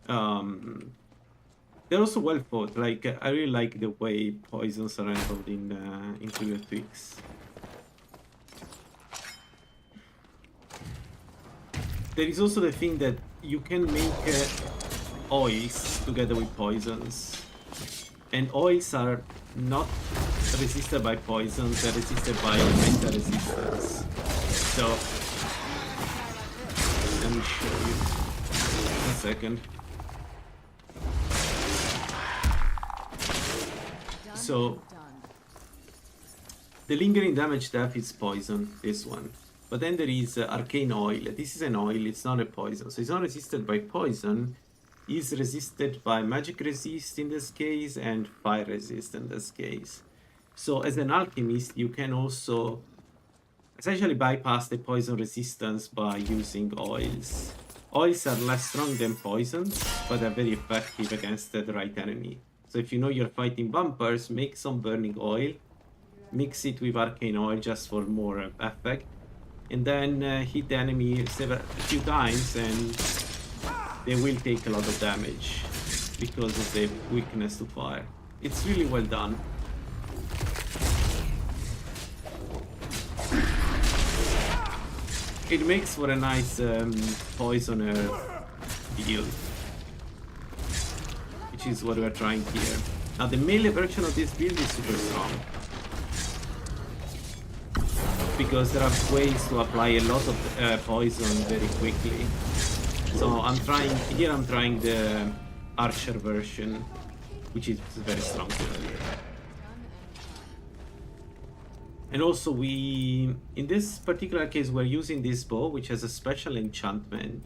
They're also well thought. Like I really like the way poisons are handled in 3bftweaks. There is also the thing that you can make oils together with poisons, and oils are not resisted by poisons, they're resisted by elemental resistance. So let me show you. A second. So the lingering damage death is poison, this one. But then there is arcane oil. This is an oil, it's not a poison. So it's not resisted by poison. It's resisted by magic resist in this case and fire resist in this case. So as an alchemist, you can also essentially bypass the poison resistance by using oils. Oils are less strong than poisons, but are very effective against the right enemy. So if you know you're fighting vampires, make some burning oil, mix it with arcane oil just for more effect, and then hit the enemy a few times and they will take a lot of damage because of the weakness to fire. It's really well done. It makes for a nice poisoner build, which is what we're trying here. Now the melee version of this build is super strong, because there are ways to apply a lot of poison very quickly. So I'm trying the archer version, which is very strong. And also in this particular case, we're using this bow, which has a special enchantment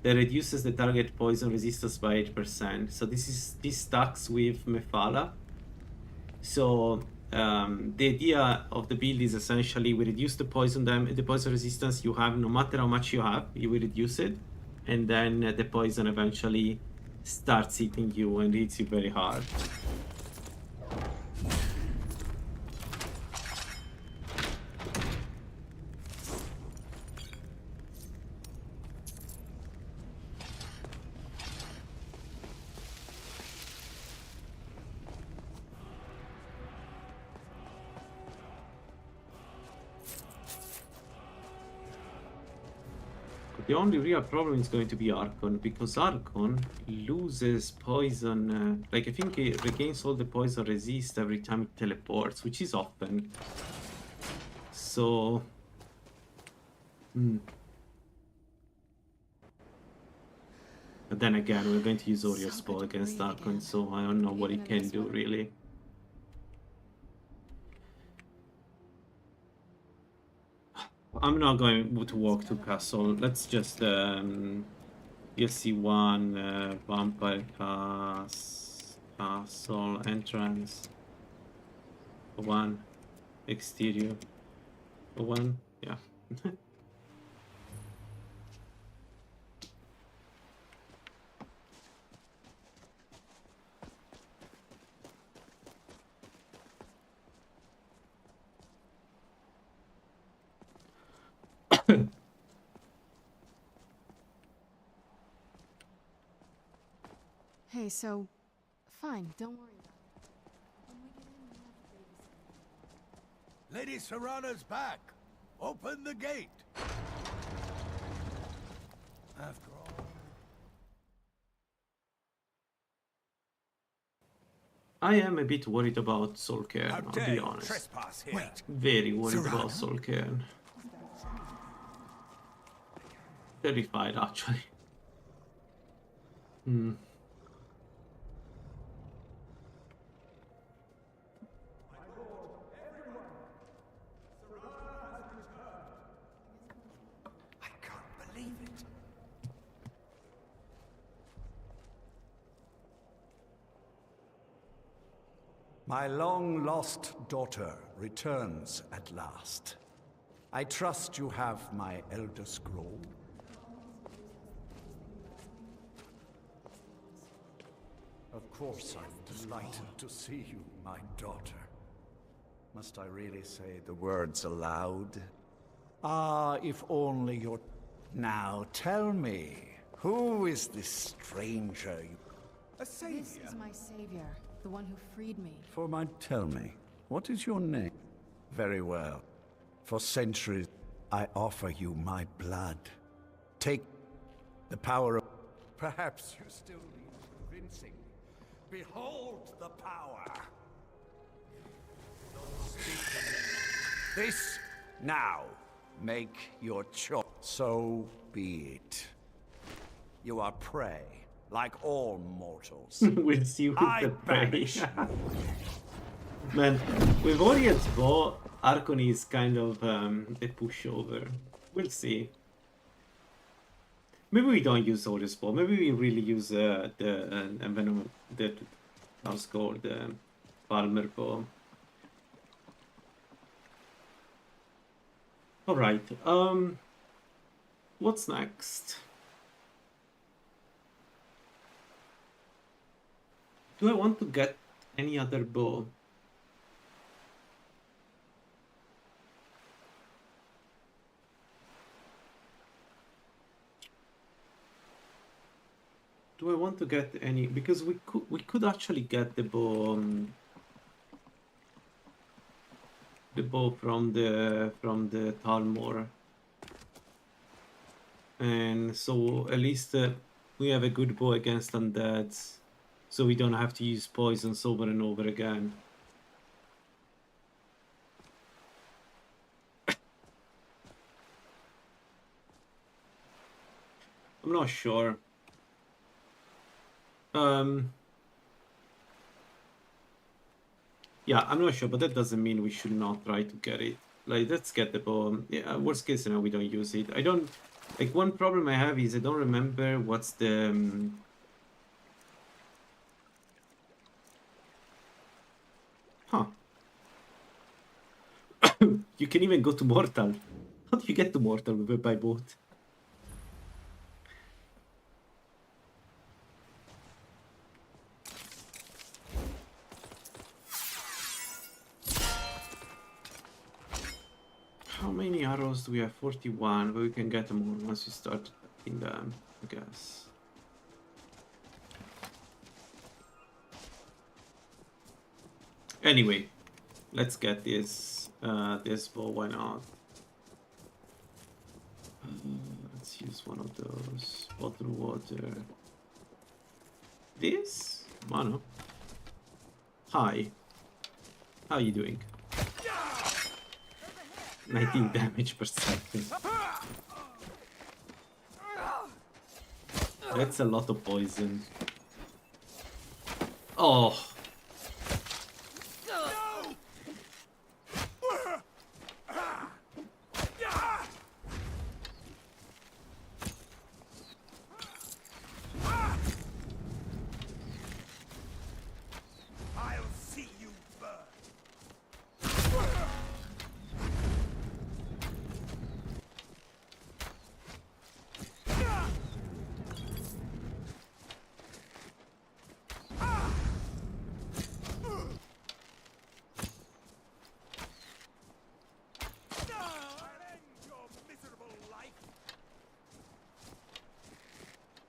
that reduces the target poison resistance by 8%. So this stacks with Mephala. So the idea of the build is essentially we reduce the poison resistance you have. No matter how much you have, you will reduce it, and then the poison eventually starts hitting you and hits you very hard. The only real problem is going to be Archon, because Archon loses poison, like I think it regains all the poison resist every time it teleports, which is often. So... But then again, we're going to use Warrior's Bow against Archon, so I don't know what it can do really. I'm not going to walk to castle. Let's just DLC 1 vampire castle entrance. 1 exterior. 1, yeah. Hey, so... Fine, don't worry about it. Lady Serana's back. Open the gate. After all... I am a bit worried about Solcairn, How I'll dare be you honest. trespass here? Wait. Very worried Serana? about Solcairn. Terrified, actually. Hmm. I can't believe it. My long-lost daughter returns at last. I trust you have my Elder Scroll. Of course I'm delighted to see you, my daughter. Must I really say the words aloud? Ah, if only you're... Now tell me, who is this stranger you... This is my savior, the one who freed me. Tell me, what is your name? Very well. For centuries, I offer you my blood. Take the power of... Perhaps you still need convincing. Behold the power! This, now, make your choice. So be it. You are prey, like all mortals. We'll see who's I the prey. banish you. Man, with Orient's bow, Archon is kind of a pushover. We'll see. Maybe we don't use Orient's bow. Maybe we really use the Venom, how's it called, the Palmer bow. Alright, what's next? Do I want to get any other bow? Do I want to get any? Because we could actually get the bow from the Talmor, and so at least we have a good bow against undeads, so we don't have to use poisons over and over again. I'm not sure. Yeah, I'm not sure, but that doesn't mean we should not try to get it. Like, let's get the bow. Yeah, worst case scenario, we don't use it. I don't... Like, one problem I have is I don't remember what's the... Huh. You can even go to Mortal. How do you get to Mortal by boat? How many arrows do we have? 41, but we can get more once we start in them, I guess. Anyway, let's get this this bow, why not? Let's use one of those. Bottle water. This? Mano. Hi. How are you doing? 19 damage per second. That's a lot of poison. Oh.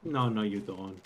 No, no, you don't.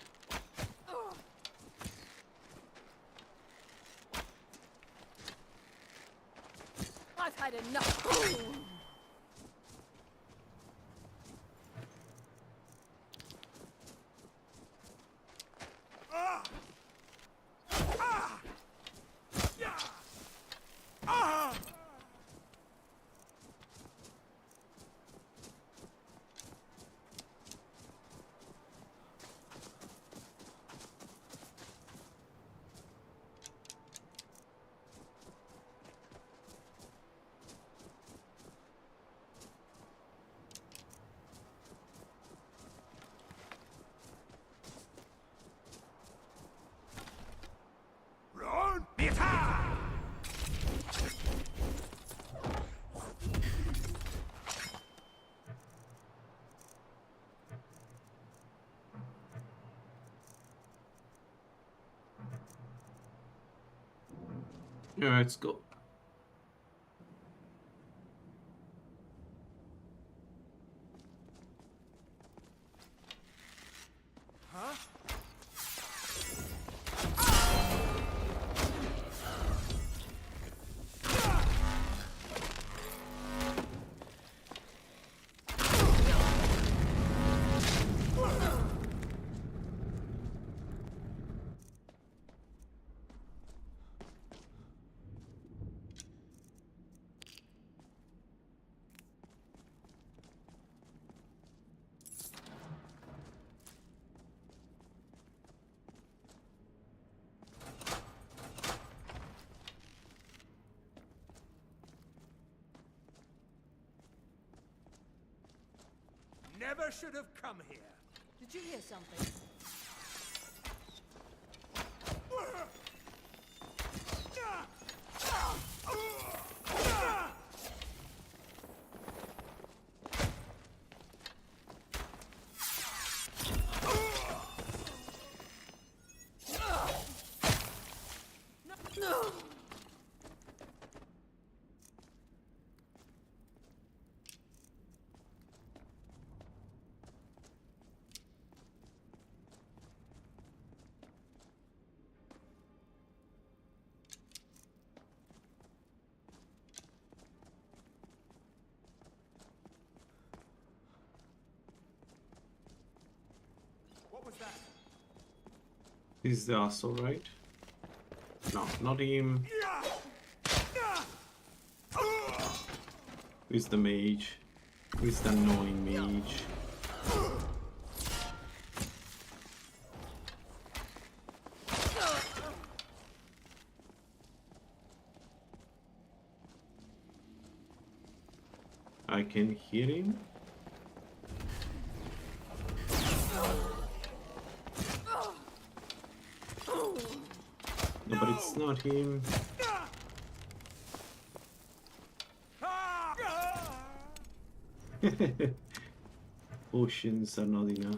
Alright, let's go. Never should have come here. Did you hear something? What was that? This is the asshole, right? No, not him. Who's the mage? Who's the annoying mage? I can hear him. No, but it's not him. Potions are not enough.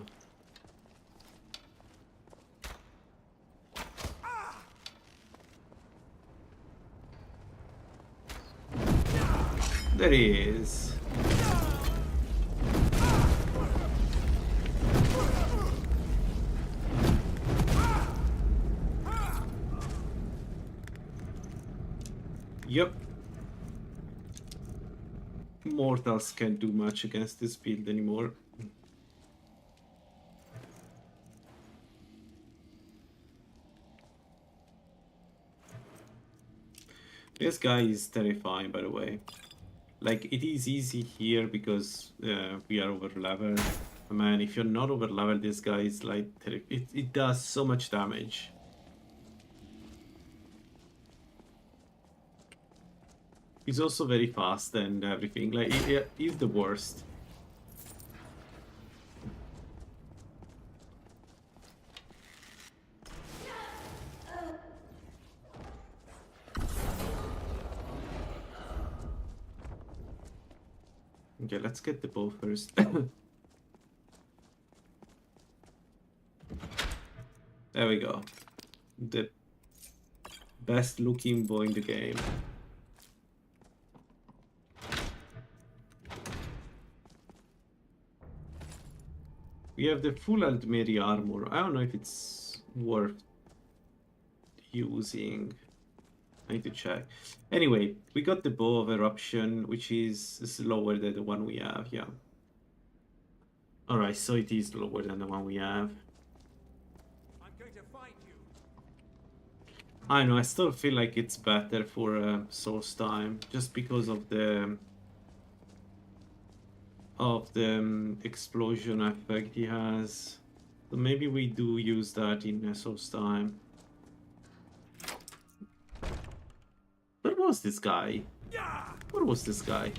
There he is. Yep. Mortals can't do much against this build anymore. This guy is terrifying, by the way. Like, it is easy here because we are over level. Man, if you're not over level, this guy is like, it does so much damage. He's also very fast and everything. Like, he's the worst. Okay, let's get the bow first. There we go. The best looking bow in the game. We have the full Aldmeri armor. I don't know if it's worth using. I need to check. Anyway, we got the bow of eruption, which is lower than the one we have, yeah. Alright, so it is lower than the one we have. I'm going to find you. I know, I still feel like it's better for source time, just because of the explosion effect he has. So maybe we do use that in source time. Where was this guy? Where was this guy?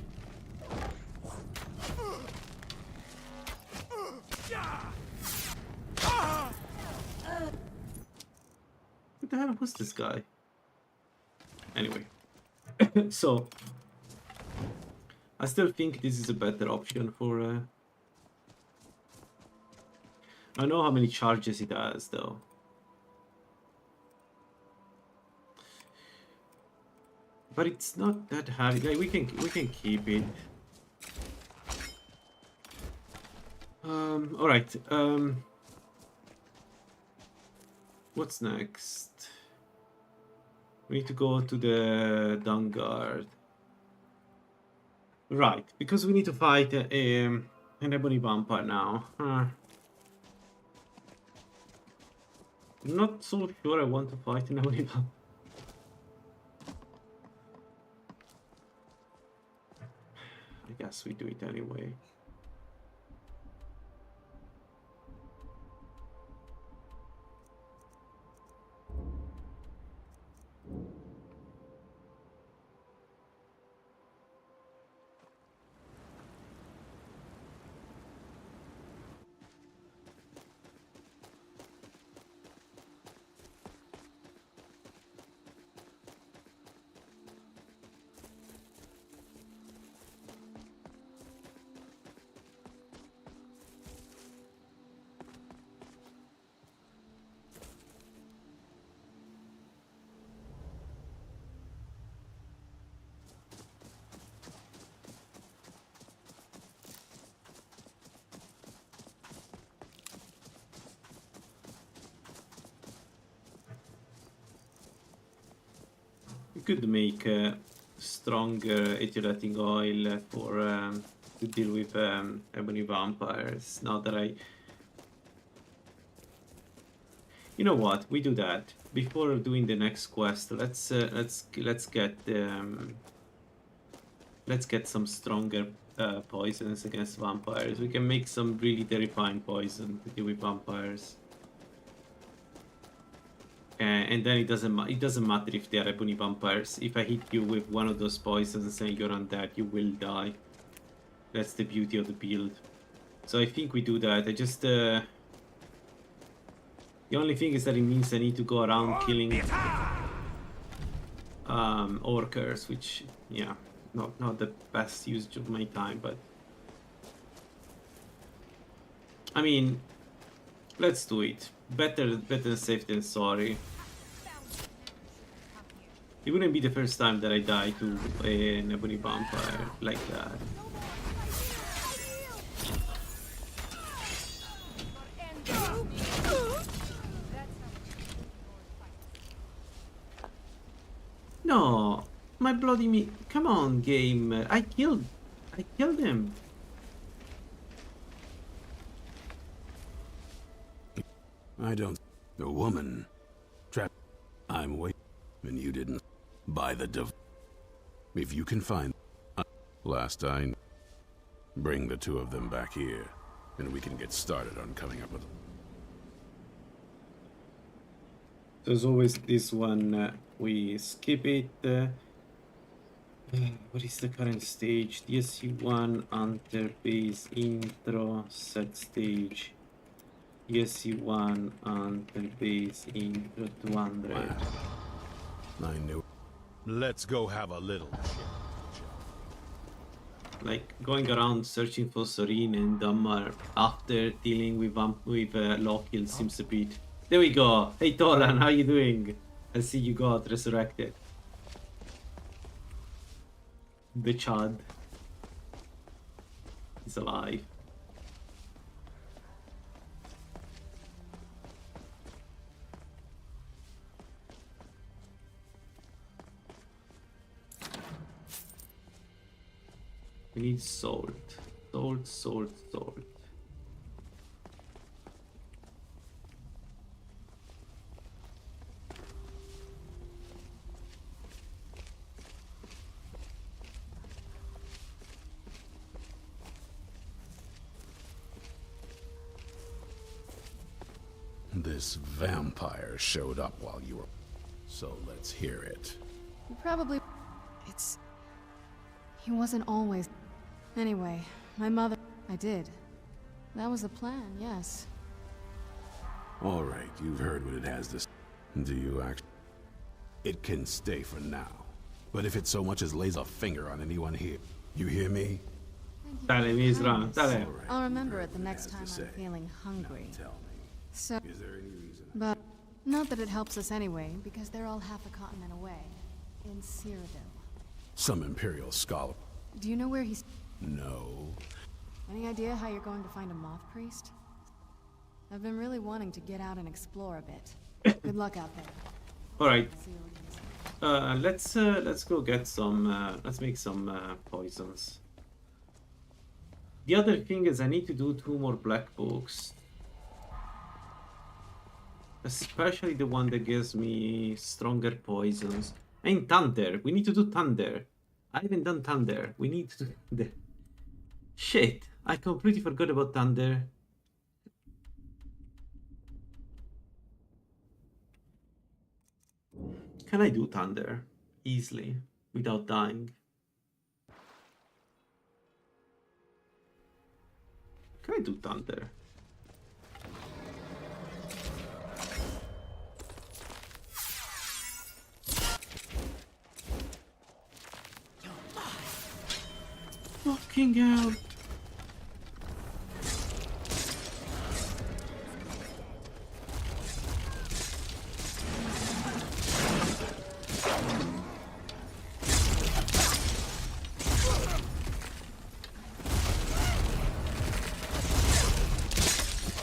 What the hell was this guy? Anyway. So I still think this is a better option for I know how many charges it has though. But it's not that hard. Like, we can keep it. All right. What's next? We need to go to the Dunguard. Right, because we need to fight an ebony vampire now. I'm not so sure I want to fight an ebony vampire. I guess we do it anyway. We could make stronger ethylating oil for to deal with ebony vampires. Now that you know what, we do that before doing the next quest. Let's get some stronger poisons against vampires. We can make some really terrifying poison to deal with vampires. And then it doesn't matter if they are ebony vampires. If I hit you with one of those poisons and you're undead, you will die. That's the beauty of the build. So I think we do that. I just the only thing is that it means I need to go around killing orcers, which, yeah, not the best use of my time, but I mean, let's do it. Better safe than sorry. It wouldn't be the first time that I die to an ebony vampire like that. No, my bloody me! Come on, game! I killed him. I don't. A woman. Trapped. I'm waiting. And you didn't. By the div. If you can find. Last I. Bring the two of them back here. And we can get started on coming up with. There's always this one. We skip it. What is the current stage? DSC1 Hunter base intro set stage. DSC1 Hunter base intro 200. Wow. I knew. Let's go have a little Like going around searching for Sorin and Dammar after dealing with Lokiel seems a bit. There we go. Hey Toran, how you doing? I see you got resurrected. The Chad is alive. We need salt. Salt. This vampire showed up while you were... So let's hear it. You probably... He wasn't always... Anyway, my mother... I did. That was the plan, yes. All right, you've heard what it has to... Do you actually... It can stay for now. But if it so much as lays a finger on anyone here, you hear me? Dale, Misra, dale. I'll remember it the next time I'm feeling hungry. So... Is there any reason? But... Not that it helps us anyway, because they're all half a continent away. In Cyrodiil. some Imperial scholar. Do you know where he's... No. Any idea how you're going to find a moth priest? I've been really wanting to get out and explore a bit. Good luck out there. All right. Let's go get some. Let's make some poisons. The other thing is I need to do 2 more black books. Especially the one that gives me stronger poisons. And thunder. We need to do thunder. I haven't done thunder. We need to do the... Shit. I completely forgot about thunder. Can I do thunder easily without dying? Can I do thunder? Fucking hell.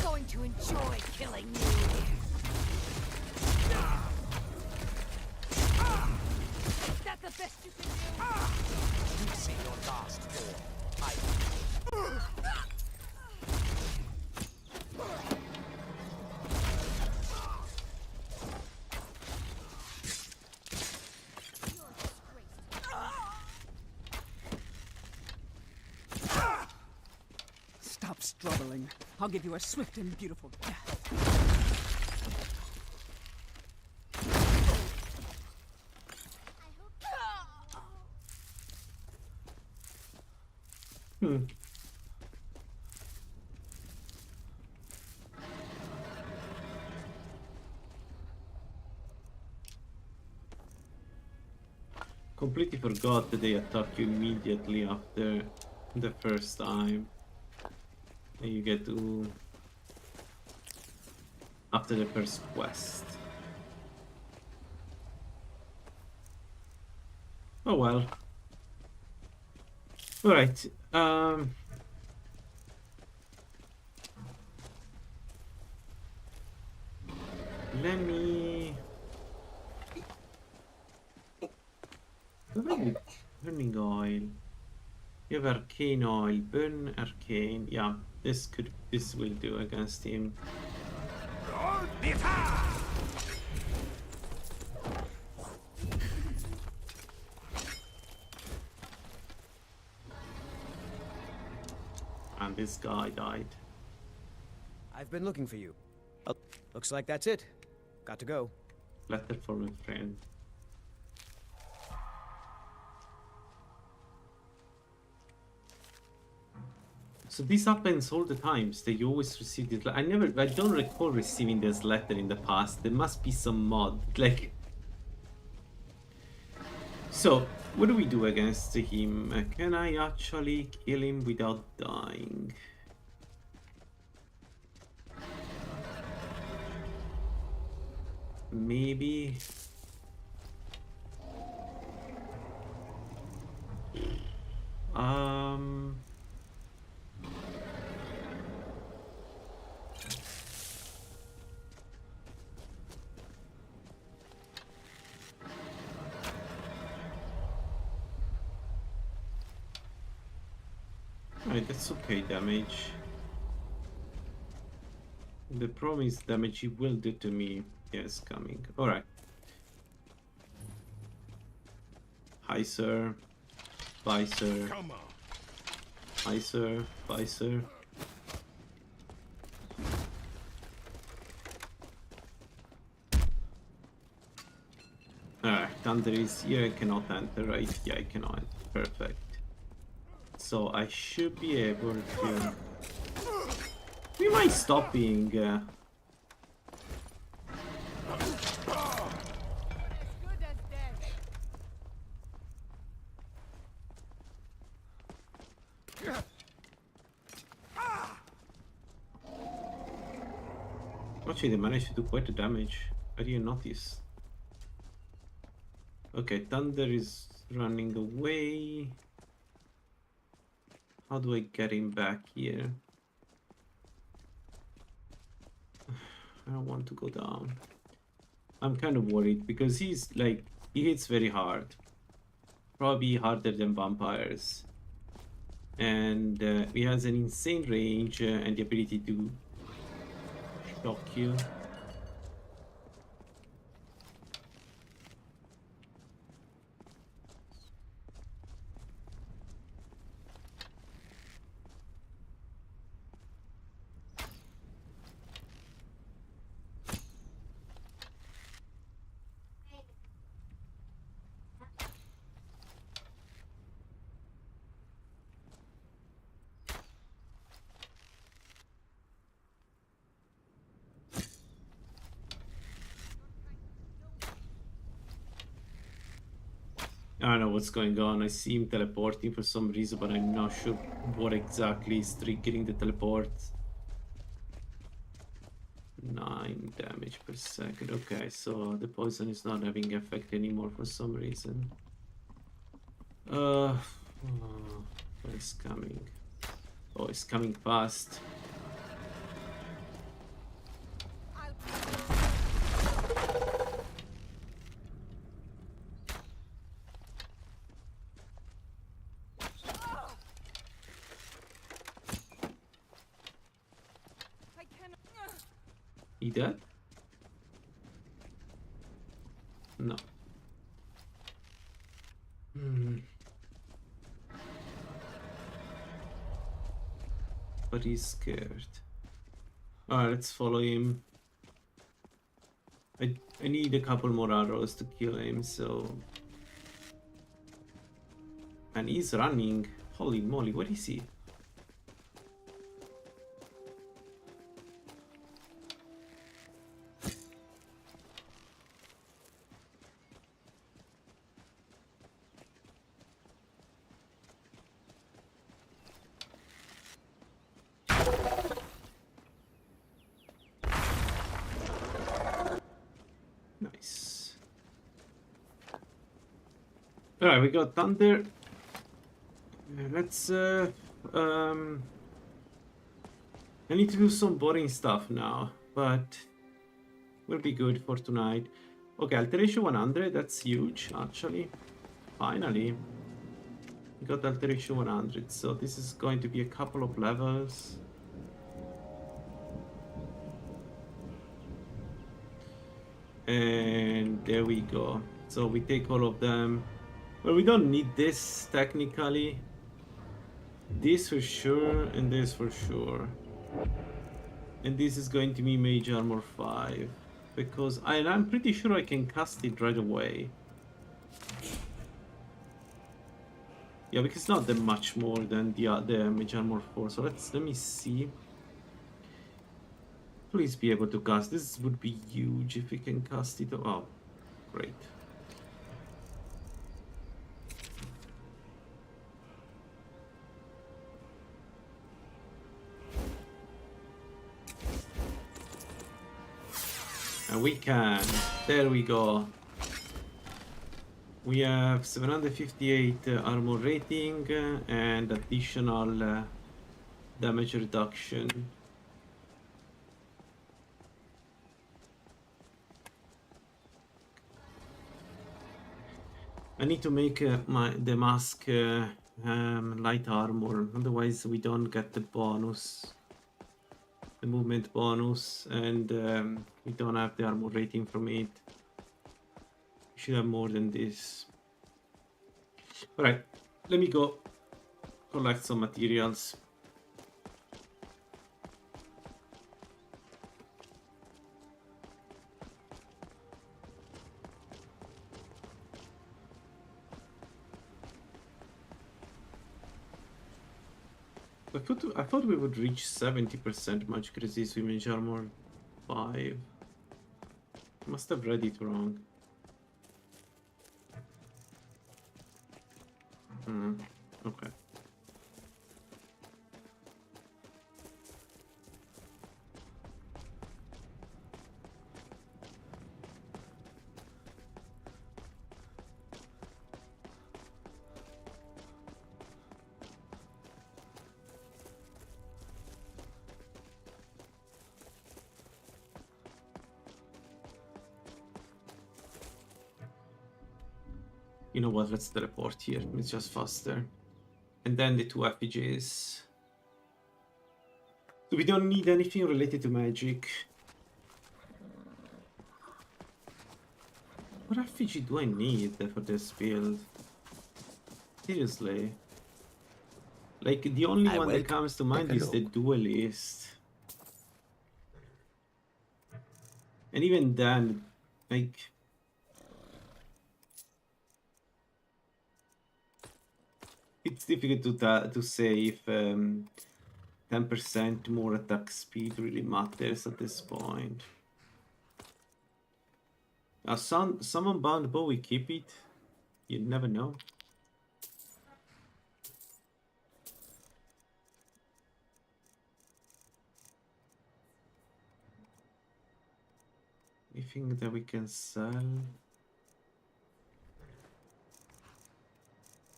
Going to enjoy killing you. Is that the best you can do? You've seen your last form. Stop struggling. I'll give you a swift and beautiful death. Completely forgot that they attack you immediately after the first time. And you get to... after the first quest. Oh well. Alright, let me... Burning oil. You have arcane oil. Burn arcane. Yeah, this will do against him. And this guy died. I've been looking for you. Oh, looks like that's it. Got to go. Letter from a friend. So this happens all the times that you always receive this. I don't recall receiving this letter in the past. There must be some mod, like. So what do we do against him? Can I actually kill him without dying? Maybe. Alright, that's okay damage. The problem is damage he will do to me. Yes, coming. Alright. Hi, sir. Bye, sir. Come on. Hi, sir. Bye, sir. Alright, thunder is here. I cannot enter, right? Yeah, I cannot. Perfect. So I should be able to... We might stop being... Actually, they managed to do quite a damage. I didn't notice. Okay, thunder is running away. How do I get him back here? I don't want to go down. I'm kind of worried because he's like, he hits very hard. Probably harder than vampires. And he has an insane range and the ability to shock you. I don't know what's going on. I see him teleporting for some reason, but I'm not sure what exactly is triggering the teleport. 9 damage per second. Okay, so the poison is not having effect anymore for some reason. What is coming? Oh, it's coming fast. He dead? No. But he's scared. Alright, let's follow him. I need a couple more arrows to kill him, so... And he's running. Holy moly, where is he? Nice. Alright, we got thunder. Let's I need to do some boring stuff now, but will be good for tonight. Okay, alteration 100, that's huge actually. Finally. We got alteration 100, so this is going to be a couple of levels. And there we go. So we take all of them. Well, we don't need this technically. This for sure, and this for sure. And this is going to be Mage Armor 5. Because I'm pretty sure I can cast it right away. Yeah, because it's not that much more than the Mage Armor 4. So let me see. Please be able to cast. This would be huge if we can cast it. Oh, great. And we can. There we go. We have 758 armor rating and additional damage reduction. I need to make the mask light armor, otherwise we don't get the bonus, the movement bonus, and we don't have the armor rating from it. We should have more than this. Alright, let me go collect some materials. I thought we would reach 70% magic resist with Mage Armor 5. Must have read it wrong. Okay. You know what? Let's teleport here. It's just faster. And then the 2 effigies. So we don't need anything related to magic. What effigy do I need for this build? Seriously. Like, the only one that comes to mind is the duelist. And even then, like... It's difficult to say if 10% more attack speed really matters at this point. Summon bound bow, we keep it. You never know. Anything that we can sell?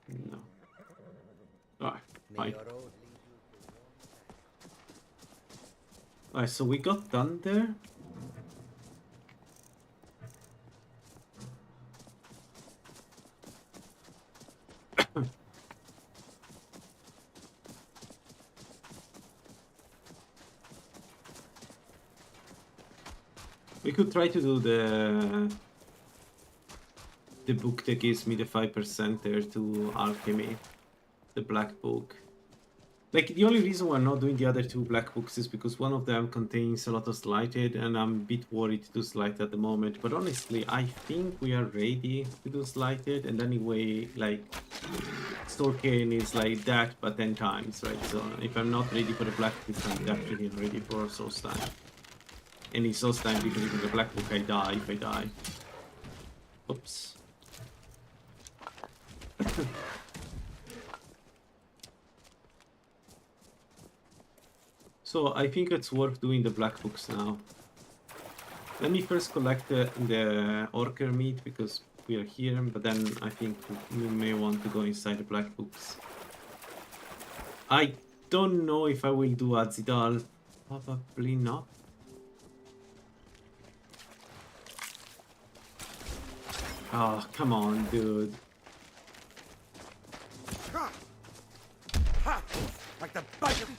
No. Alright, fine. Alright, so we got thunder. We could try to do the book that gives me the 5% there to alchemy, the black book. Like, the only reason we're not doing the other 2 black books is because one of them contains a lot of slighted, and I'm a bit worried to do slighted at the moment. But honestly, I think we are ready to do slighted, and anyway, like, Storkane is like that, but 10 times, right? So if I'm not ready for the black book, I'm definitely ready for Solstein. And in Solstein, because in the black book, I die if I die. Oops. So I think it's worth doing the black books now. Let me first collect the orker meat because we are here, but then I think we may want to go inside the black books. I don't know if I will do Azidal. Probably not. Oh, come on, dude. Like the bite of...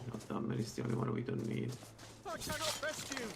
Not that many is the only one we don't need. I cannot rescue.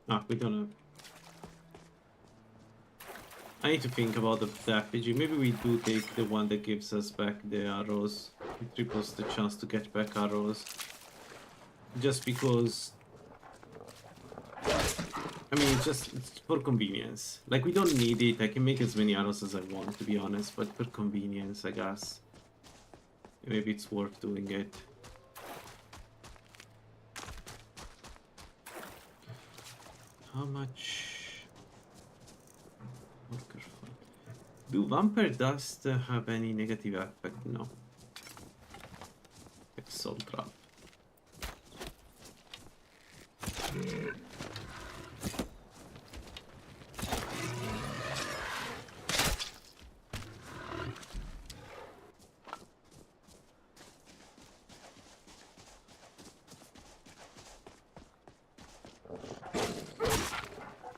Ah, we don't know. I need to think about the RPG. Maybe we do take the one that gives us back the arrows. It triples the chance to get back arrows. Just because... I mean, it's for convenience. Like, we don't need it. I can make as many arrows as I want, to be honest. But for convenience, I guess. Maybe it's worth doing it. How much... Do vampire dust have any negative effect? No. Like soul trap.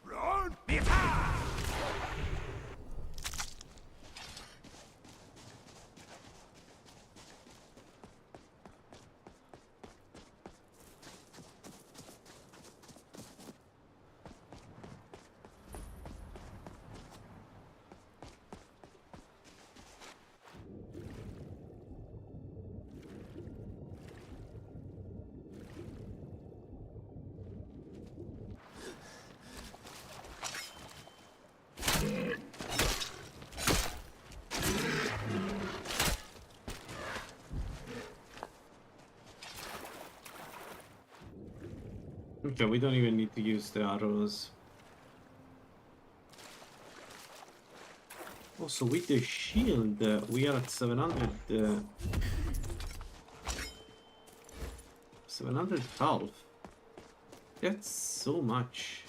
Run! Okay, we don't even need to use the arrows. Also, with the shield, we are at 700. 700 health. That's so much.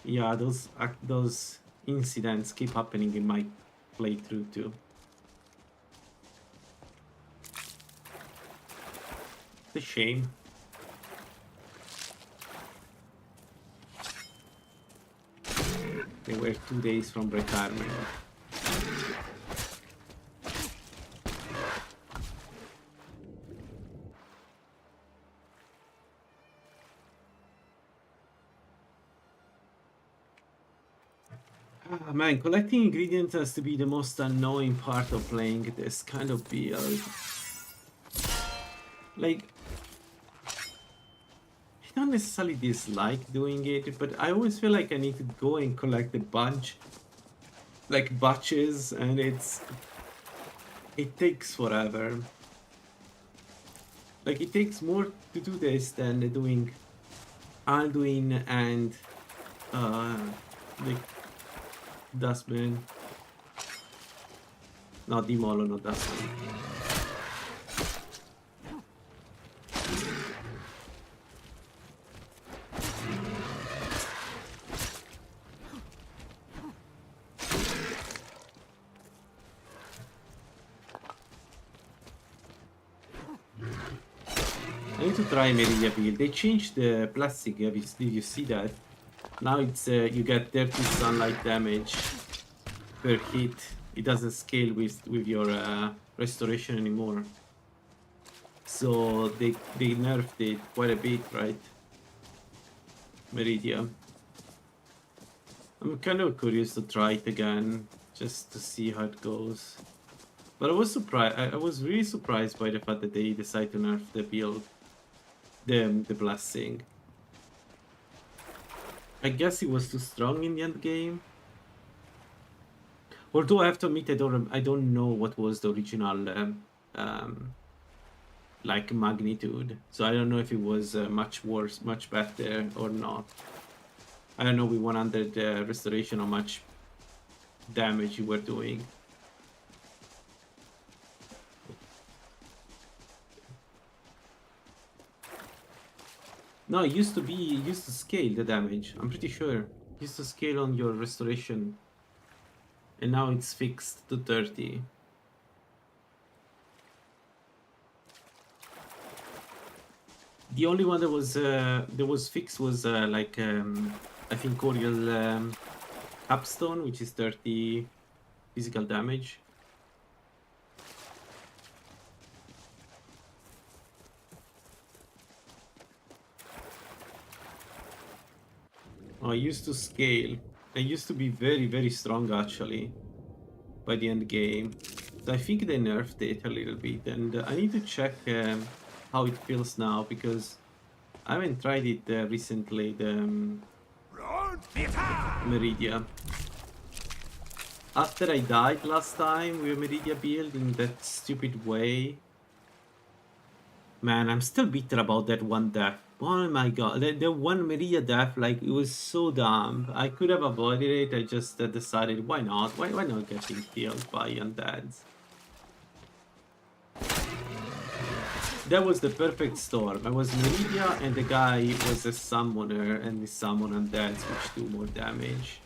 Yeah, those incidents keep happening in my playthrough too. It's a shame. They were 2 days from retirement. Ah, man, collecting ingredients has to be the most annoying part of playing this kind of build. Like, I don't necessarily dislike doing it, but I always feel like I need to go and collect a bunch, like batches, and it takes forever. Like, it takes more to do this than doing Alduin and like Dustman. Not Demolo, not Dustman. I need to try Meridia build. They changed the plastic. Did you see that? Now it's you get 30 sunlight damage per hit. It doesn't scale with your restoration anymore. So they nerfed it quite a bit, right? Meridia. I'm kind of curious to try it again, just to see how it goes. But I was surprised. I was really surprised by the fact that they decided to nerf the build, the blessing. I guess it was too strong in the end game. Although I have to admit, I don't know what was the original like magnitude. So I don't know if it was much worse, much better or not. I don't know with 100 restoration how much damage you were doing. No, it used to scale the damage. I'm pretty sure. It used to scale on your restoration. And now it's fixed to 30. The only one that was fixed was like I think Oriel Capstone, which is 30 physical damage. Oh, I used to scale. I used to be very, very strong actually by the end game. So I think they nerfed it a little bit, and I need to check how it feels now because I haven't tried it recently. The Meridia. After I died last time with Meridia build in that stupid way. Man, I'm still bitter about that one death. Oh my god, the one Meridia death, like, it was so dumb. I could have avoided it, I just decided, why not? Why not getting killed by undeads? That was the perfect storm. I was Meridia and the guy was a summoner and he summoned undeads which do more damage.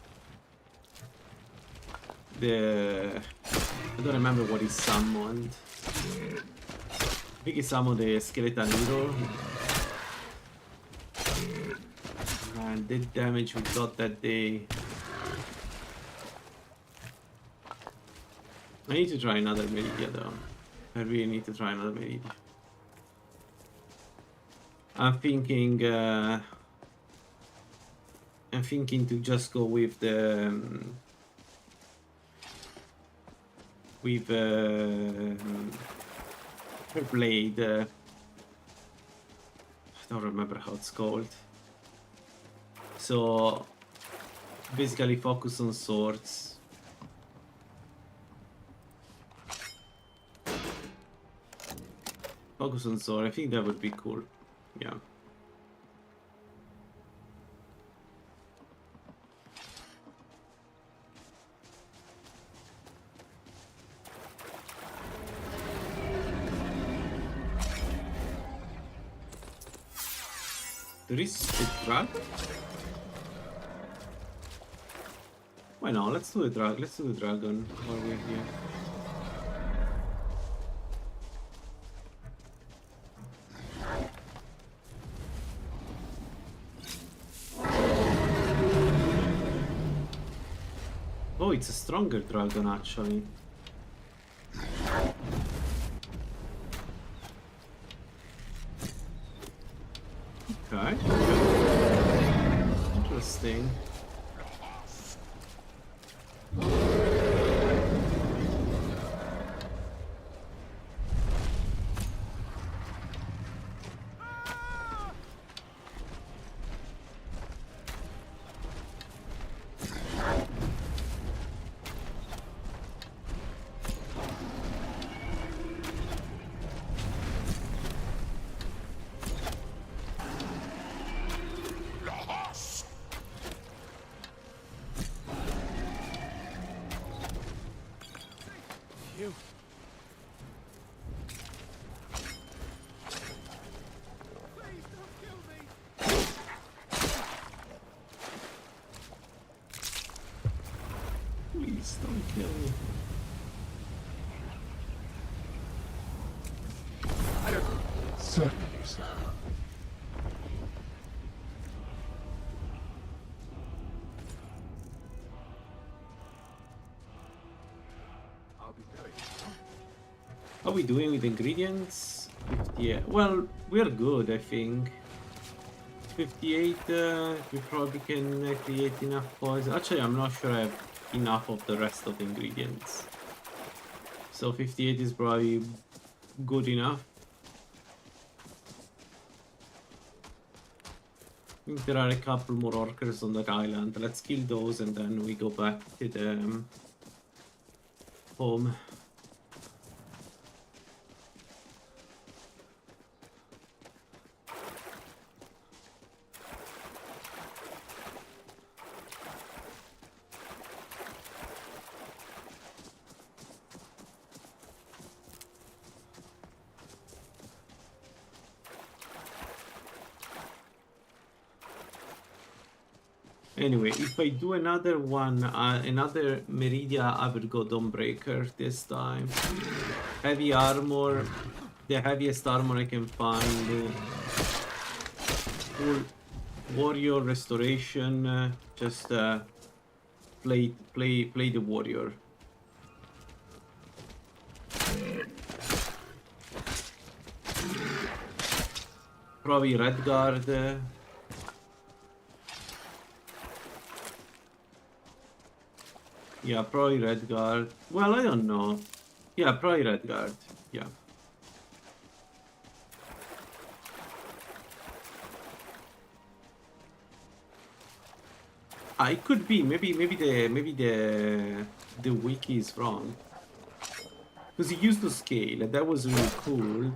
I don't remember what he summoned. I think he summoned the skeleton hero. Man, the damage we got that day. I need to try another Meridia though. I really need to try another Meridia. I'm thinking to just go with the her blade. I don't remember how it's called. So basically focus on swords. Focus on sword. I think that would be cool. Yeah. There is a dragon? Why not? Let's do the dragon while we're here. Oh, it's a stronger dragon actually. Okay. Interesting. Please don't kill me. Certainly, sir. How are we doing with ingredients? 58. Well, we're good, I think. 58, we probably can create enough poison. Actually, I'm not sure I have enough of the rest of the ingredients. So 58 is probably good enough. I think there are a couple more orcers on that island. Let's kill those and then we go back to the home. Anyway, if I do another one, another Meridia, I will go Dawnbreaker this time. Heavy armor, the heaviest armor I can find. Full warrior restoration. Just play the warrior. Probably Redguard. Yeah, probably Redguard. Well, I don't know. Yeah, probably Redguard. Yeah. It could be. Maybe the wiki is wrong. Because he used to scale, and that was really cool.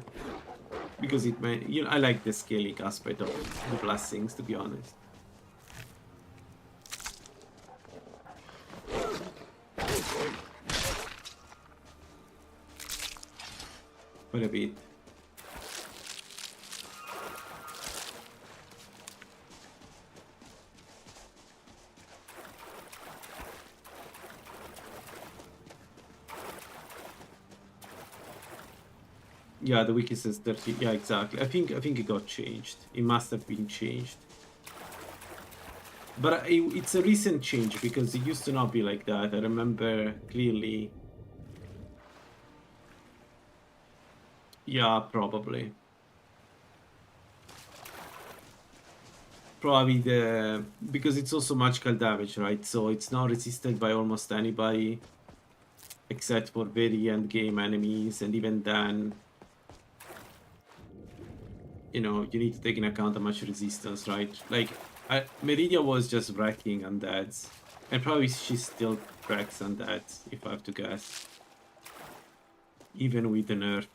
Because it meant, you know, I like the scaling aspect of the blessings, to be honest. Quite a bit. Yeah, the wiki says 30. Yeah, exactly. I think it got changed. It must have been changed. But it's a recent change because it used to not be like that. I remember clearly. Yeah, probably. Probably because it's also magical damage, right? So it's now resisted by almost anybody except for very end game enemies, and even then, you know, you need to take into account how much resistance, right? Like, Meridia was just wrecking undeads, and probably she still wrecks undeads, if I have to guess. Even with the nerf.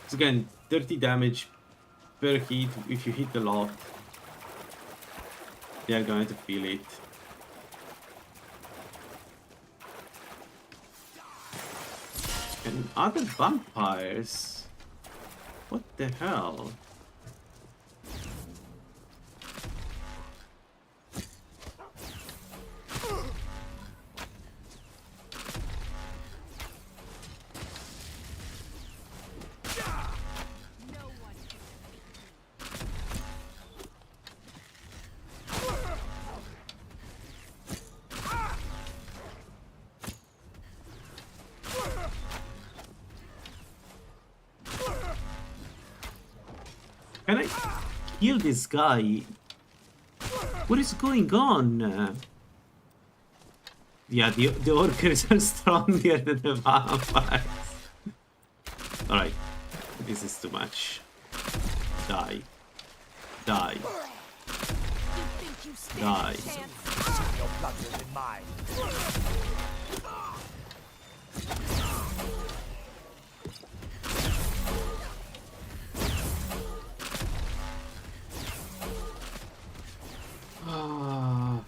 So again, 30 damage per hit. If you hit a lot, they are going to feel it. And other vampires? What the hell? Can I kill this guy? What is going on? Yeah, the orcers are stronger than the vampires. Alright, this is too much. Die. Die. Die. Your blood will be mine. Ah.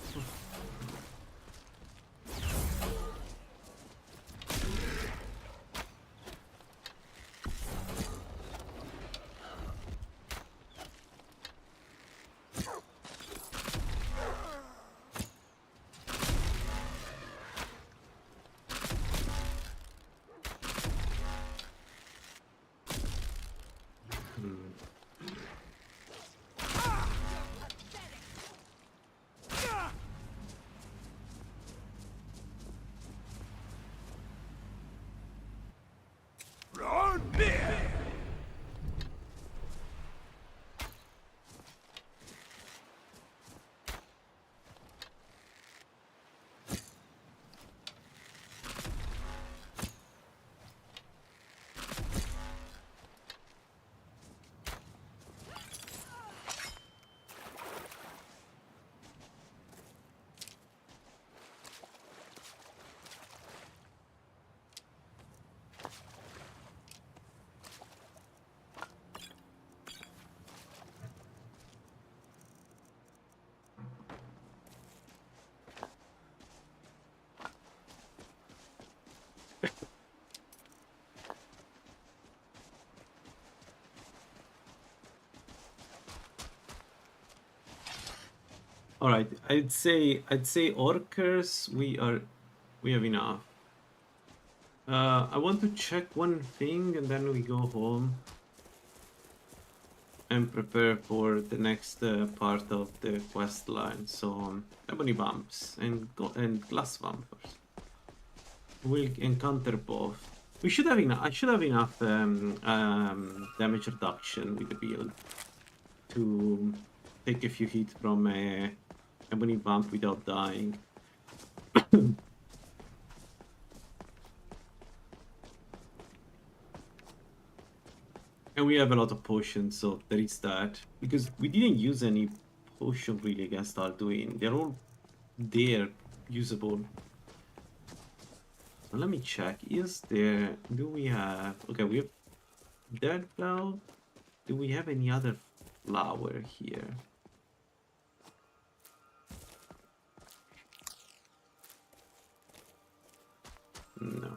All right, I'd say orcers we have enough. I want to check one thing and then we go home and prepare for the next part of the quest line. So ebony vamps and glass vampires. We'll encounter both. We should have enough. I should have enough damage reduction with the build to take a few hits from a ebony vamp without dying. And we have a lot of potions, so there is that. Because we didn't use any potion really against Alduin. They're all there, usable. So let me check. Is there... Do we have... Okay, we have... Dead Bell. Do we have any other flower here? No.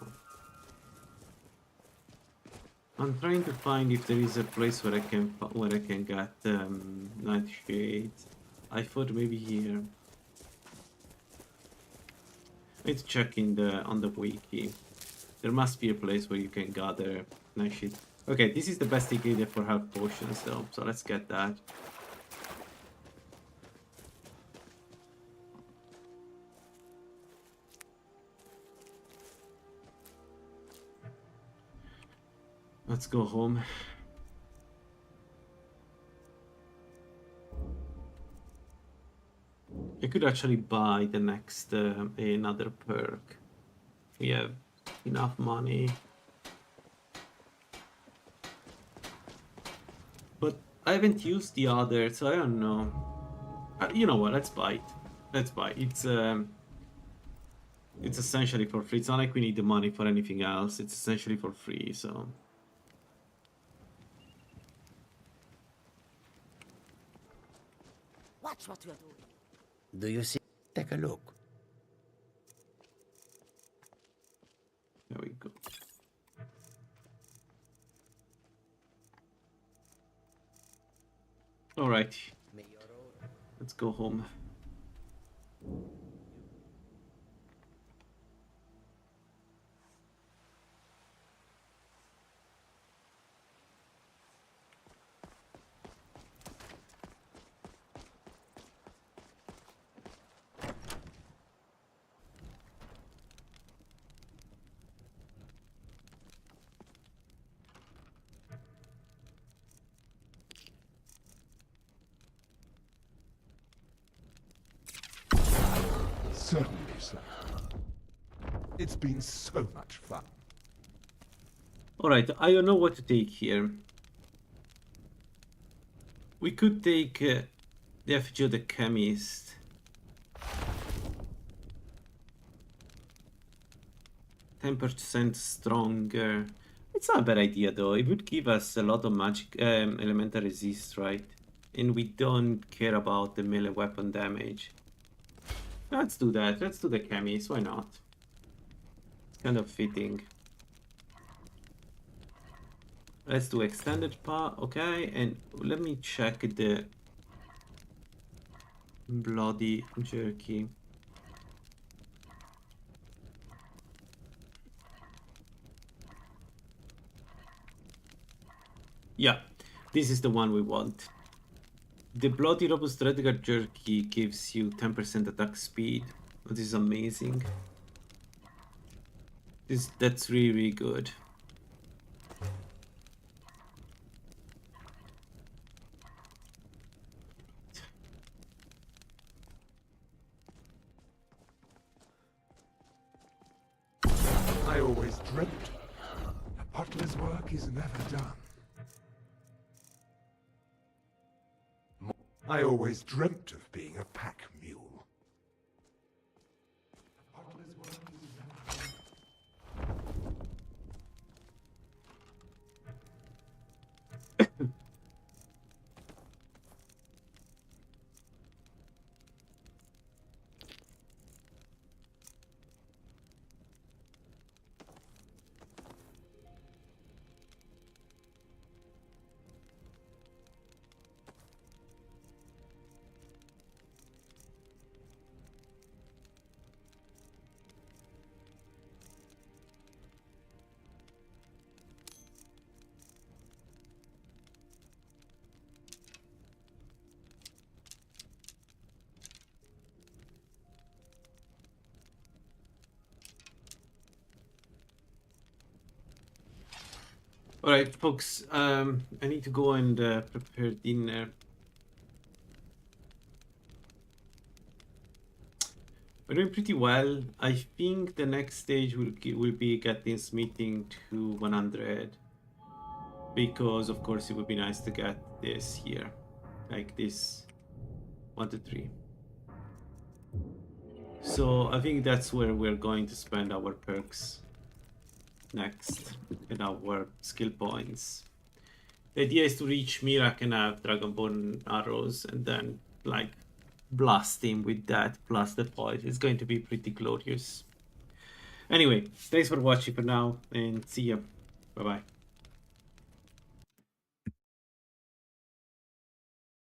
I'm trying to find if there is a place where I can get nightshade. I thought maybe here. Let's check on the wiki. There must be a place where you can gather nightshade. Okay, this is the best ingredient for health potions though, so let's get that. Let's go home. I could actually buy the next another perk. We have enough money. But I haven't used the other, so I don't know. You know what? Let's buy it. Let's buy it. It's essentially for free. It's not like we need the money for anything else. It's essentially for free, so. Watch what you're doing. Do you see? Take a look. There we go. All right. Let's go home. Certainly, sir. It's been so much fun. Alright, I don't know what to take here. We could take the effigy of the chemist. %10 stronger. It's not a bad idea though. It would give us a lot of magic elemental resist, right? And we don't care about the melee weapon damage. Let's do that. Let's do the chemist. Why not? It's kind of fitting. Let's do extended path. Okay, and let me check the bloody jerky. Yeah, this is the one we want. The bloody robust Redguard jerky gives you 10% attack speed. This is amazing. That's really, really good. I always dreamt a butler's work is never done. I always dreamt of being a pack mule. A butler's work is never done. Alright, folks, I need to go and prepare dinner. We're doing pretty well. I think the next stage will be getting this meeting to 100. Because, of course, it would be nice to get this here. Like this. 1 to 3. So, I think that's where we're going to spend our perks next in our skill points. The idea is to reach Mirak and have Dragonborn arrows and then like blast him with that plus the poise. It's going to be pretty glorious. Anyway, thanks for watching for now and see ya. Bye bye.